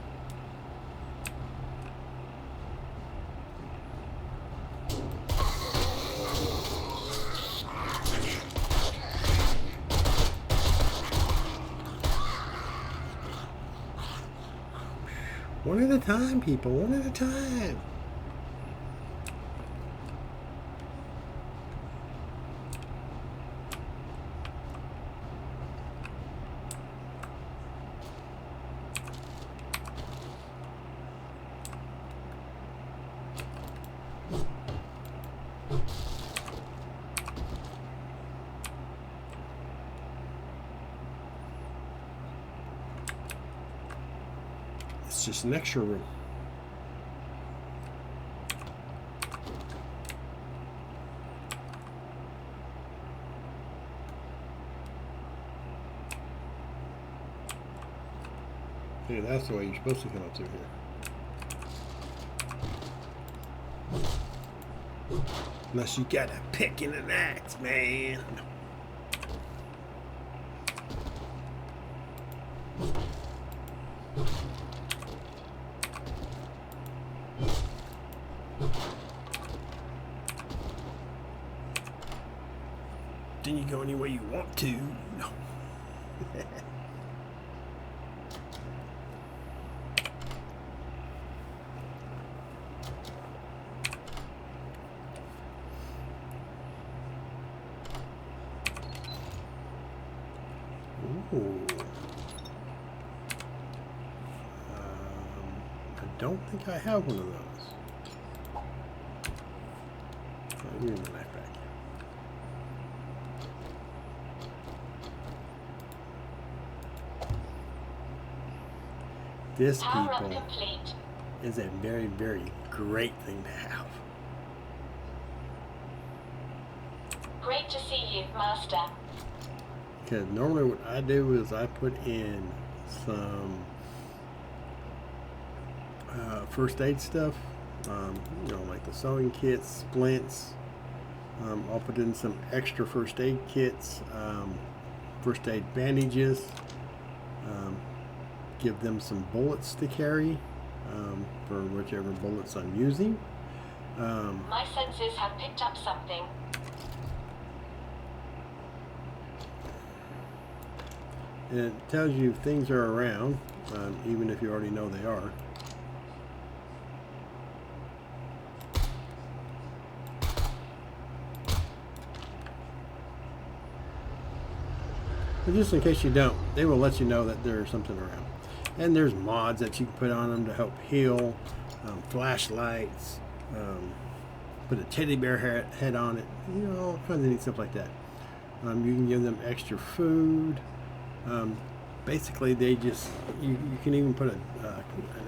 One at a time, people. One at a time. It's just an extra room. Yeah, that's the way you're supposed to come up through here. Unless you got a pick and an axe, man. Then you go any way you want to. Ooh. don't think I have one of those. Give me my knife back. This, people, is a very, very great thing to have. Great to see you, Master. Because normally what I do is I put in some first aid stuff, you know, like the sewing kits, splints. I'll put in some extra first aid kits, first aid bandages, give them some bullets to carry for whichever bullets I'm using. My senses have picked up something. And it tells you things are around, even if you already know they are. But just in case you don't, they will let you know that there's something around. And there's mods that you can put on them to help heal, flashlights, put a teddy bear head on it, you know, all kinds of neat stuff like that. You can give them extra food. Basically, they just, you can even put an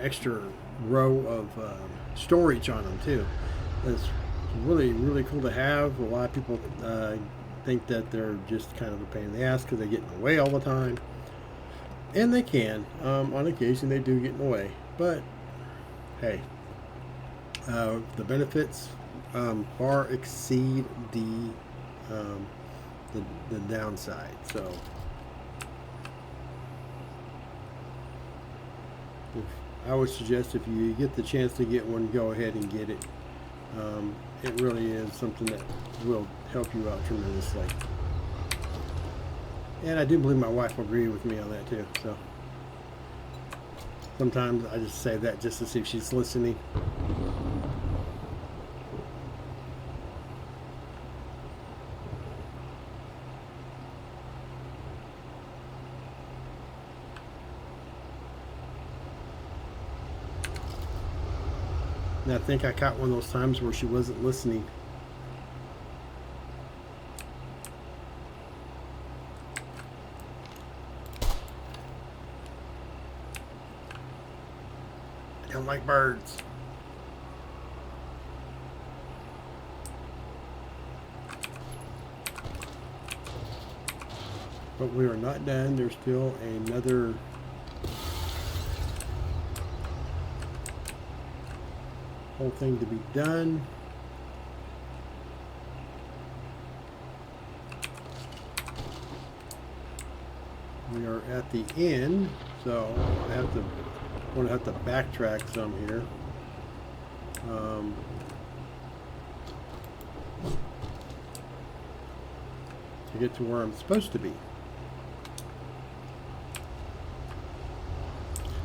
extra row of storage on them too. It's really, really cool to have. A lot of people think that they're just kind of a pain in the ass because they get in the way all the time. And they can. On occasion, they do get in the way. But, hey, the benefits far exceed the downside. So, I would suggest if you get the chance to get one, go ahead and get it. It really is something that will help you out tremendously. And I do believe my wife will agree with me on that too. So sometimes I just say that just to see if she's listening. And I think I caught one of those times where she wasn't listening. I don't like birds. But we are not done. There's still another whole thing to be done. We are at the end, so I have to backtrack some here. To get to where I'm supposed to be.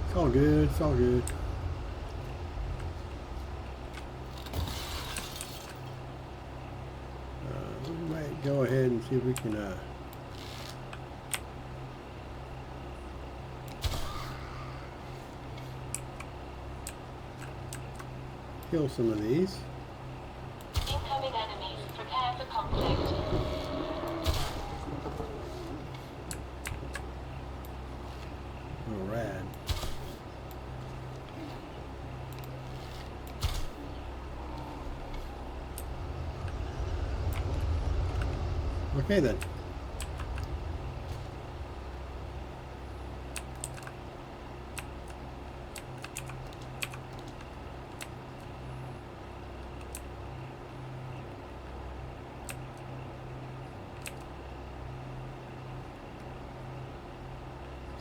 It's all good, it's all good. We might go ahead and see if we can kill some of these. Incoming enemies. Prepare for conflict. Oh, rad. Okay then.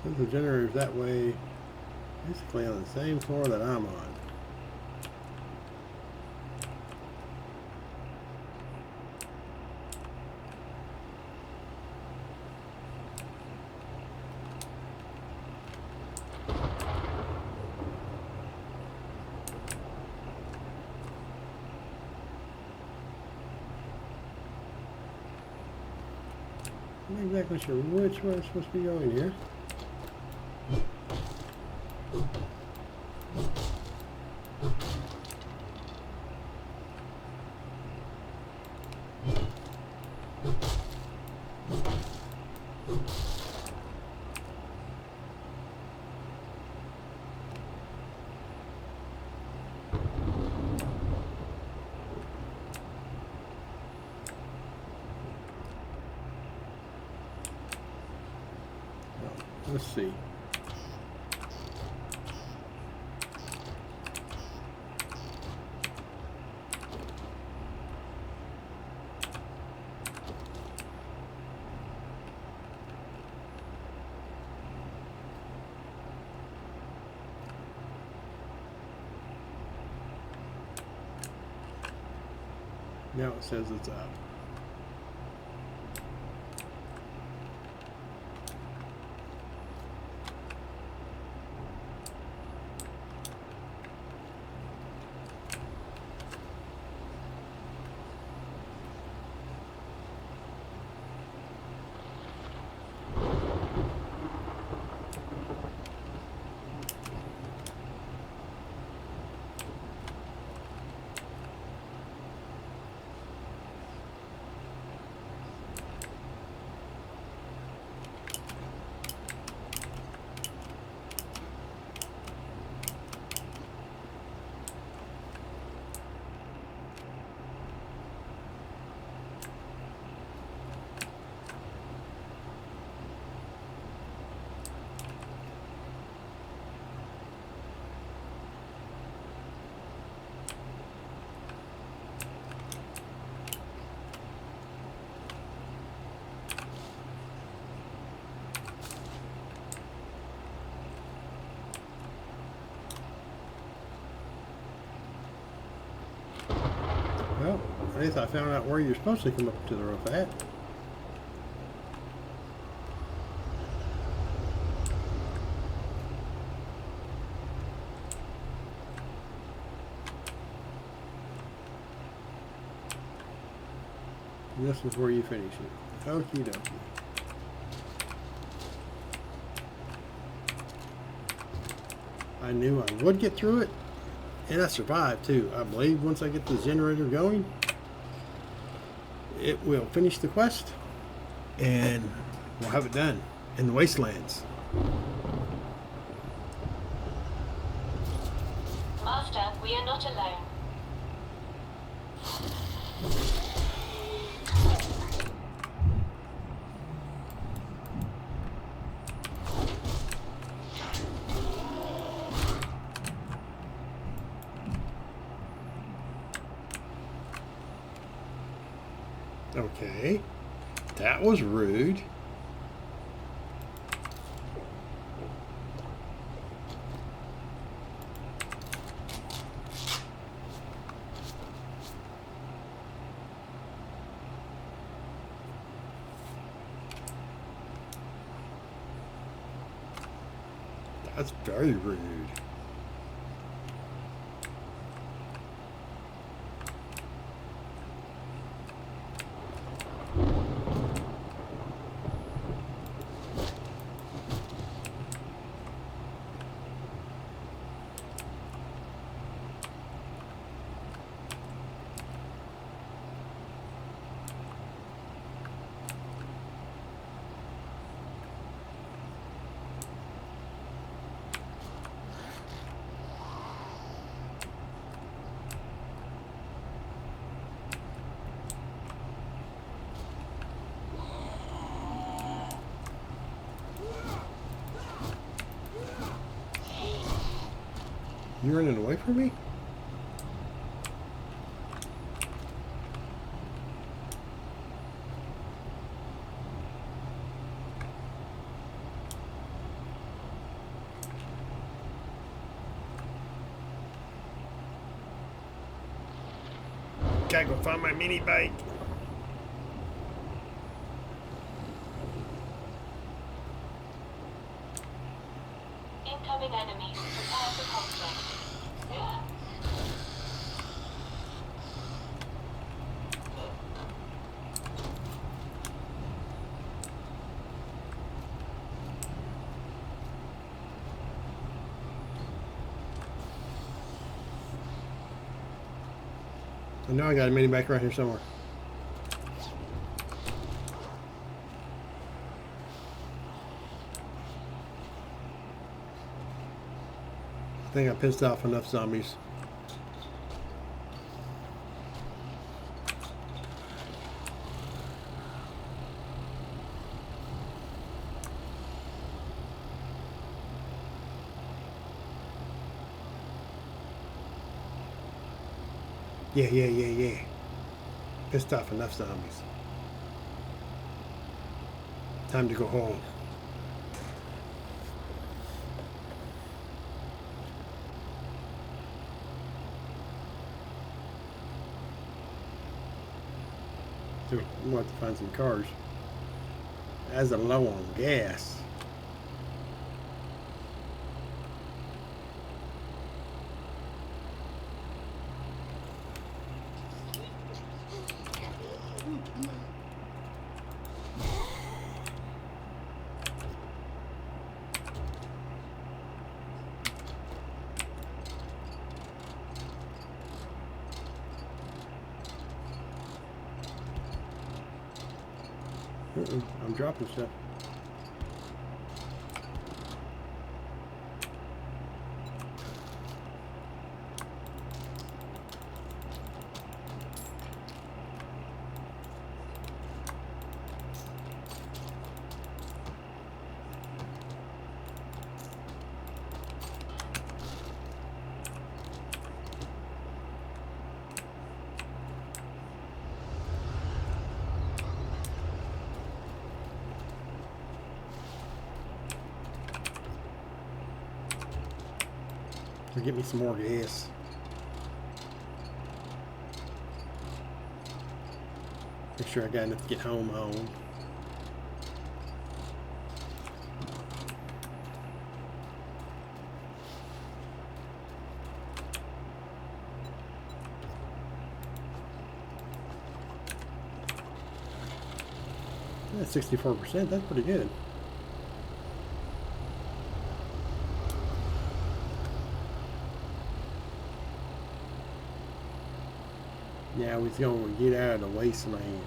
Since the generator's that way, basically on the same floor that I'm on. I'm not exactly sure which way I'm supposed to be going here. Let's see. Now it says it's up. Well, at least I found out where you're supposed to come up to the roof at. And this is where you finish it. Okie dokie. I knew I would get through it, and I survived too. I believe once I get the generator going, it will finish the quest, and we'll have it done in the wastelands. Master, we are not alone. Okay, that was rude. That's very rude. You running away from me? Gotta go find my mini bike. Incoming enemy. Prepare for conflict. I know I got a mini bike right here somewhere. I think I pissed off enough zombies. Yeah. Pissed off enough zombies. Time to go home. So we'll have to find some cars. As I'm low on gas. I'm dropping stuff. Get me some more gas. Make sure I got enough to get home. That's 64%. That's pretty good. Yeah, we're going to get out of the wasteland.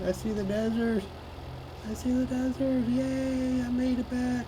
I see the desert. I see the desert. Yay, I made it back.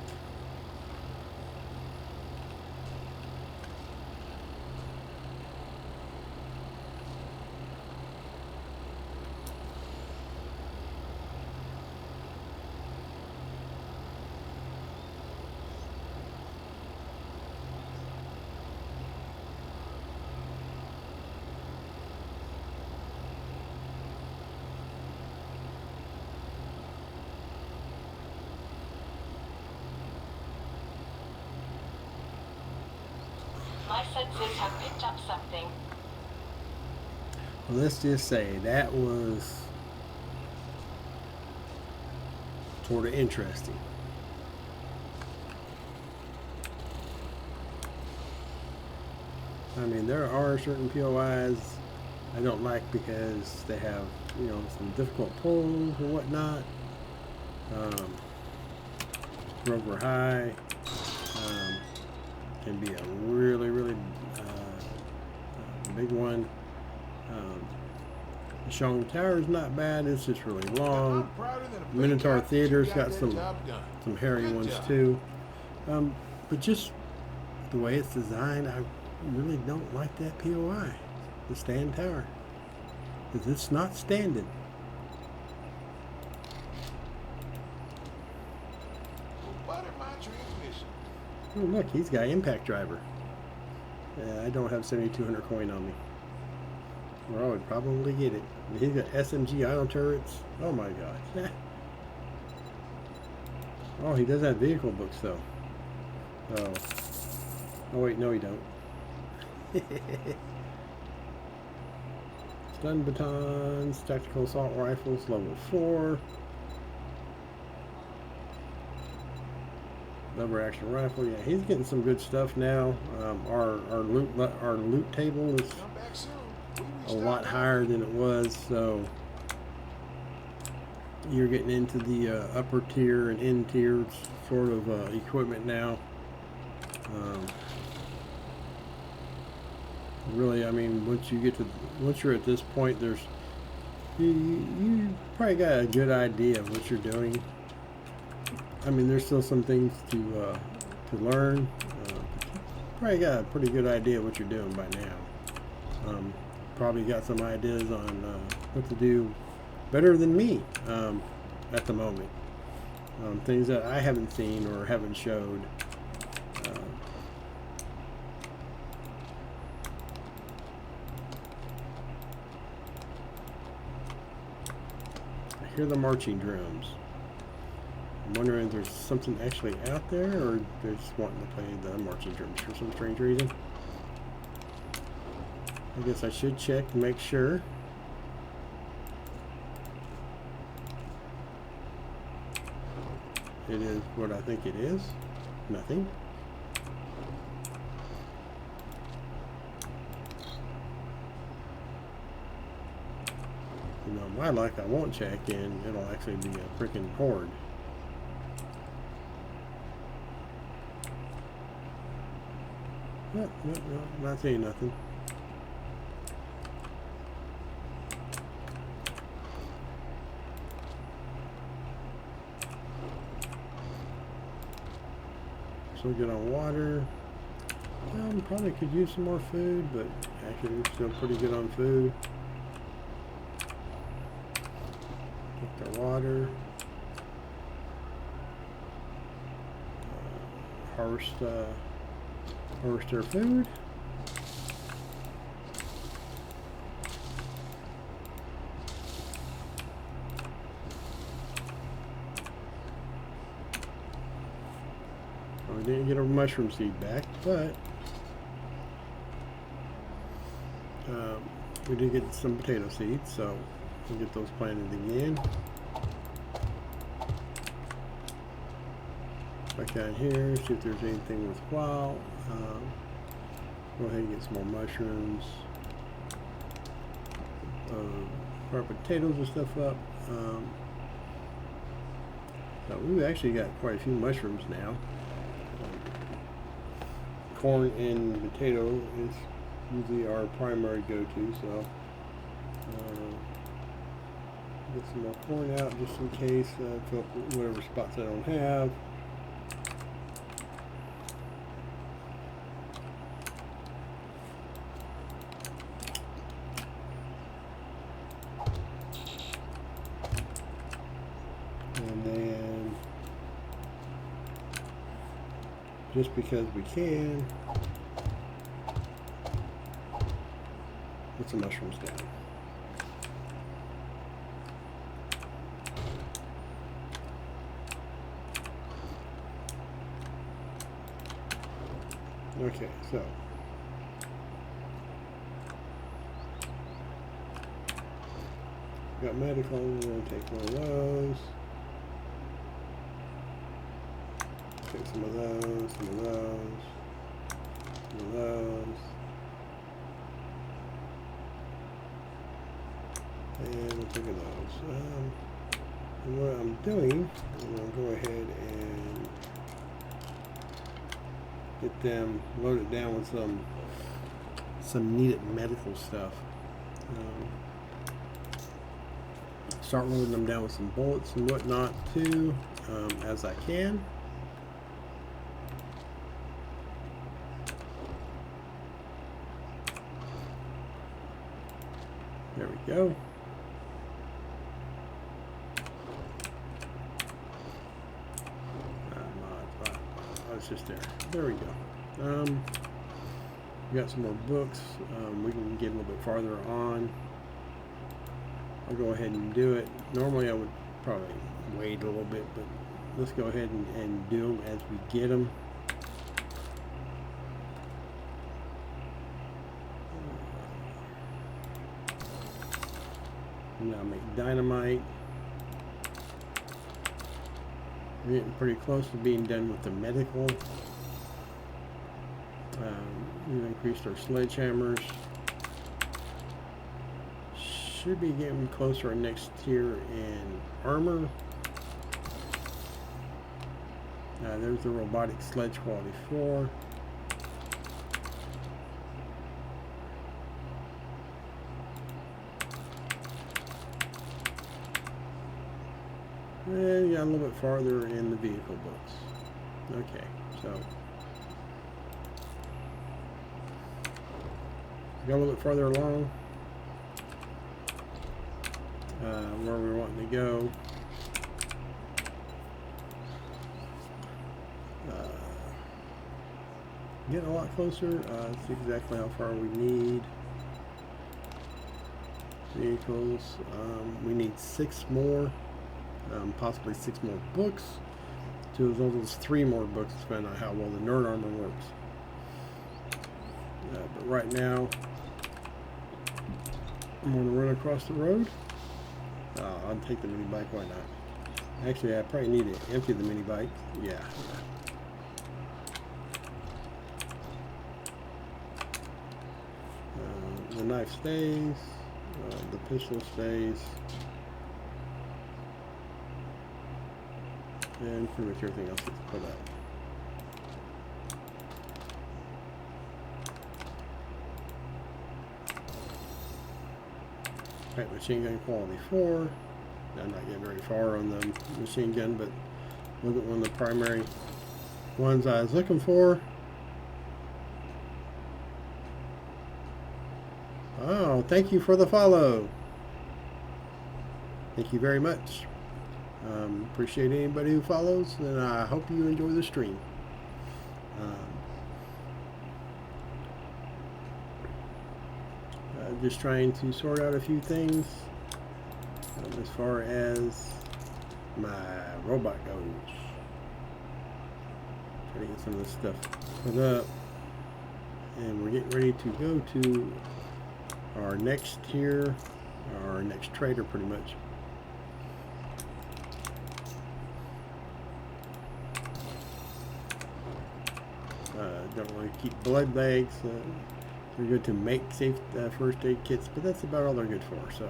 My senses have picked up something. Well, let's just say that was sort of interesting. I mean, there are certain POIs I don't like because they have, you know, some difficult pulls and whatnot. Rover High can be a really big one. Shong Tower is not bad. It's just really long. Minotaur Theater's got some hairy ones too. But just the way it's designed, I really don't like that POI, the stand tower, because it's not standing. Oh look, he's got impact driver. Yeah, I don't have 7,200 coin on me, or I would probably get it. He's got SMG idle turrets. Oh my gosh. Oh, he does have vehicle books though. Oh wait, no he don't. Stun batons, tactical assault rifles, level 4. Lever action rifle. Yeah, he's getting some good stuff now. Our loot table is a lot higher than it was, so you're getting into the upper tier and end tier sort of equipment now. Really, I mean, once you're at this point, you probably got a good idea of what you're doing. I mean, there's still some things to learn. Probably got a pretty good idea of what you're doing by now. Probably got some ideas on what to do better than me at the moment. Things that I haven't seen or haven't showed. I hear the marching drums. I'm wondering if there's something actually out there, or they're just wanting to play the marching drums for some strange reason. I guess I should check to make sure. It is what I think it is. Nothing. You know, my luck, I won't check and it'll actually be a freaking horde. No, not seeing nothing. So good on water. Probably could use some more food, but actually we're still pretty good on food. Get the water. Harvest their food. We didn't get a mushroom seed back, but we did get some potato seeds, so we'll get those planted again. Back down here, see if there's anything worthwhile. Go ahead and get some more mushrooms. Our potatoes and stuff up. So we've actually got quite a few mushrooms now. Corn and potato is usually our primary go-to, so get some more corn out just in case, fill up whatever spots I don't have. And then, just because we can, put some mushrooms down. Okay, so got medical, we're going to take one of those. Take some of those, some of those, some of those. And we'll take those. And what I'm doing, I'm going to go ahead and get them loaded down with some needed medical stuff. Start loading them down with some bullets and whatnot too, as I can. There we go. It's just there. There we go. We got some more books. We can get a little bit farther on. I'll go ahead and do it. Normally I would probably wait a little bit, but let's go ahead and do them as we get them. Now make dynamite. We're getting pretty close to being done with the medical. We've increased our sledgehammers. Should be getting closer our next tier in armor. There's the robotic sledge quality 4. actually got a little bit farther in the vehicle books. Okay, so got a little bit farther along where we're wanting to go. Getting a lot closer. Let's see exactly how far we need. Vehicles. We need 6 more, possibly 6 more books. To as well as 3 more books, depending on how well the nerd armor works. But right now, I'm going to run across the road. I'll take the mini bike. Why not? Actually, I probably need to empty the mini bike. Yeah. The knife stays. The pistol stays. And pretty much everything else gets put up. Right, machine gun quality 4. I'm not getting very far on the machine gun, but look at one of the primary ones I was looking for. Oh, thank you for the follow. Thank you very much. Appreciate anybody who follows, and I hope you enjoy the stream. Just trying to sort out a few things as far as my robot goes. Try to get some of this stuff put up, and we're getting ready to go to our next tier, our next trader, pretty much. Don't want to keep blood bags. They're good to make safe first aid kits, but that's about all they're good for. So,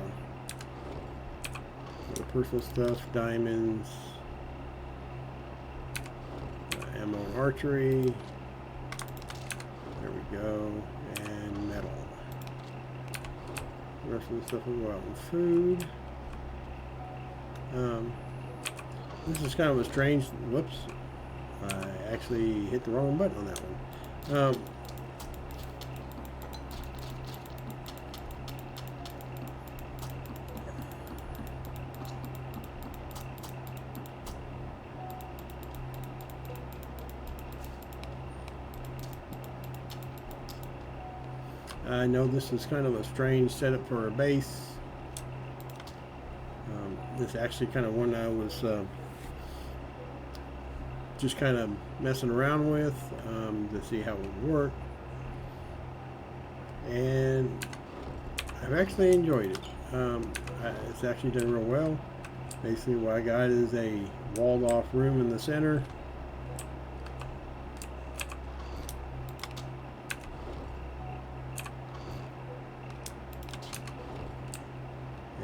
personal stuff, diamonds, ammo and archery. There we go, and metal. The rest of the stuff will go out in food. This is kind of a strange. Whoops! I actually hit the wrong button on that one. I know this is kind of a strange setup for a base. This is actually kind of one I was just kind of messing around with to see how it would work, and I've actually enjoyed it. It's actually done real well. Basically what I got is a walled off room in the center,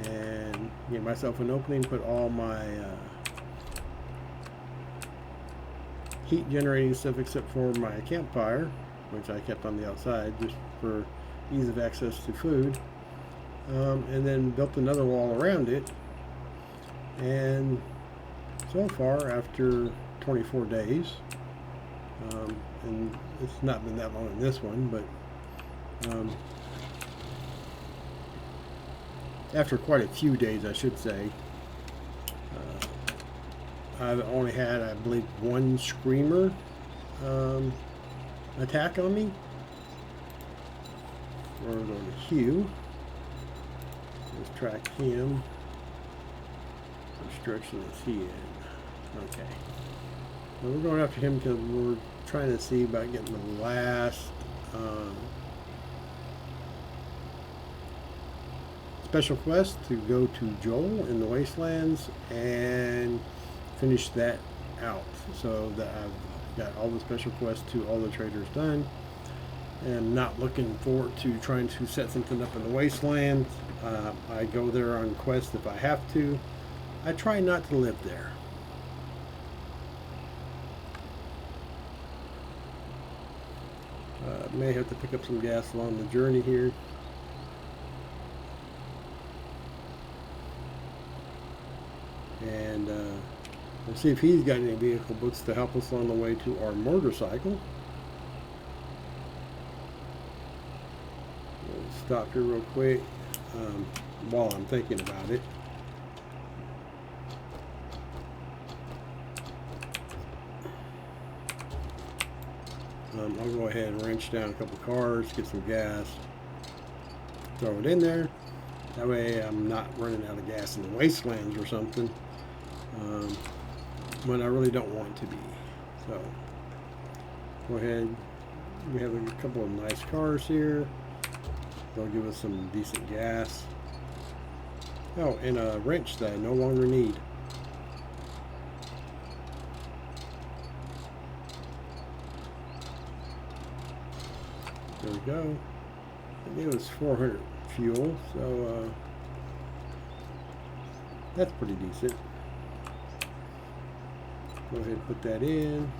and get myself an opening, put all my heat generating stuff except for my campfire, which I kept on the outside just for ease of access to food, and then built another wall around it. And so far, after 24 days, and it's not been that long in this one, but after quite a few days, I should say, I've only had, I believe, 1 screamer attack on me. We're going to Hugh. Let's track him. Which direction is he in? Okay. Well, we're going after him because we're trying to see about getting the last special quest to go to Joel in the Wastelands and finish that out, so that I've got all the special quests to all the traders done, and I'm not looking forward to trying to set something up in the Wasteland. I go there on quest if I have to. I try not to live there. May have to pick up some gas along the journey here. And We'll see if he's got any vehicle books to help us on the way to our motorcycle. We'll stop here real quick while I'm thinking about it. I'll go ahead and wrench down a couple cars, get some gas, throw it in there. That way I'm not running out of gas in the wastelands or something when I really don't want to be. So go ahead. We have a couple of nice cars here. They'll give us some decent gas. Oh, and a wrench that I no longer need. There we go. I think it was 400 fuel, so that's pretty decent. Go ahead and put that in.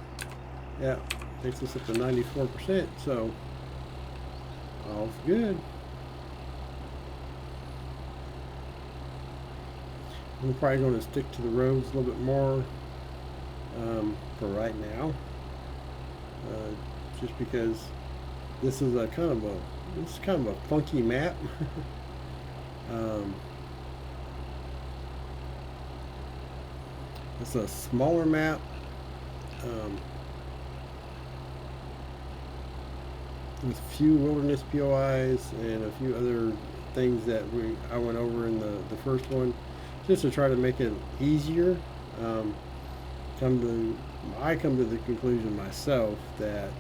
Yeah, takes us up to 94%, so all's good. I'm probably going to stick to the roads a little bit more for right now, just because this is a kind of a funky map. It's a smaller map. With a few wilderness POIs and a few other things that I went over in the first one, just to try to make it easier. I come to the conclusion myself that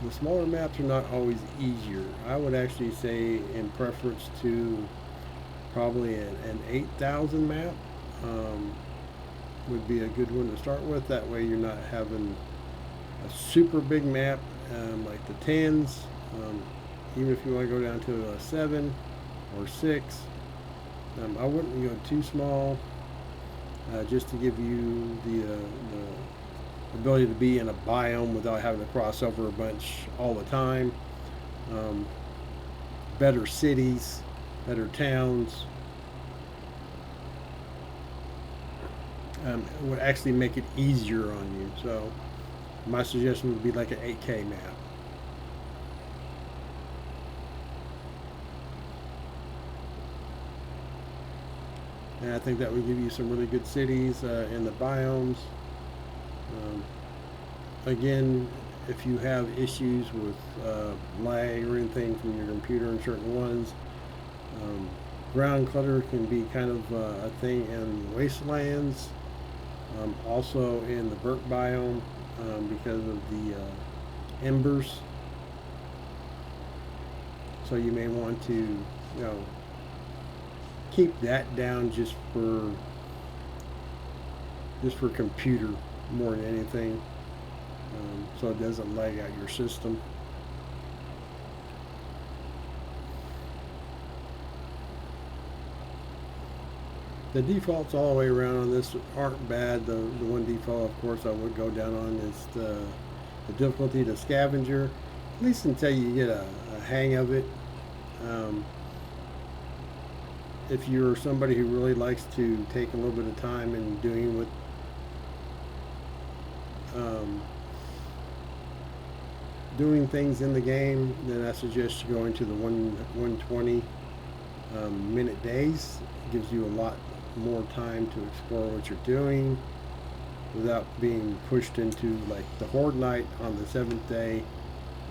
the smaller maps are not always easier. I would actually say, in preference to probably an 8,000 map, would be a good one to start with. That way you're not having a super big map like the 10s. Even if you want to go down to a 7 or 6, I wouldn't go too small, just to give you the ability to be in a biome without having to cross over a bunch all the time. Better cities, better towns. It would actually make it easier on you. So my suggestion would be like an 8K map. And I think that would give you some really good cities in the biomes. Again, if you have issues with lag or anything from your computer in certain ones, ground clutter can be kind of a thing in wastelands, also in the burnt biome, because of the embers. So you may want to, keep that down just for computer more than anything, so it doesn't lag out your system. The defaults all the way around on this aren't bad. The one default, of course, I would go down on is the difficulty to scavenger, at least until you get a hang of it. If you're somebody who really likes to take a little bit of time in doing what doing things in the game, then I suggest you going to the 120 minute days. It gives you a lot more time to explore what you're doing without being pushed into like the horde night on the 7th day,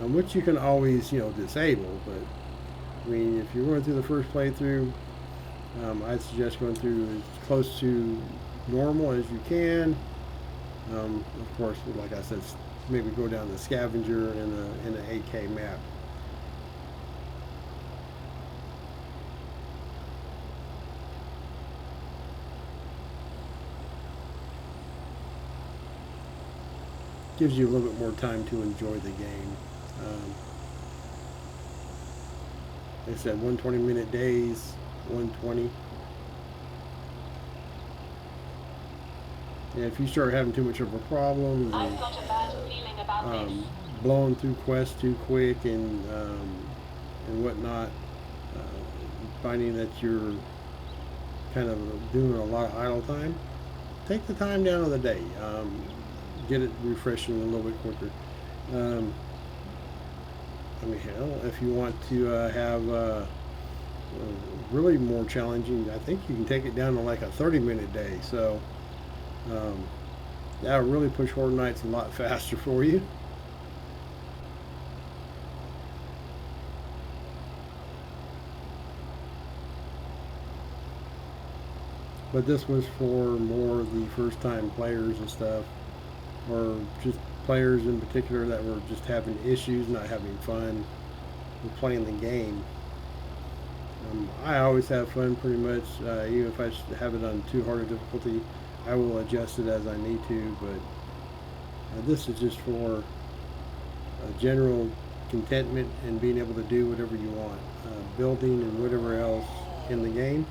which you can always disable. But I mean, if you're going through the first playthrough, I'd suggest going through as close to normal as you can. Of course, like I said, maybe go down the scavenger in an 8K map. Gives you a little bit more time to enjoy the game. Like I said, 120 minute days, 120. And if you start having too much of a problem, I've got a bad feeling about this. blowing through quests too quick and whatnot, finding that you're kind of doing a lot of idle time, take the time down of the day. Get it refreshing a little bit quicker. I mean, hell, if you want to have really more challenging, I think you can take it down to like a 30-minute day. So that'll really push Horde Nights a lot faster for you. But this was for more of the first time players and stuff, or just players in particular that were just having issues, not having fun with playing the game. I always have fun pretty much, even if I have it on too hard a difficulty, I will adjust it as I need to, but this is just for general contentment and being able to do whatever you want, building and whatever else in the game.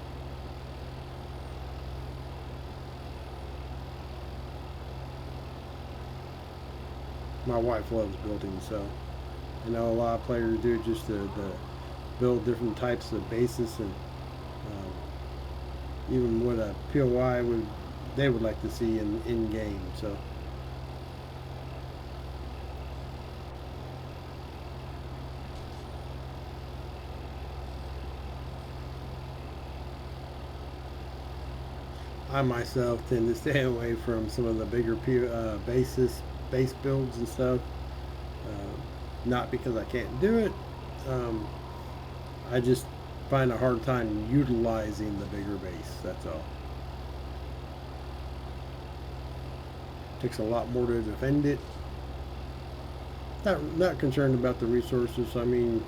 My wife loves building, so I know a lot of players do it just to build different types of bases, and even what a POI would like to see in game. So I myself tend to stay away from some of the bigger base builds and stuff. Not because I can't do it. I just find a hard time utilizing the bigger base. That's all. Takes a lot more to defend it. Not concerned about the resources. I mean,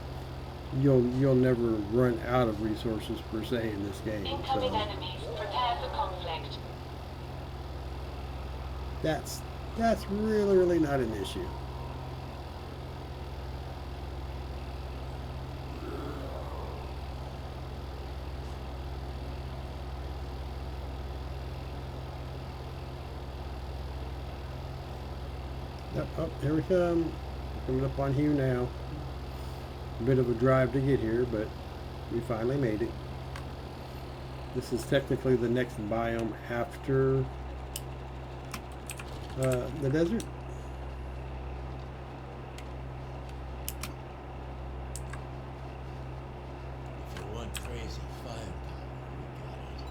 you'll never run out of resources per se in this game. Incoming So enemies, prepare for conflict. that's really not an issue. Yep, oh, here we come. Coming up on Hugh now. A bit of a drive to get here, but we finally made it. This is technically the next biome after the desert. If you want crazy firepower, we got it.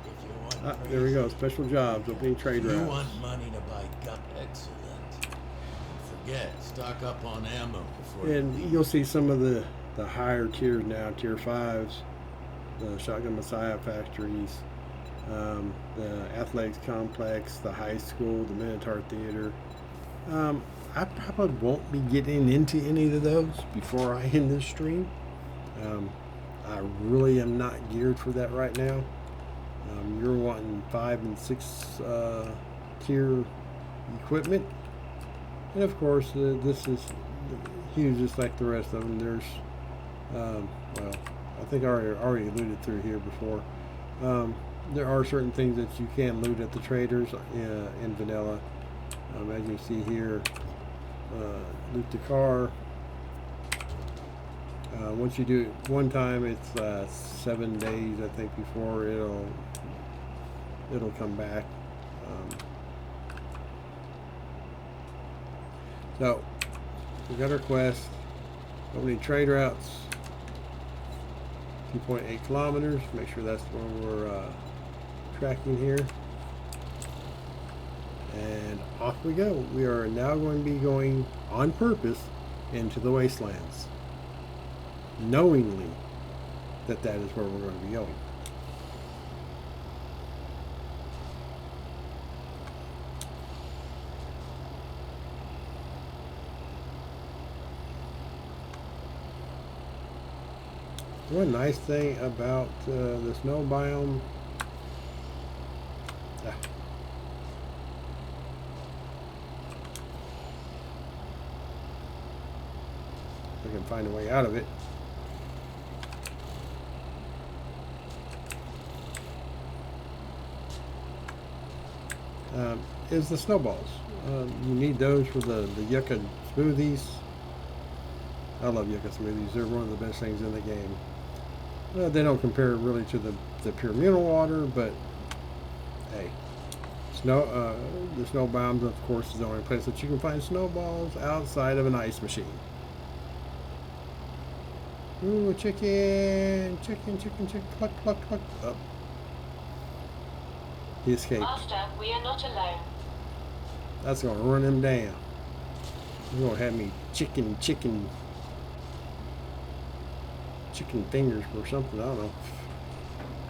If you want There we crazy, go. Special jobs, opening trade if you routes. want money to buy gun, excellent. Forget, stock up on ammo before you And leave. you'll see some of the higher tiers now, tier 5s, the Shotgun Messiah factories, the Athletics Complex, the high school, the Minotaur Theater. I probably won't be getting into any of those before I end this stream. I really am not geared for that right now. You're wanting 5 and 6 tier equipment. And of course, this is huge, just like the rest of them. There's, well, I think I already alluded through here before. There are certain things that you can loot at the traders in vanilla. As you see here, loot the car. Once you do it one time, it's 7 days, I think, before it'll come back. So we got our quest. Opening trade routes. 2.8 kilometers. Make sure that's where we're tracking here. And off we go. We are now going to be going on purpose into the wastelands, knowingly that is where we're going to be going. One nice thing about the snow biome, I can find a way out of it. Is the snowballs. You need those for the yucca smoothies. I love yucca smoothies. They're one of the best things in the game. They don't compare really to the pure mineral water, but hey, The snow bombs, of course, is the only place that you can find snowballs outside of an ice machine. Ooh, chicken, chicken, chicken, chicken, cluck, cluck, cluck. Oh. He escaped. Master, we are not alone. That's gonna run him down. He's gonna have me chicken fingers or something. I don't know.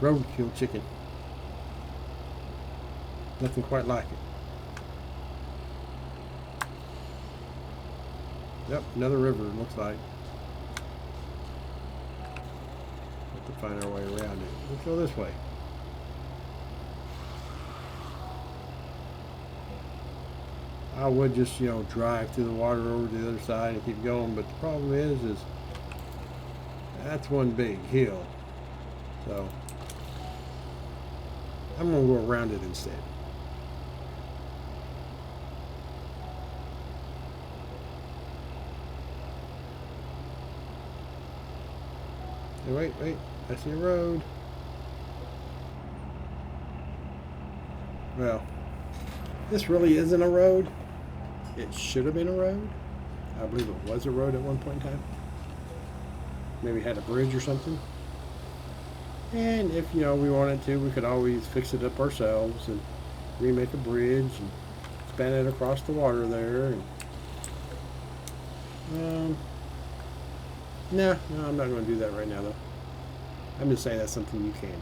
Roadkill chicken. Nothing quite like it. Yep, another river, it looks like. Have to find our way around it. Let's go this way. I would just, drive through the water over to the other side and keep going, but the problem is that's one big hill. So I'm gonna go around it instead. Hey, wait, I see a road. Well, this really isn't a road. It should have been a road. I believe it was a road at one point in time. Maybe had a bridge or something. And if, we wanted to, we could always fix it up ourselves and remake a bridge and span it across the water there. And, no, I'm not going to do that right now, though. I'm just saying that's something you can do.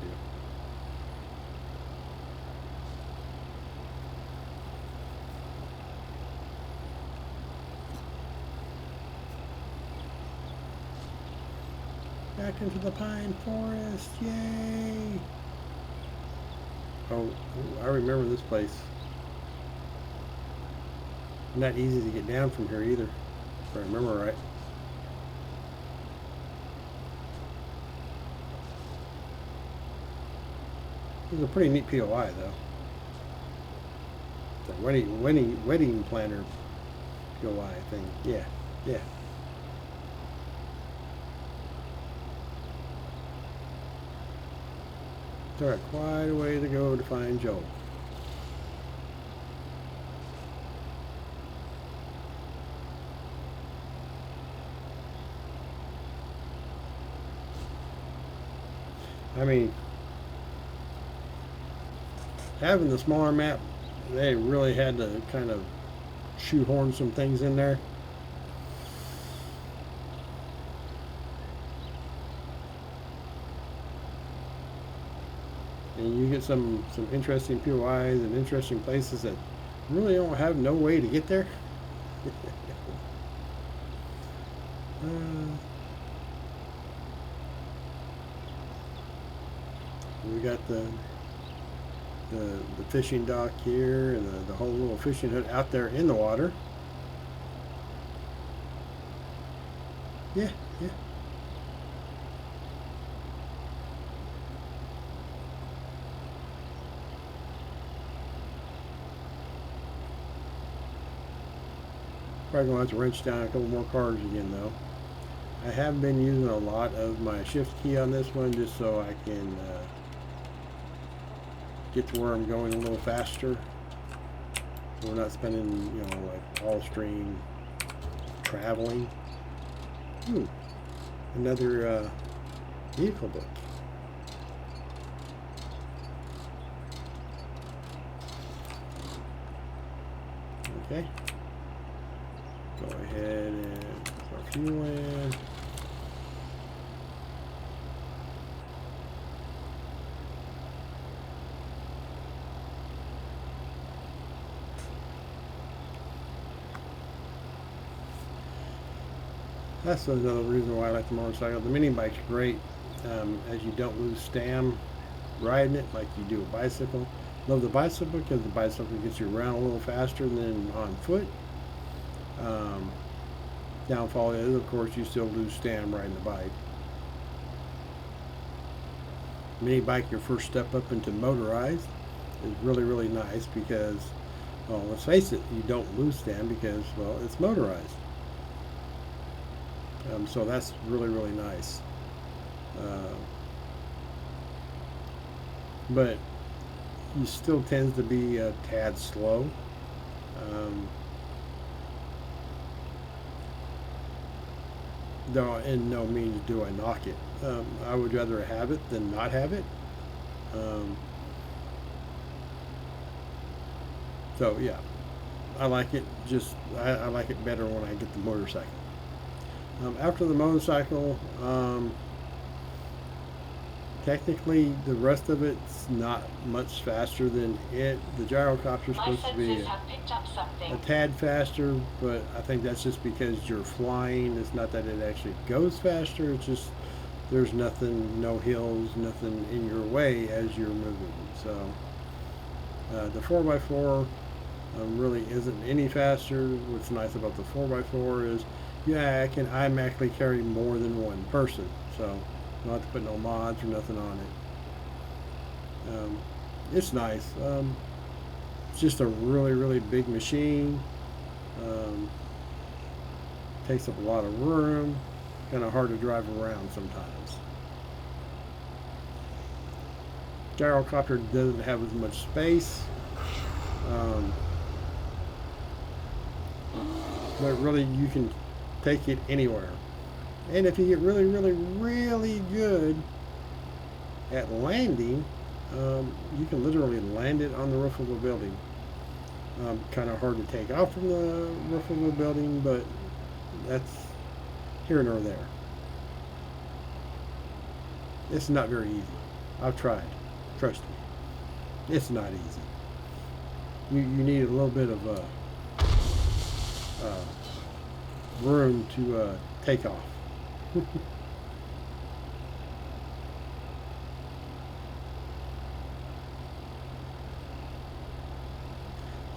Back into the pine forest, yay! Oh, I remember this place. Not easy to get down from here either, if I remember right. It's a pretty neat POI though. It's a wedding planner POI thing. Yeah. Got quite a way to go to find Joel. I mean, having the smaller map, they really had to kind of shoehorn some things in there. And you get some interesting POIs and interesting places that really don't have no way to get there. We got the fishing dock here and the whole little fishing hut out there in the water. Yeah. Probably gonna have to wrench down a couple more cars again though. I have been using a lot of my shift key on this one just so I can get to where I'm going a little faster. So we're not spending, like all stream traveling. Ooh, another vehicle book. Okay. Go ahead and put our fuel in. That's another reason why I like the motorcycle. The mini bike's great, as you don't lose stam riding it like you do a bicycle. Love the bicycle because the bicycle gets you around a little faster than on foot. Downfall is, of course, you still lose stam riding the bike. Mini bike, your first step up into motorized, is really nice because, well, let's face it, you don't lose stam because, well, it's motorized. So that's really nice. But he still tends to be a tad slow. Though in no means do I knock it. I would rather have it than not have it. Um, so yeah, I like it. Just I like it better when I get the motorcycle. After the motorcycle, technically the rest of it's not much faster than it. The gyrocopter's My supposed to be senses have picked up something. a tad faster, but I think that's just because you're flying. It's not that it actually goes faster. It's just there's nothing, no hills, nothing in your way as you're moving. So the 4x4 really isn't any faster. What's nice about the 4x4 is, yeah, I can automatically carry more than one person. So you don't have to put no mods or nothing on it. It's nice. It's just a really, really big machine. Takes up a lot of room. Kind of hard to drive around sometimes. Gyrocopter doesn't have as much space. But really you can take it anywhere. And if you get really, really, really good at landing, you can literally land it on the roof of a building. Kind of hard to take off from the roof of a building, but that's here nor there. It's not very easy. I've tried. Trust me. It's not easy. You need a little bit of room to take off.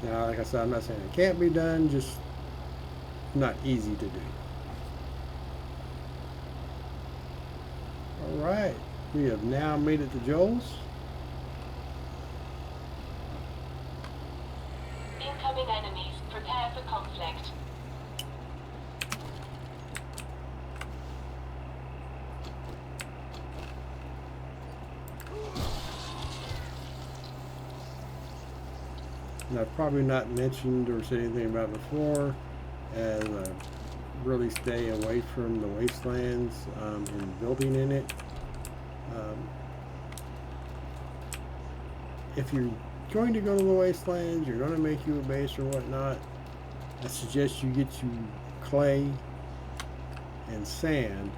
Now, like I said, I'm not saying it can't be done, just not easy to do. Alright, we have now made it to Joel's. Incoming enemies. Prepare for conflict. And I've probably not mentioned or said anything about it before, as really stay away from the wastelands and building in it. If you're going to go to the wastelands, you're going to make you a base or whatnot, I suggest you get you clay and sand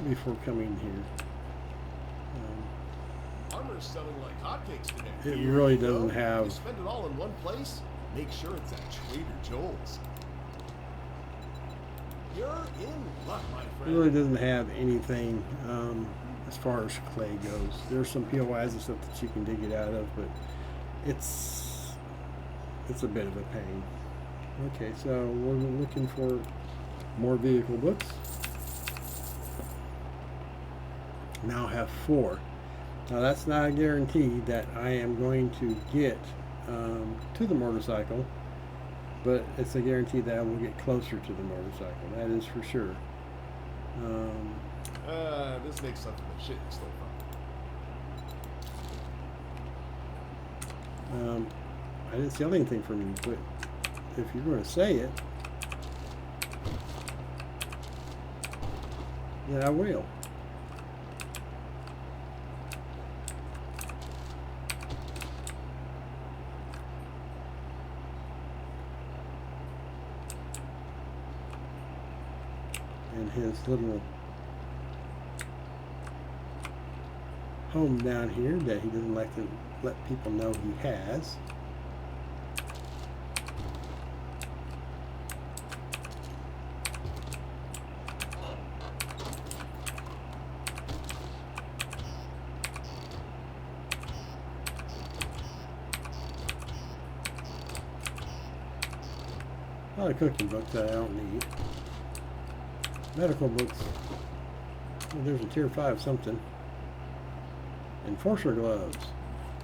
before coming here. Armor's selling like hotcakes today. It really doesn't have. You spend it all in one place. Make sure it's at Trader Joel's. You're in luck, my It friend. really doesn't have anything as far as clay goes. There's some POIs and stuff that you can dig it out of, but it's a bit of a pain. Okay, so we're looking for more vehicle books. Now have 4. Now that's not a guarantee that I am going to get to the motorcycle, but it's a guarantee that I will get closer to the motorcycle. That is for sure. This makes something that shit you stole from. I didn't steal anything from you, but if you're going to say it, then I will. And his little home down here that he doesn't like to let people know he has. A lot of cooking books that I don't need. Medical books. Well, there's a tier 5 something. Enforcer gloves.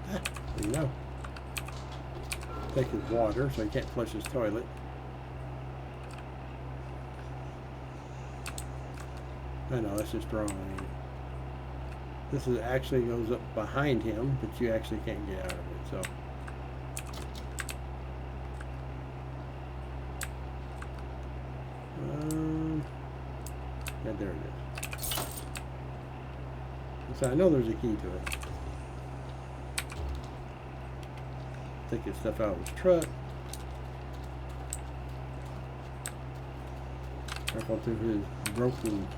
There you go. Take his water so he can't flush his toilet. I know, that's just wrong, ain't it? This is actually goes up behind him, but you actually can't get out of it. So. Yeah, there it is. So I know there's a key to it. Take his stuff out of his truck. Careful through his broken.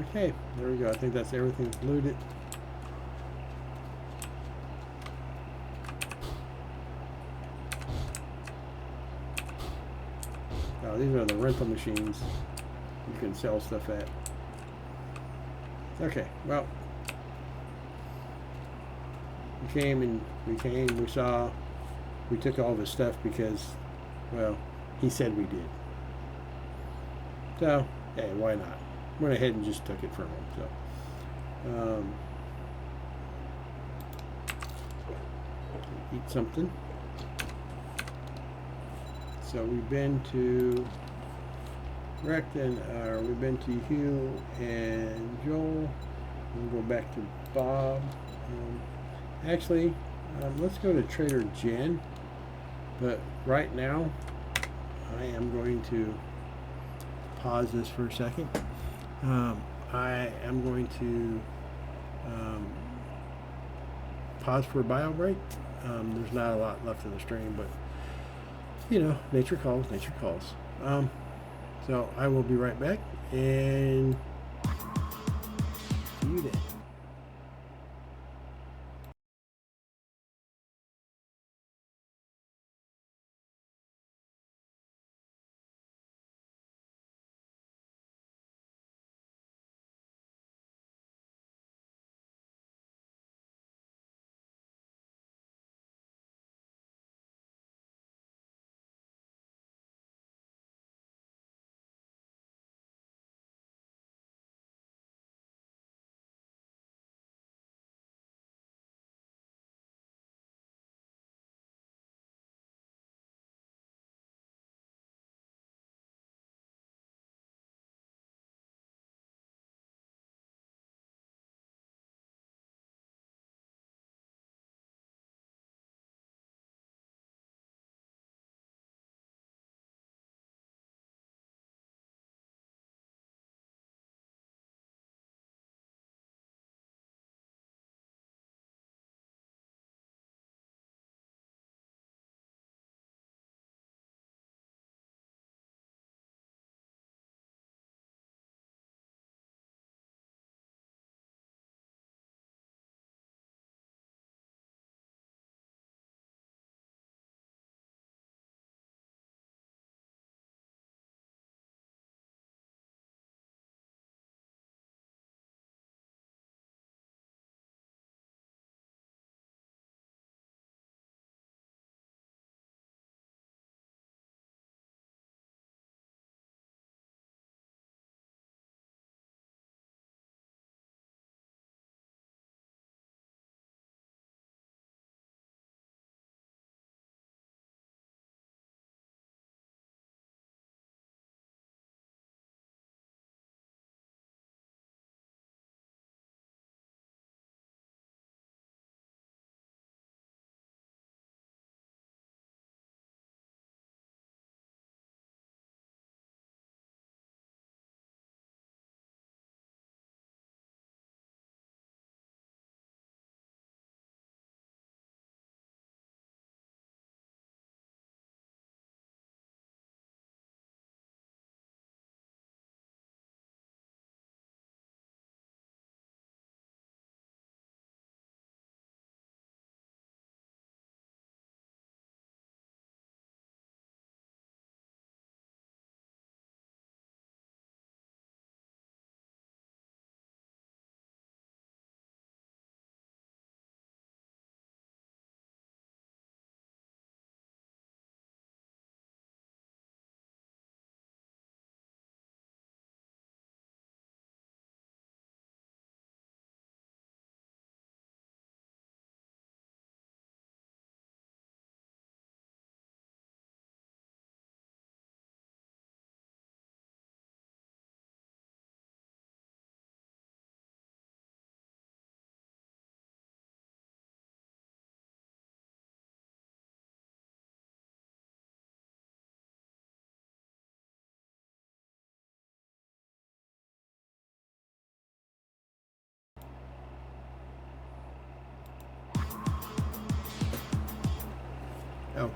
Okay, there we go. I think that's everything looted. Now these are the rental machines you can sell stuff at. Okay, well, we saw, we took all of his stuff because, well, he said we did. So, hey, why not? Went ahead and just took it from him. So, eat something. So we've been to Recton, we've been to Hugh and Joel. We'll go back to Bob. Actually, let's go to Trader Jen. But right now, I am going to pause this for a second. I am going to pause for a bio break. There's not a lot left in the stream, but you know, nature calls, nature calls. So I will be right back and see you then.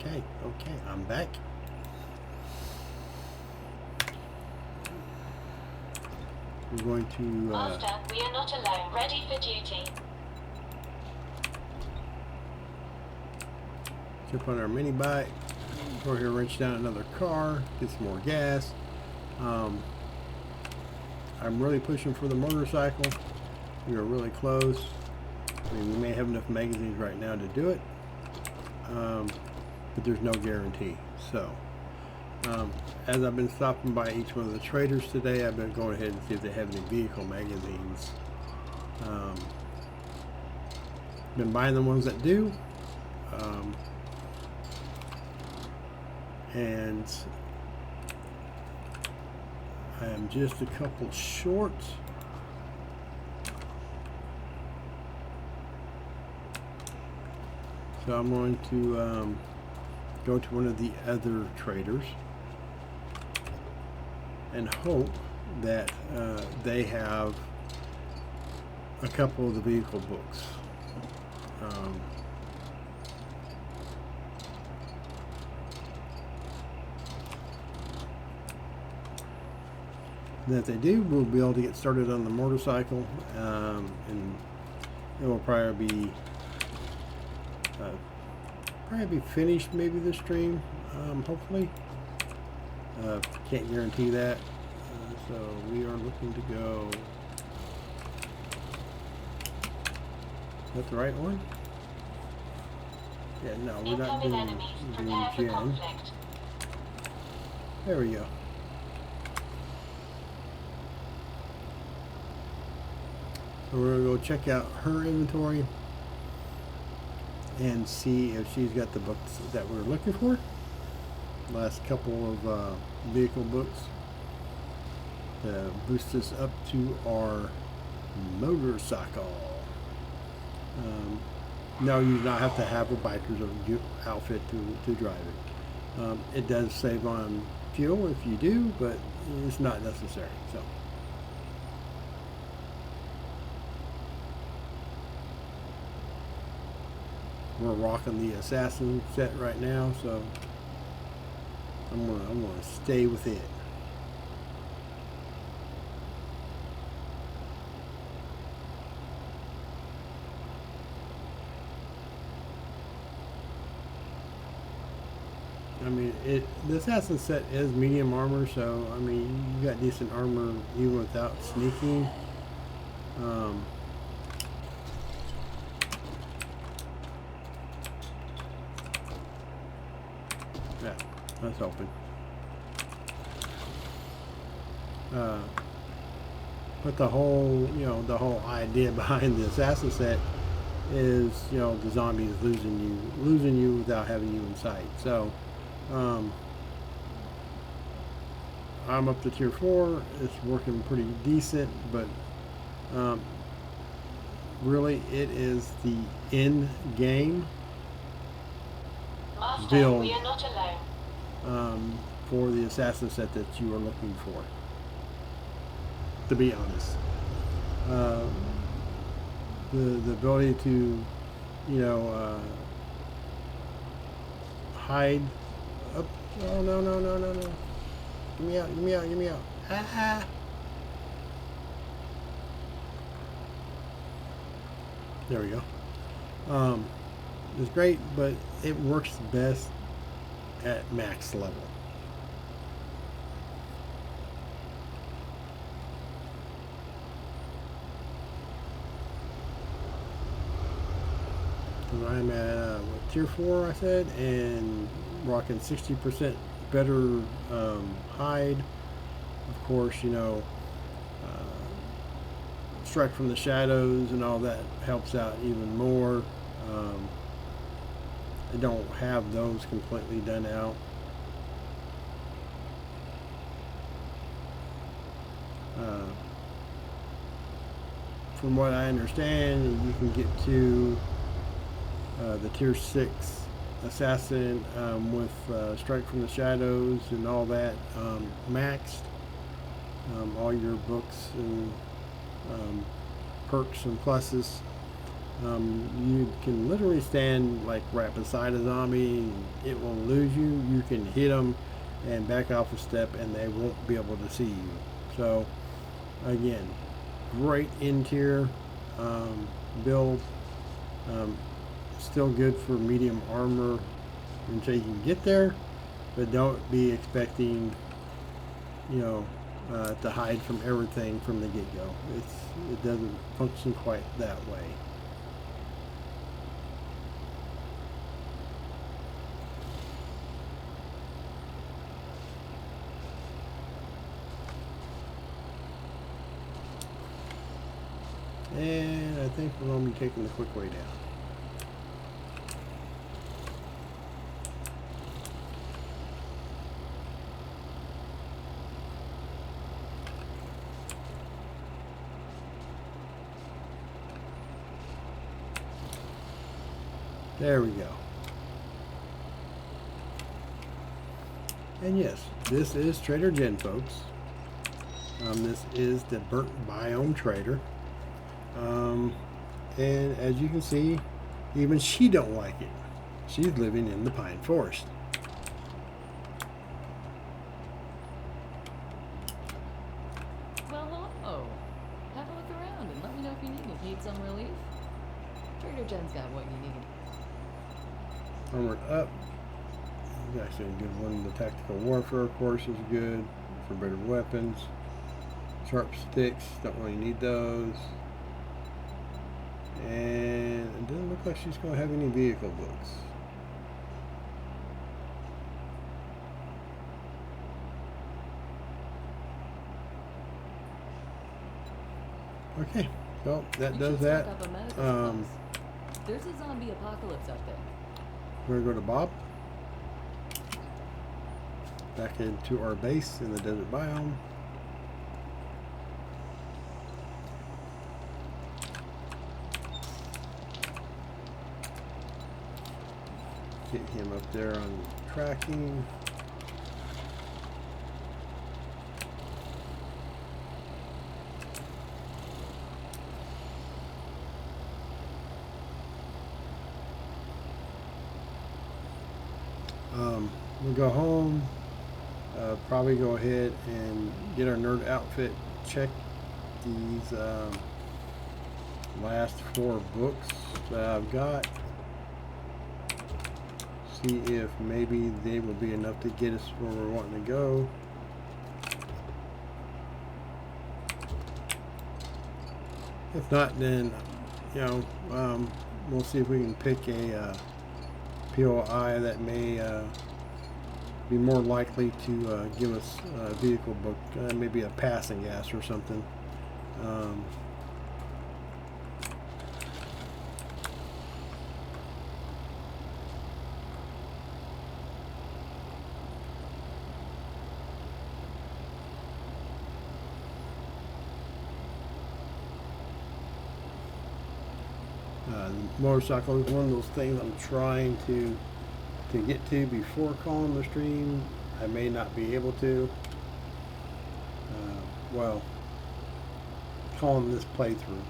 Okay, I'm back. We're going to... Master, we are not alone. Ready for duty. Jump on our mini bike. Go here, wrench down another car, get some more gas. I'm really pushing for the motorcycle. We are really close. I mean, we may have enough magazines right now to do it, but there's no guarantee. So, as I've been stopping by each one of the traders today, I've been going ahead and see if they have any vehicle magazines. Been buying the ones that do. And I am just a couple short. So I'm going to go to one of the other traders and hope that they have a couple of the vehicle books. And if they do, we'll be able to get started on the motorcycle, and it will probably be finished maybe this stream, hopefully. Can't guarantee that. So we are looking to go. Is that the right one? Yeah, no, we're not Incoming doing enemies. Prepare for Jen. conflict. There we go. So we're going to go check out her inventory and see if she's got the books that we're looking for. Last couple of vehicle books to boost us up to our motorcycle. No, you do not have to have a biker's outfit to drive it. It does save on fuel if you do, but it's not necessary. So. We're rocking the assassin set right now, so I'm gonna stay with it. I mean, the assassin set is medium armor, so I mean you got decent armor even without sneaking. Yeah, that's open. But the whole, the whole idea behind the assassin set is, the zombies losing you without having you in sight. So, I'm up to tier 4. It's working pretty decent, but really, it is the end game Master, build we are not alone. for the assassin set that you are looking for. To be honest, the ability to, hide up. Oh no! Get me out! Ah! There we go. It's great, but it works best at max level. I'm at tier 4, I said, and rocking 60% better hide. Of course, strike from the shadows and all that helps out even more. I don't have those completely done out. From what I understand, you can get to the tier 6 assassin with strike from the shadows and all that maxed. All your books and perks and pluses. You can literally stand like right beside a zombie, and it will lose you. You can hit them and back off a step, and they won't be able to see you. So, again, great interior build. Still good for medium armor until you can get there, but don't be expecting, you know, to hide from everything from the get-go. It doesn't function quite that way. And I think we're going to be taking the quick way down. There we go. And yes, this is Trader Jen, folks. This is the burnt biome trader. And as you can see, even she don't like it. She's living in the pine forest. Well, hello. Have a look around and let me know if you need some relief. Trader Jen's got what you need. Armored up. It's actually a good one. The tactical warfare, of course, is good for better weapons. Sharp sticks, don't really need those. And it doesn't look like she's going to have any vehicle books. Okay, well, that does that. There's a zombie apocalypse out there. We're going to go to Bob. Back into our base in the desert biome. Get him up there on tracking. We'll go home, probably go ahead and get our nerd outfit, check these last 4 books that I've got, see if maybe they will be enough to get us where we're wanting to go. If not, then, you know, we'll see if we can pick a POI that may be more likely to give us a vehicle book, maybe a passing gas or something. Motorcycle is one of those things I'm trying to get to before calling the stream. I may not be able to. Well, calling this playthrough.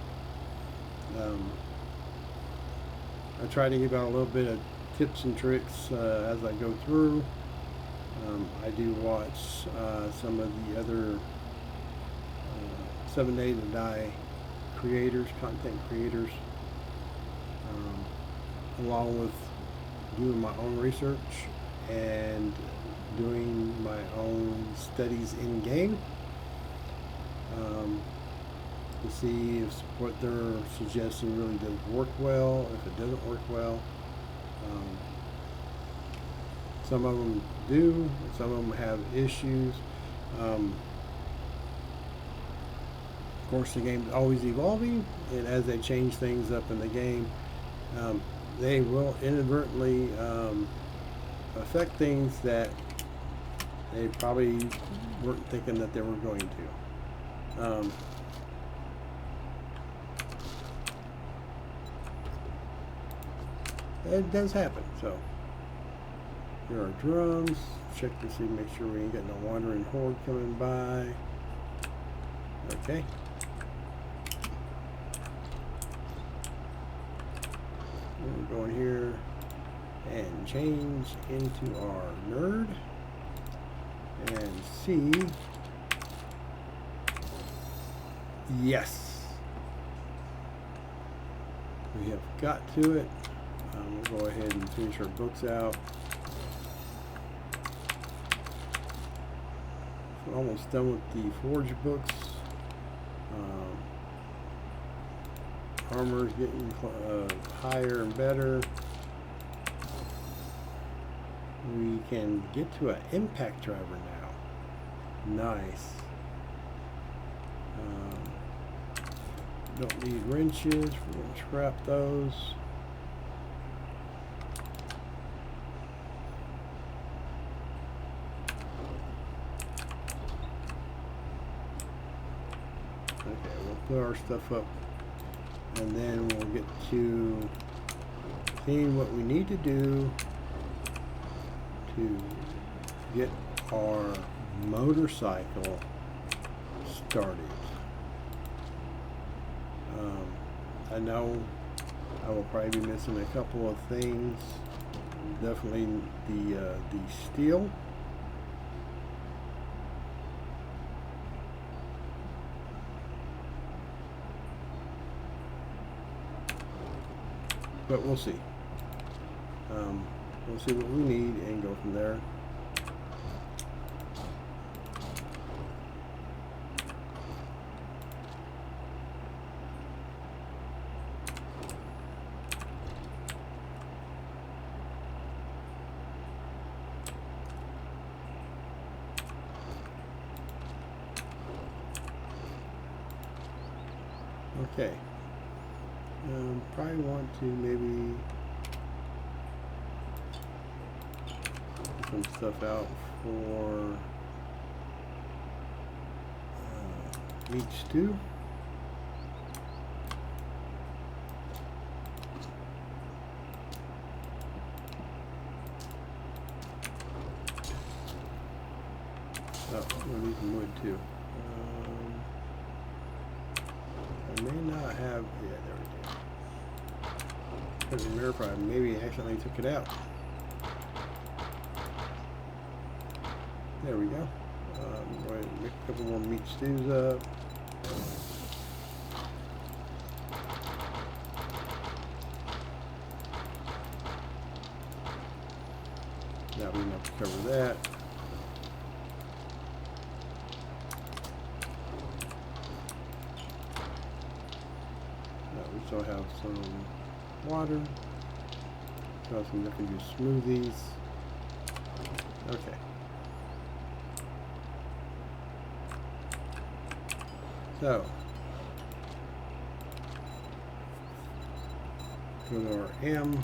I try to give out a little bit of tips and tricks as I go through. I do watch some of the other 7 Day to Die creators, content creators, along with doing my own research and doing my own studies in game, to see if what they're suggesting really does work well, if it doesn't work well. Some of them do, some of them have issues. Of course, the game's always evolving, and as they change things up in the game, they will inadvertently affect things that they probably weren't thinking that they were going to. It does happen. So here are drums. Check to see, make sure we ain't got no wandering horde coming by. Okay. go in here and change into our nerd and see. Yes, we have got to it. We'll go ahead and finish our books out. We're almost done with the forge books. Armor's getting higher and better. We can get to an impact driver now. Nice. Don't need wrenches. We're going to scrap those. Okay, we'll put our stuff up, and then we'll get to seeing what we need to do to get our motorcycle started. I know I will probably be missing a couple of things. Definitely the steel. But we'll see. We'll see what we need and go from there. Okay. Probably want to maybe put some stuff out for meat stew. Oh, we need some wood too. I may not have. Yeah, there we go. Couldn't remember if I maybe accidentally took it out. There we go. Go ahead and make a couple more meat stews up. Now we have to cover that. We still have some water. Still have some different use smoothies. Okay. So go to our M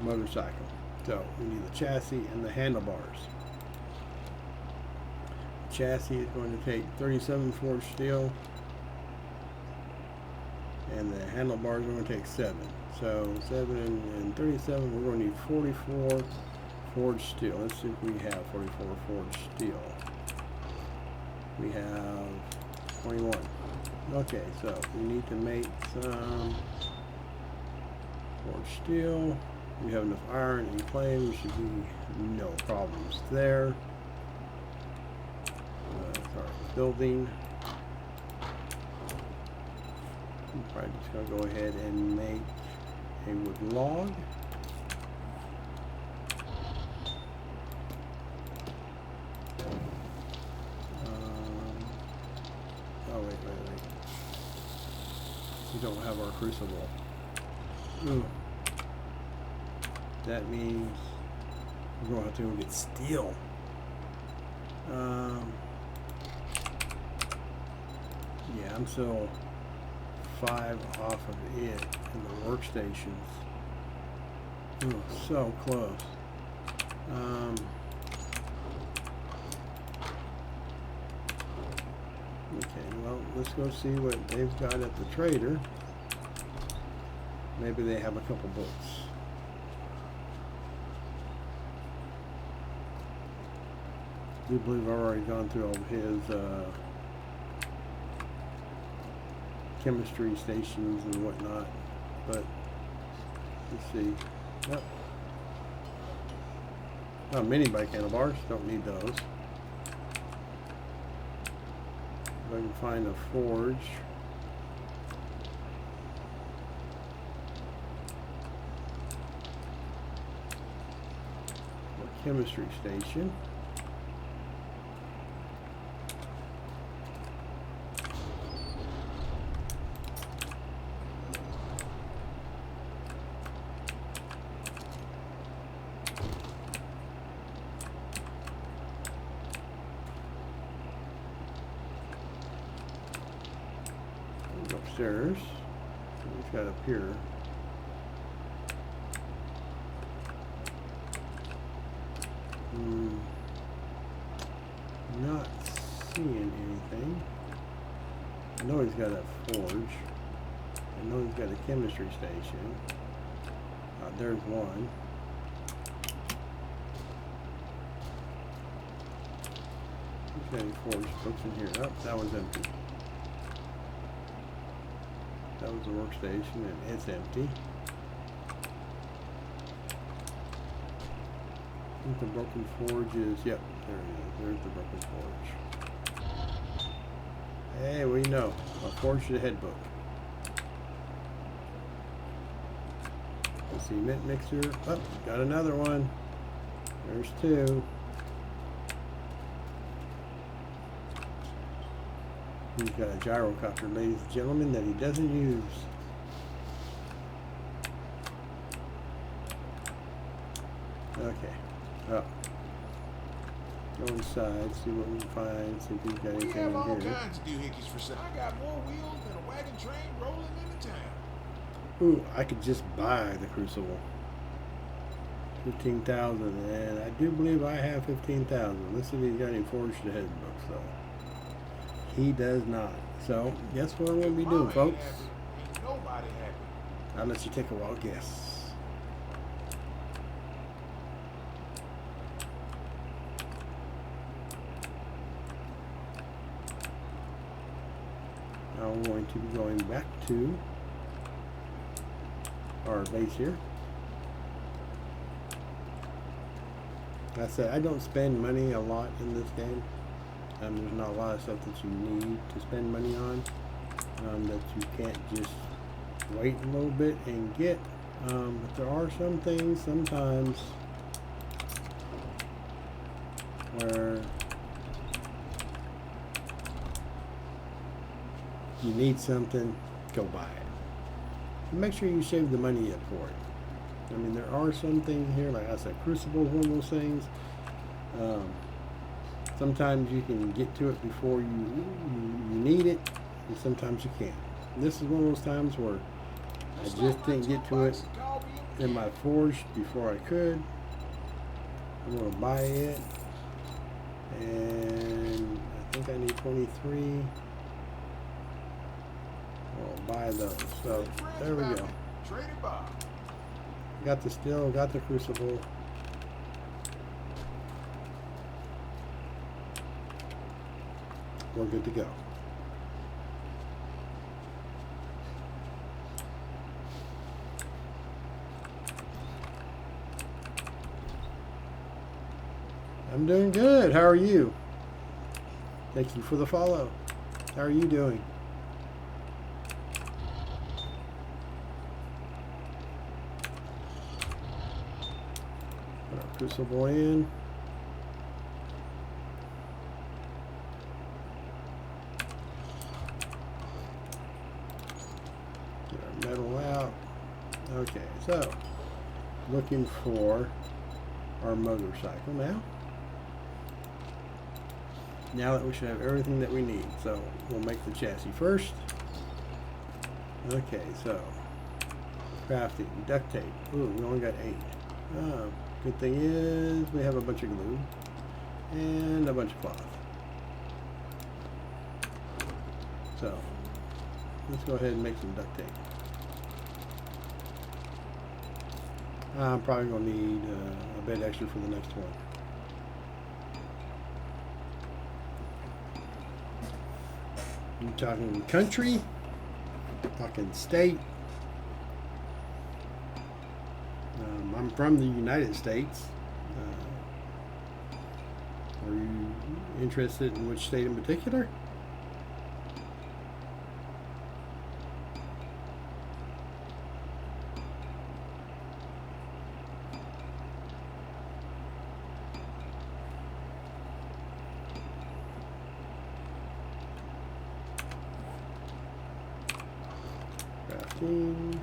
motorcycle. So we need the chassis and the handlebars. Chassis is going to take 37 forged steel, and the handlebars are going to take 7. So 7 and 37, we're going to need 44 forged steel. Let's see if we have 44 forged steel. We have 21. Okay, so we need to make some forged steel. We have enough iron and clay. There should be no problems there. Building. I'm probably just going to go ahead and make a wood log. Oh wait. We don't have our crucible. Ooh. That means we're going to have to go get steel. Yeah, I'm still 5 off of it in the workstations. Oh, so close. Okay, well, let's go see what they've got at the trader. Maybe they have a couple books. I do believe I've already gone through all of his chemistry stations and whatnot. But let's see. Yep. Oh, mini bike handlebars. Don't need those. If I can find a forge. Or chemistry station. Upstairs. We've got up here. Not seeing anything. I know he's got a forge. I know he's got a chemistry station. There's one. He's got any forge books in here. Oh, that one's empty. That was the workstation, and it's empty. I think the broken forge is, yep, there it is. There's the broken forge. Hey, we know. A forged ahead book. The cement mixer. Oh, got another one. There's two. He's got a gyrocopter, ladies and gentlemen, that he doesn't use. Okay. Oh. Go inside, see what we can find, see if he's got anything in here. We have all kinds of doohickeys for sale. I got more wheels than a wagon train rolling into town. Ooh, I could just buy the Crucible. 15,000, and I do believe I have 15,000. Let's see if he's got any forged ahead books, though. He does not. So, guess what I'm going to be doing, folks? Ain't nobody happy. I'll let you take a wild guess. Now we're going to be going back to our base here. Like I said, I don't spend money a lot in this game. There's not a lot of stuff that you need to spend money on that you can't just wait a little bit and get. But there are some things sometimes where you need something, go buy it. And make sure you save the money up for it. I mean, there are some things here, like I said, Crucible is one of those things. Sometimes you can get to it before you need it, and sometimes you can't. And this is one of those times where I just didn't get to it in my forge before I could. I'm going to buy it, and I think I need 23. I'll buy those. So there we go. Got the steel, got the Crucible. We're good to go. I'm doing good. How are you? Thank you for the follow. How are you doing? Put our Crucible in. Metal out. Okay, so looking for our motorcycle now. Now that we should have everything that we need, so we'll make the chassis first. Okay, so crafting, duct tape. Ooh, we only got 8. Oh, good thing is we have a bunch of glue and a bunch of cloth. So let's go ahead and make some duct tape. I'm probably going to need a bit extra for the next one. You talking country fucking state. I'm from the United States. Are you interested in which state in particular? Crafting.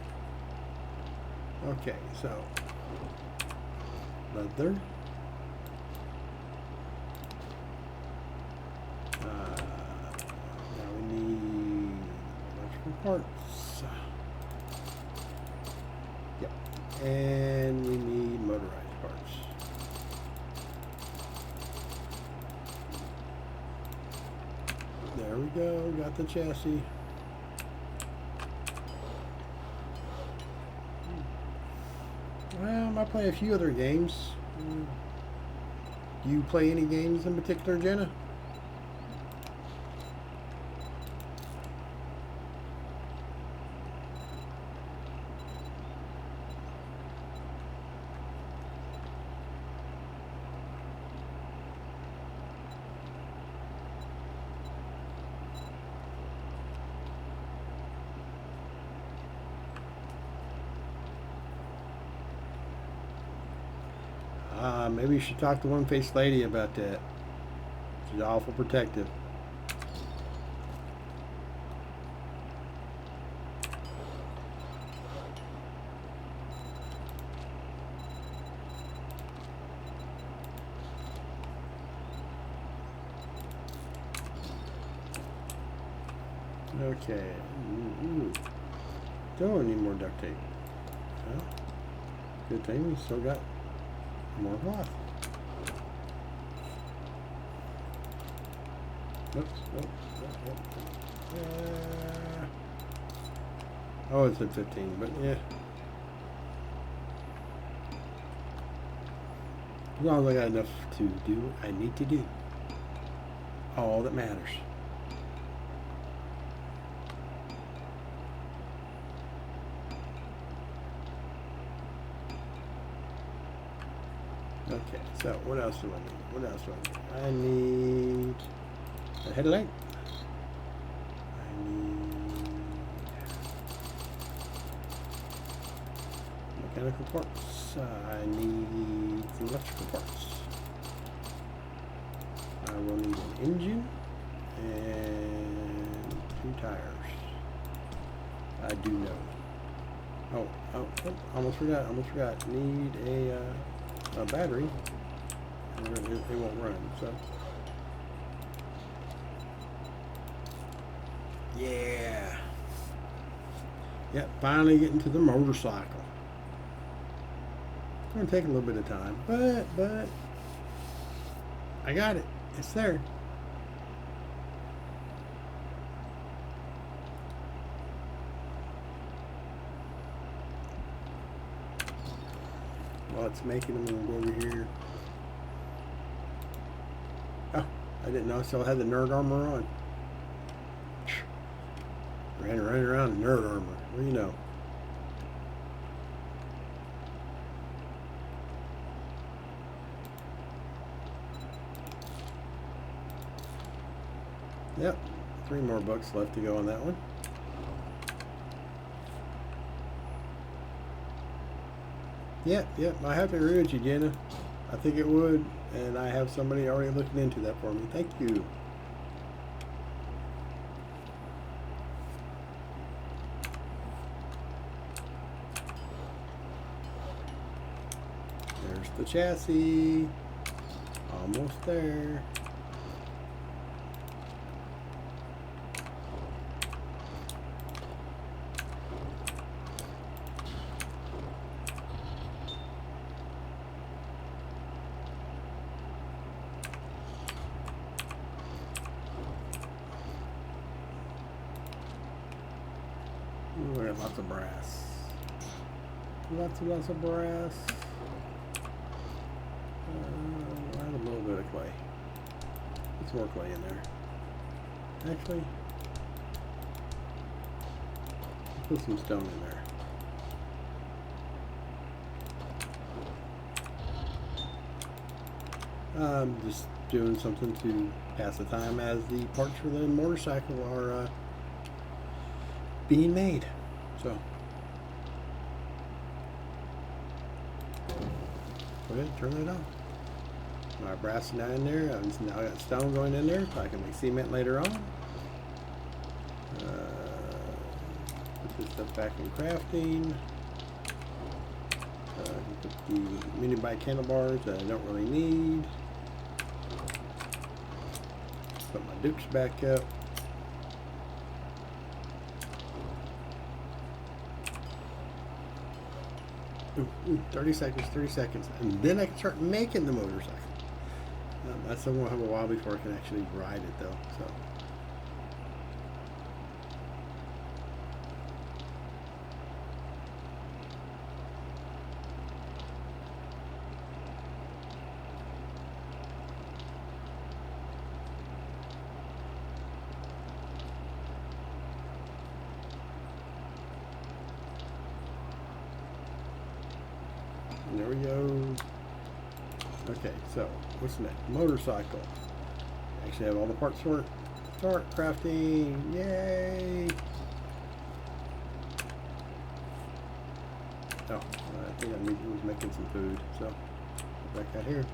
Okay, so leather. Now we need electrical parts. Yep, and we need motorized parts. There we go. Got the chassis. Well, I play a few other games. Do you play any games in particular, Jenna? Maybe you should talk to One-Faced Lady about that. She's awful protective. Okay. Don't need more duct tape. Well, good thing we still got more cloth. Oops. Oh, it's at 15, but yeah. As long as I got enough to do what I need to do. All that matters. Okay, so what else do I need? What else do I need? I need a headlight. I need mechanical parts. I need electrical parts. I will need an engine and 2 tires. I do know. Oh, almost forgot. Need a battery. It won't run, so. Yeah. Yep, finally getting to the motorcycle. It's gonna take a little bit of time, but I got it. It's there. While it's making them, we'll go over here. Oh, I didn't know I still had the nerd armor on. Ran around in nerd armor. What do you know? Yep, 3 more bucks left to go on that one. Yep, I have to agree with you, Jenna. I think it would, and I have somebody already looking into that for me. Thank you. There's the chassis. Almost there. We got lots of brass. Lots of brass. Add a little bit of clay. Get some more clay in there. Actually, put some stone in there. Just doing something to pass the time as the parts for the motorcycle are being made. So, go ahead, turn it on. My brass is now in there. I've now got stone going in there so I can make cement later on. Put this stuff back in crafting. I can put the mini bike handlebars that I don't really need. Put my dukes back up. Ooh, 30 seconds, and then I can start making the motorcycle. I still won't have a while before I can actually ride it though, so. There we go. Okay, so what's next? Motorcycle. Actually have all the parts for it. Start crafting. Yay! Oh, I think I was making some food. So back out here.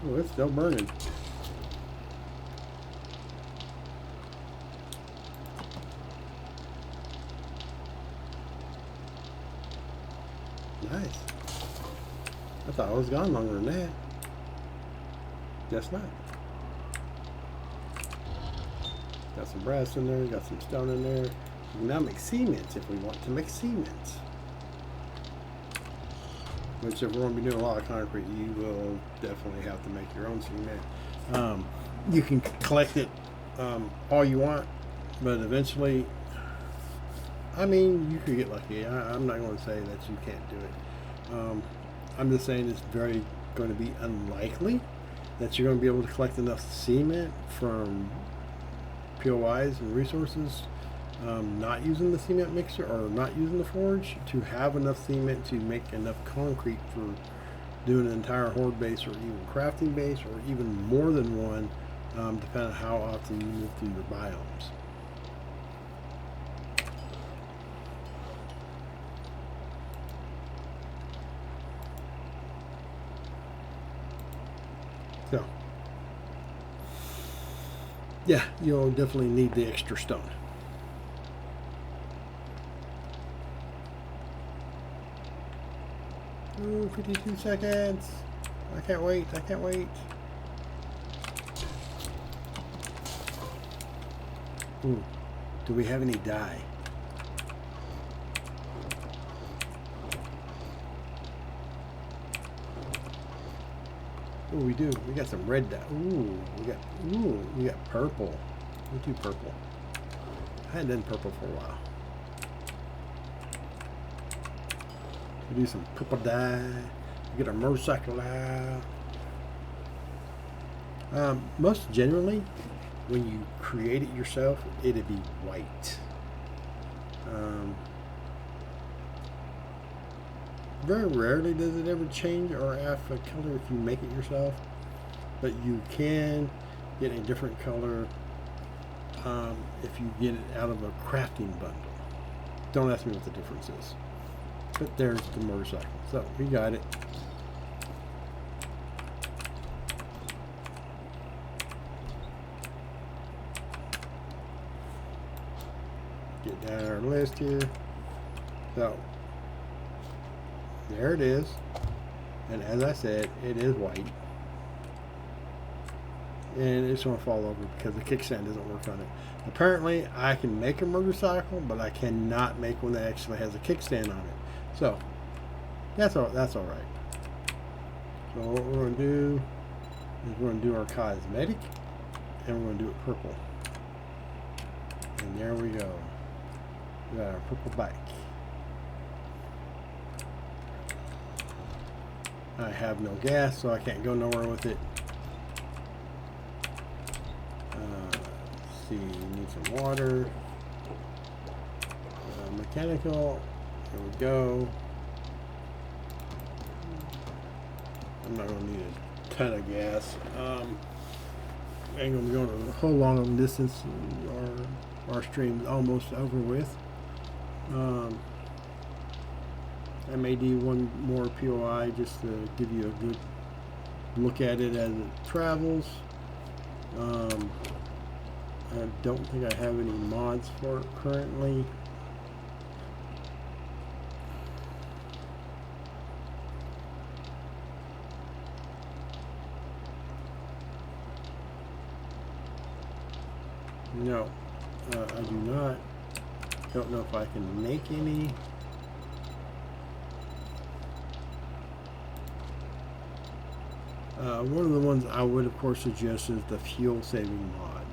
Oh, it's still burning. Nice. I thought I was gone longer than that. Guess not. Got some brass in there, got some stone in there. We can now make cements if we want to make cements. Which if we're going to be doing a lot of concrete, you will definitely have to make your own cement. You can collect it all you want, but eventually, I mean, you could get lucky. I'm not going to say that you can't do it. I'm just saying it's very going to be unlikely that you're going to be able to collect enough cement from POIs and resources, not using the cement mixer or not using the forge, to have enough cement to make enough concrete for doing an entire horde base or even crafting base or even more than one, depending on how often you move through your biomes. So, yeah, you'll definitely need the extra stone. Ooh, 52 seconds. I can't wait. I can't wait. Ooh, do we have any dye? Ooh, we do. We got some red dye. Ooh, we got purple. We do purple. I hadn't done purple for a while. We do some purple dye. We get our motorcycle out. Most generally, when you create it yourself, it'd be white. Very rarely does it ever change or have a color if you make it yourself, but you can get a different color if you get it out of a crafting bundle. Don't ask me what the difference is, but there's the motorcycle. So we got it. Get down our list here. So there it is, and as I said, it is white, and it's going to fall over because the kickstand doesn't work on it. Apparently I can make a motorcycle, but I cannot make one that actually has a kickstand on it. So that's all right. So what we're going to do is we're going to do our cosmetic, and we're going to do it purple, and there we go. We got our purple bike. I have no gas, so I can't go nowhere with it. Let's see, we need some water. Mechanical. There we go. I'm not going to need a ton of gas. Ain't going to be going a whole long distance. Our stream's almost over with. I may do one more POI just to give you a good look at it as it travels. I don't think I have any mods for it currently. No, I do not. Don't know if I can make any. One of the ones I would, of course, suggest is the fuel saving mod.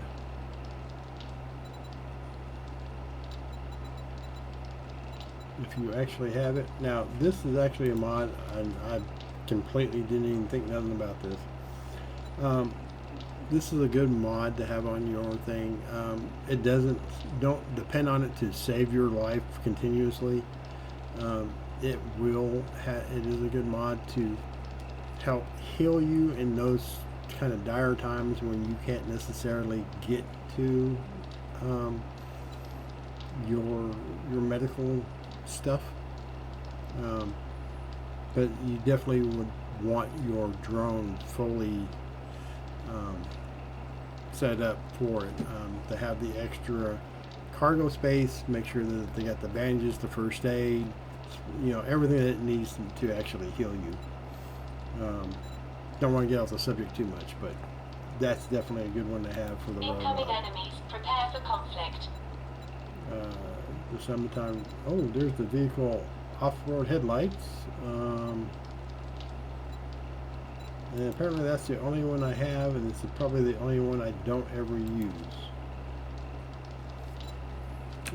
If you actually have it. Now, this is actually a mod, and I completely didn't even think nothing about this. This is a good mod to have on your thing. It don't depend on it to save your life continuously. It is a good mod to help heal you in those kind of dire times when you can't necessarily get to your medical stuff. But you definitely would want your drone fully set up for it, to have the extra cargo space, make sure that they got the bandages, the first aid, everything that it needs to actually heal you. Don't want to get off the subject too much, but that's definitely a good one to have for the road Incoming mod. enemies, prepare for conflict. The summertime. Oh, there's the vehicle off-road headlights. And apparently that's the only one I have, and it's probably the only one I don't ever use.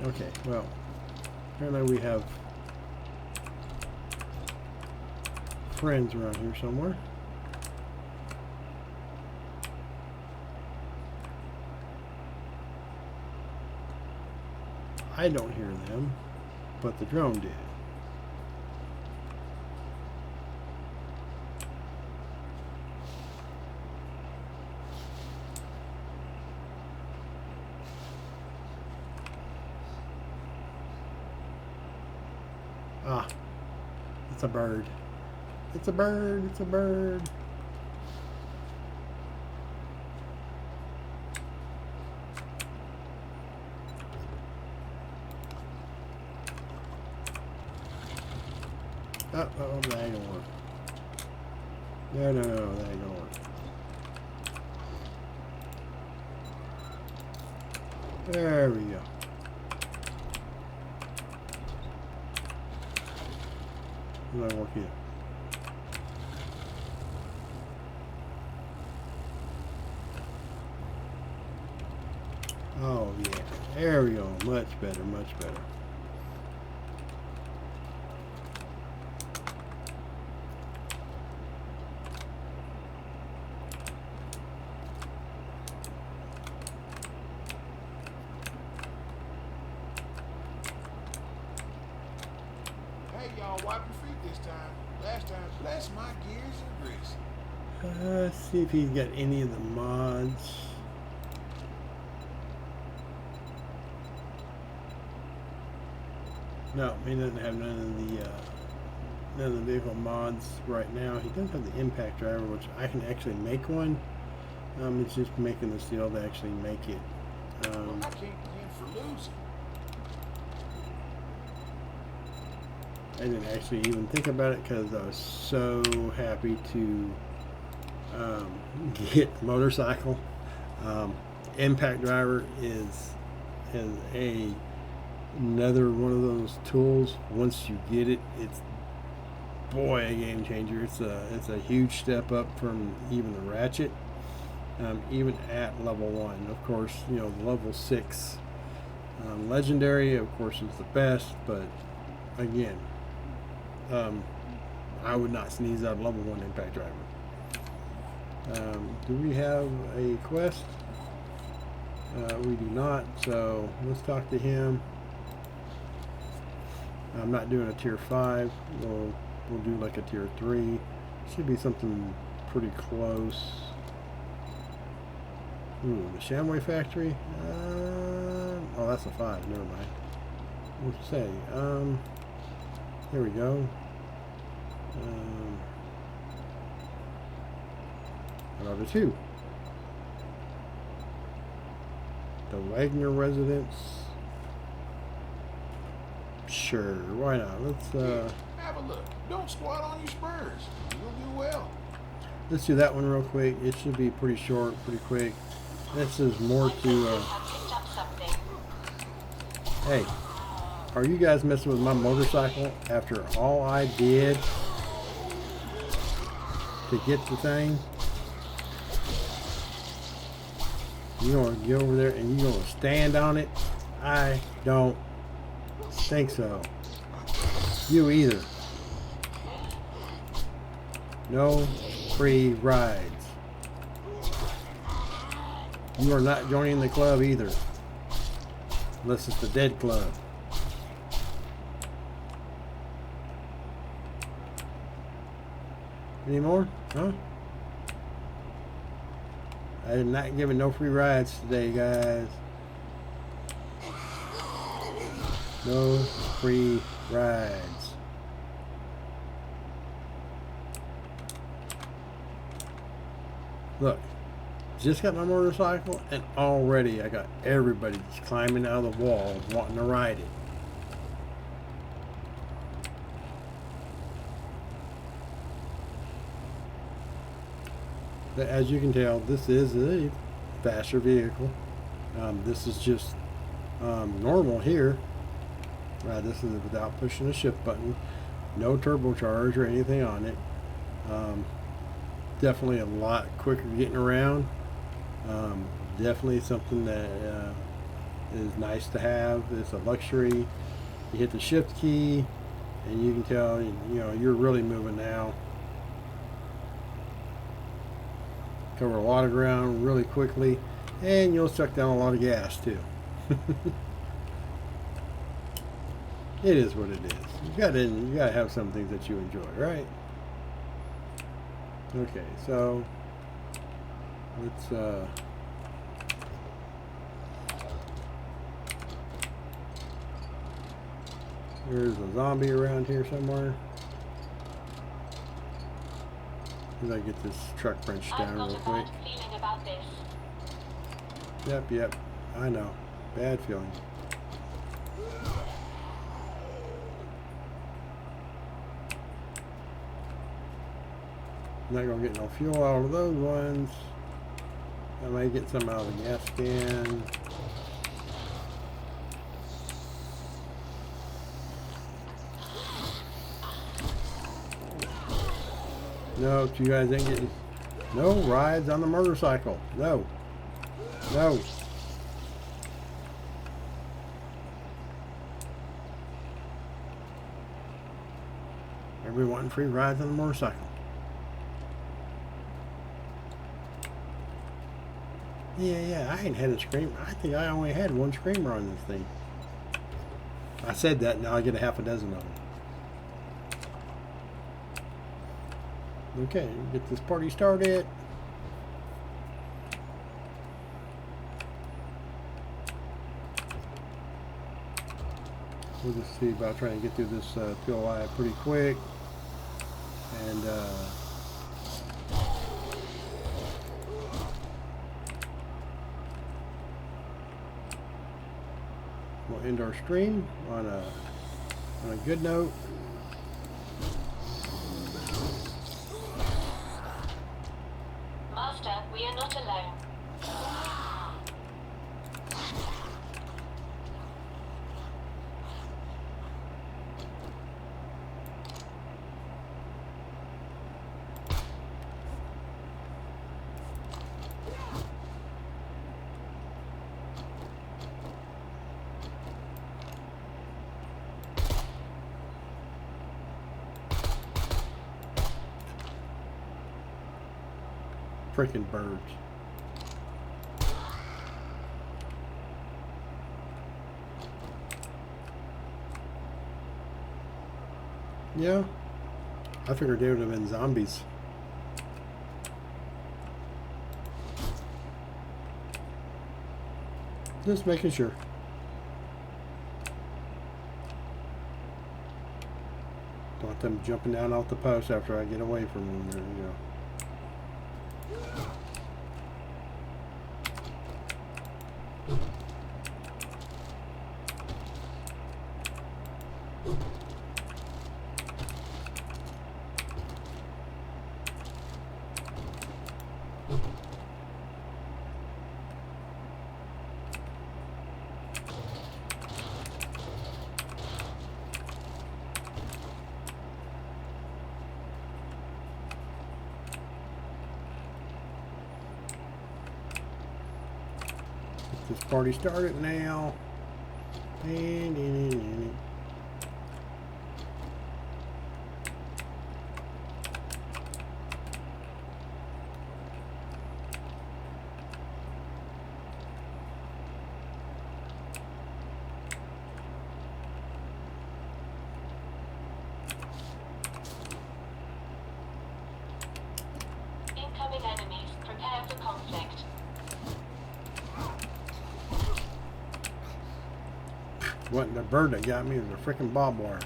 Okay, well, apparently we have friends around here somewhere. I don't hear them, but the drone did. Ah, it's a bird. It's a bird. It's a bird. Oh, that ain't gonna work. No, that ain't gonna work. There we go. It doesn't work either. Oh yeah, there we go. Much better, much better. Hey, y'all, wipe your feet this time. Last time, bless my gears and grease. Let's see if he's got any of the mods. No, he doesn't have none of the vehicle mods right now. He does have the impact driver, which I can actually make one. It's just making the steel to actually make it. Well, I can't win for losing. I didn't actually even think about it because I was so happy to get motorcycle. Impact driver is another one of those tools. Once you get it, it's boy a game changer. It's a huge step up from even the ratchet. Even at level 1, of course, level 6 legendary, of course, is the best. But again, I would not sneeze out level 1 impact driver. Do we have a quest? We do not. So let's talk to him. I'm not doing a tier 5. We'll do like a tier 3. Should be something pretty close. Ooh, the Shamway Factory. Oh, that's a 5. Never mind. Let's say. Here we go. Another 2. The Wagner Residence. Sure, why not? Let's Have a look. Don't squat on your spurs. You'll do well. let's do that one real quick. It should be pretty short, pretty quick. This is more My to senses have picked up something. hey, are you guys messing with my motorcycle after all I did to get the thing? You gonna get over there and you gonna stand on it? I don't think so. You either. No free rides. You are not joining the club either. Unless it's the dead club. Any more? Huh? I am not giving no free rides today, guys. No free rides. Look, just got my motorcycle and already I got everybody just climbing out of the wall wanting to ride it. But as you can tell, this is a faster vehicle. This is just normal here. This is without pushing the shift button. No turbocharge or anything on it. Definitely a lot quicker getting around. Definitely something that is nice to have. It's a luxury. You hit the shift key and you can tell, you know, you're really moving now. Cover a lot of ground really quickly, and you'll suck down a lot of gas too. It is what it is. You gotta have some things that you enjoy, right? Okay, so let's there's a zombie around here somewhere. As I get this truck wrenched down real quick. I've got a bad feeling about this. Yep, I know. Bad feeling. Not gonna get no fuel out of those ones. I might get some out of the gas can. No, you guys ain't getting no rides on the motorcycle. No. No. Everyone wanting free rides on the motorcycle. Yeah, I ain't had a screamer. I think I only had one screamer on this thing. I said that, now I get a half a dozen of them. Okay, get this party started. We'll just see about trying to get through this POI pretty quick. And we'll end our stream on a good note. Master, we are not alone. Freaking birds. Yeah. I figured they would have been zombies. Just making sure. Don't want them jumping down off the post after I get away from them. There we go. This party started now. Incoming enemies. Prepare for conflict. Wasn't the bird that got me, it was a freaking barbed wire.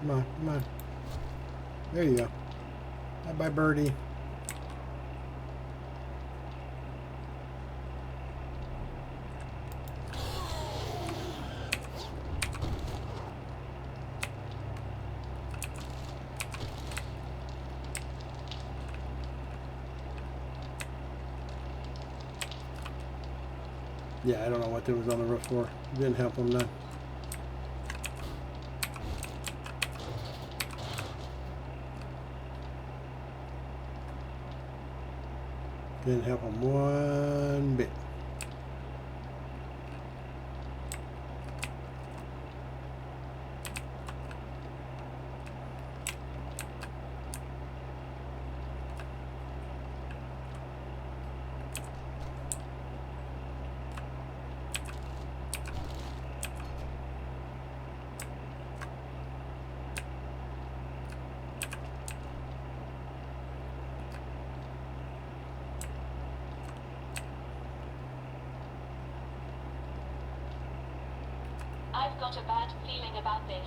Come on, come on. There you go. Bye-bye, birdie. Yeah, I don't know what there was on the roof for. Didn't help them none. Didn't help them one bit. I've got a bad feeling about this.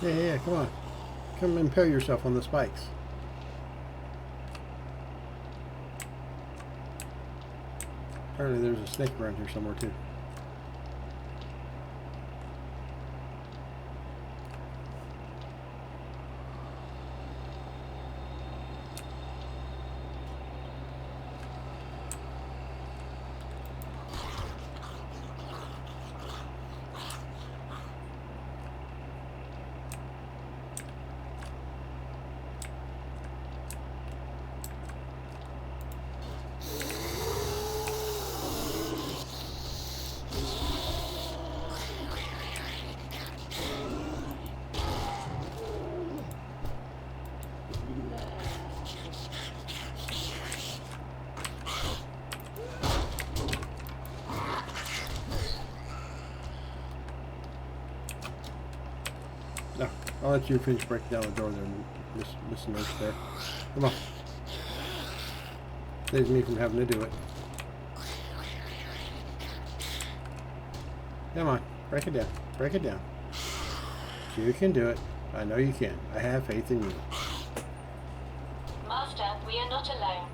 Yeah, come on. Come impale yourself on the spikes. Apparently there's a snake around here somewhere too. No, I'll let you finish breaking down the door there, Miss Nurse there. Come on. Saves me from having to do it. Come on, break it down. Break it down. You can do it. I know you can. I have faith in you. Master, we are not alone.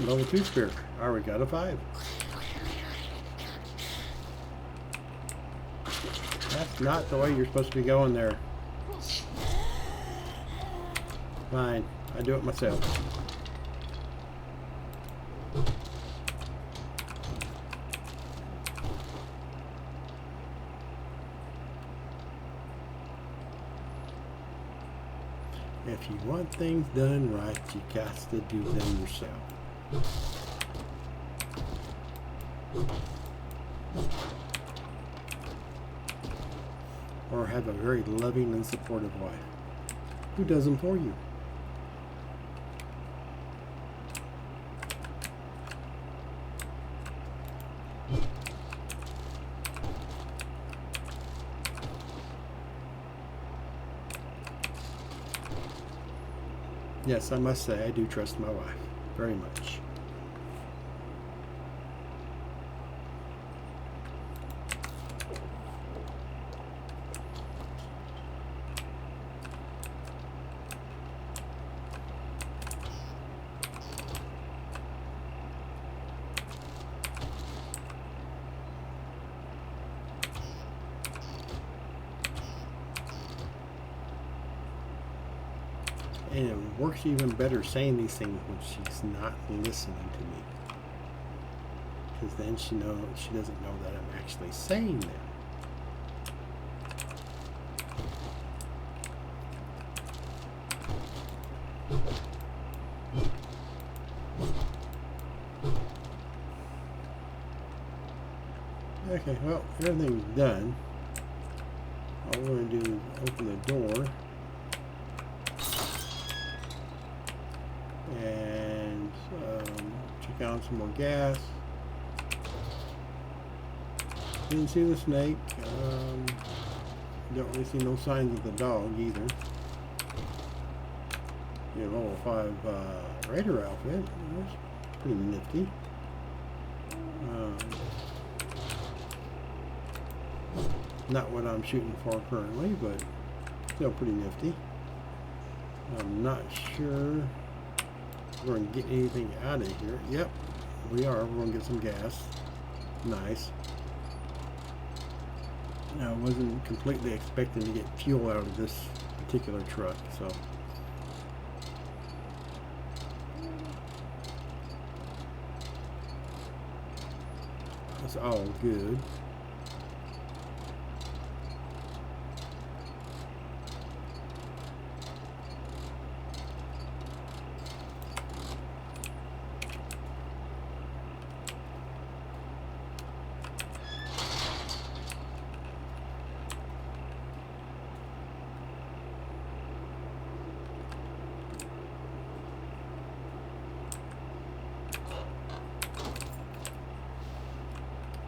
Level 2 spirit. Alright, we got a 5. That's not the way you're supposed to be going there. Fine. I do it myself. If you want things done right, you got to do them yourself. Or have a very loving and supportive wife who does them for you. Yes, I must say I do trust my wife very much. And it works even better saying these things when she's not listening to me. Because then she doesn't know that I'm actually saying them. Okay, well, everything's done. All we're going to do is open the door. And check out some more gas. Didn't see the snake. Don't really see no signs of the dog either. Yeah, level 5 raider outfit. That's pretty nifty. Not what I'm shooting for currently, but still pretty nifty. I'm not sure we're going to get anything out of here. Yep, we are. We're going to get some gas. Nice. Now, I wasn't completely expecting to get fuel out of this particular truck, so. That's all good.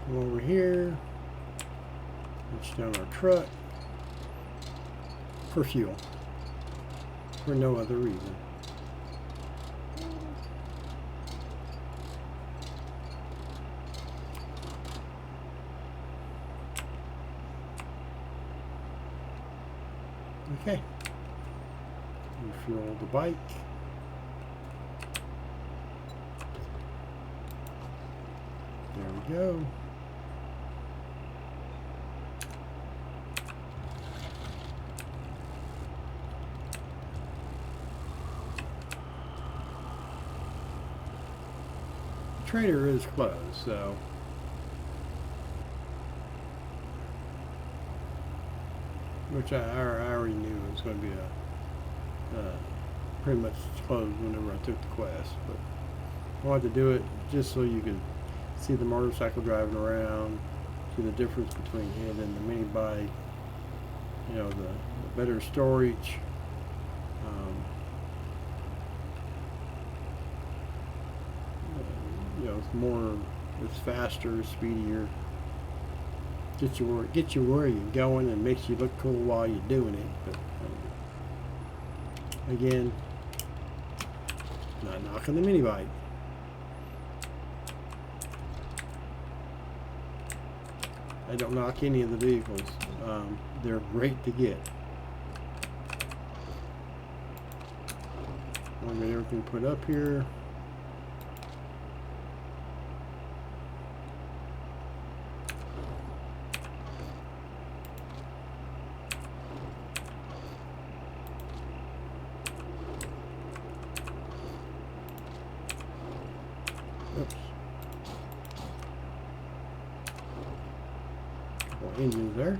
Come over here, reach down our truck for fuel, for no other reason. Okay, refuel the bike. There we go. Trader is closed, so which I already knew it was going to be pretty much closed whenever I took the quest, but I wanted to do it just so you could see the motorcycle driving around, see the difference between it and the mini bike, you know, the better storage. You know, it's more, it's faster, speedier. Get you where you're going and makes you look cool while you're doing it. But again, not knocking the mini bike. I don't knock any of the vehicles. They're great to get. I'll get everything put up here. Oops. Couple engines there.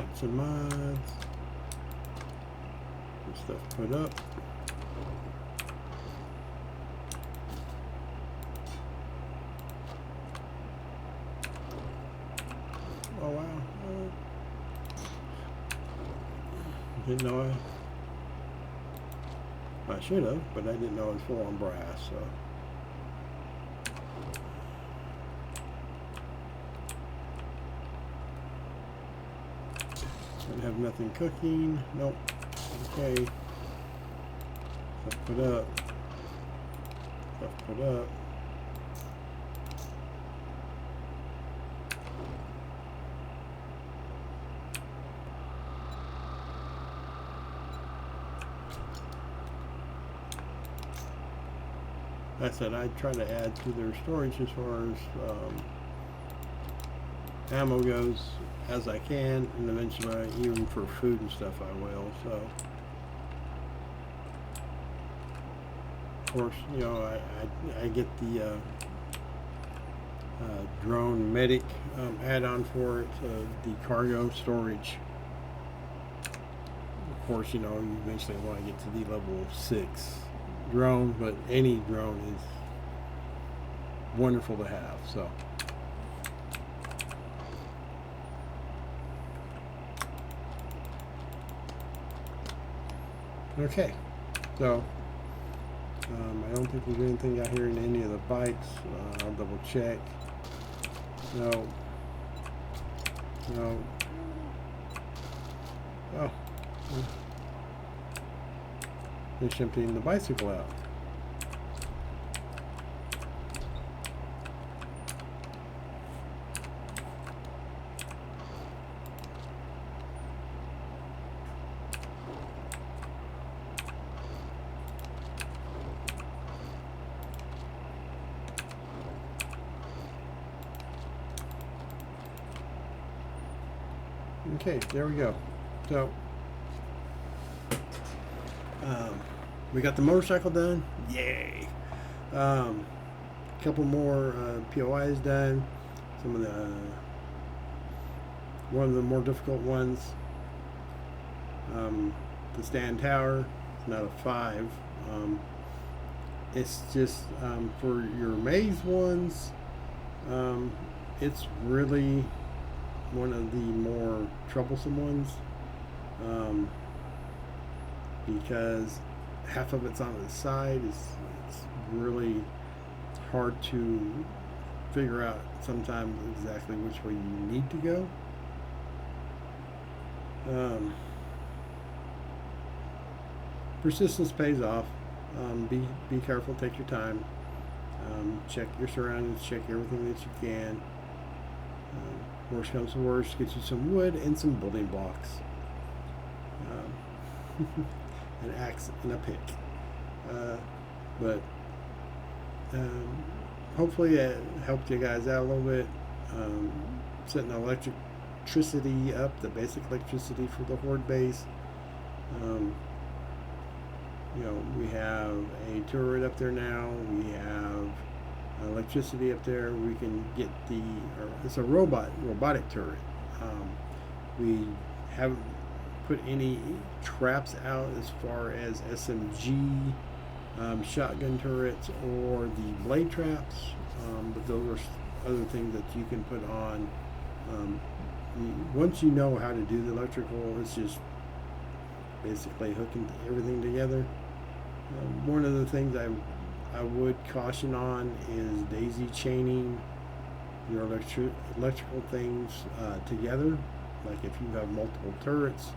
parts and mods. Some stuff put up. Oh wow. Didn't know I should have, but I didn't know it was full on brass, so. Don't have nothing cooking. Nope. Okay. Stuff put up. Stuff put up. Like I said, I try to add to their storage as far as ammo goes as I can, and eventually even for food and stuff I will. So of course, you know, I get the drone medic add-on for it, the cargo storage. Of course, you know, you eventually want to get to the level 6 drone, but any drone is wonderful to have. So okay, so I don't think there's anything out here in any of the bikes. I'll double check. No. Oh, just emptying the bicycle out. Okay, there we go. So we got the motorcycle done. Yay! A couple more POIs done. Some of the one of the more difficult ones. The stand tower. It's not a 5. It's just for your maze ones. It's really one of the more troublesome ones, because half of it's on the side. It's really hard to figure out sometimes exactly which way you need to go. Persistence pays off. Be careful, take your time, check your surroundings, check everything that you can. Worst comes to worst, get you some wood and some building blocks, an axe and a pick. But hopefully it helped you guys out a little bit. Setting electricity up, the basic electricity for the horde base. You know, we have a turret up there now. We have electricity up there. We can get it's a robotic turret. We haven't put any traps out as far as SMG shotgun turrets or the blade traps, but those are other things that you can put on. Once you know how to do the electrical, it's just basically hooking everything together. One of the things I would caution on is daisy chaining your electrical things together. Like if you have multiple turrets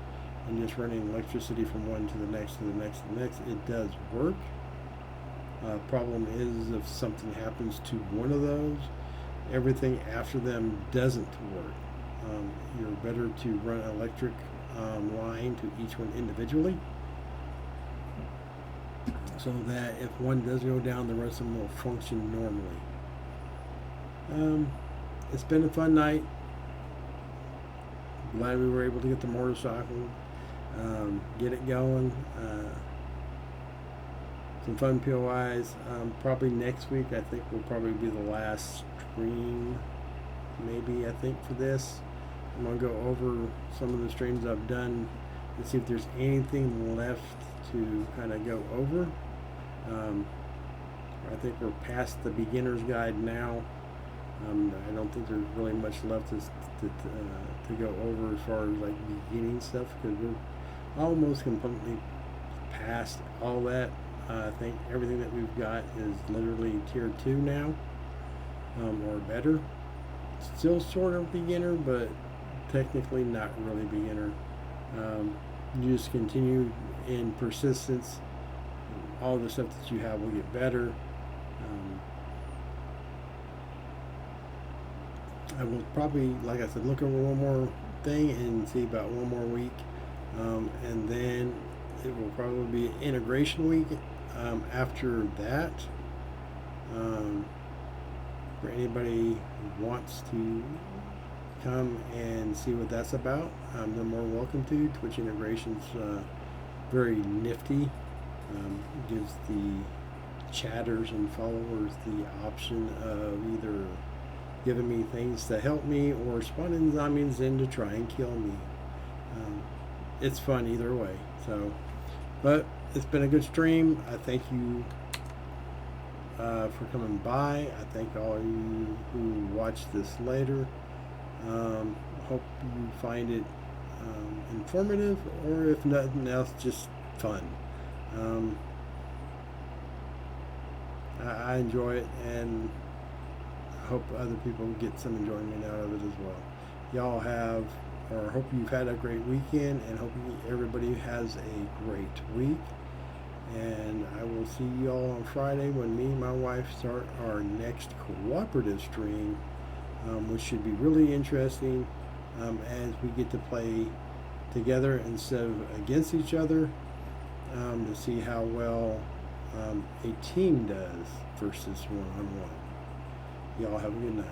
and just running electricity from one to the next to the next to the next, it does work. Problem is, if something happens to one of those, everything after them doesn't work. You're better to run an electric line to each one individually, so that if one does go down, the rest of them will function normally. It's been a fun night. Glad we were able to get the motorcycle, get it going. Some fun POIs. Probably next week, I think, will probably be the last stream, maybe, I think, for this. I'm going to go over some of the streams I've done and see if there's anything left to kind of go over. I think we're past the beginner's guide now. I don't think there's really much left to go over as far as like beginning stuff, because we're almost completely past all that. I think everything that we've got is literally tier 2 now, or better. Still sort of beginner, but technically not really beginner. You just continue in persistence. All the stuff that you have will get better. I will probably, like I said, look over one more thing and see about one more week, and then it will probably be integration week after that. For anybody who wants to come and see what that's about, they're more welcome to. Twitch integration's very nifty. Gives the chatters and followers the option of either giving me things to help me or spawning zombies in to try and kill me. It's fun either way. So, but it's been a good stream. I thank you for coming by. I thank all of you who watch this later. Hope you find it informative, or if nothing else, just fun. I enjoy it, and I hope other people get some enjoyment out of it as well. Y'all have, or hope you've had a great weekend, and hope everybody has a great week. And I will see y'all on Friday when me and my wife start our next cooperative stream, which should be really interesting, as we get to play together instead of against each other, to see how well a team does versus one-on-one. Y'all have a good night.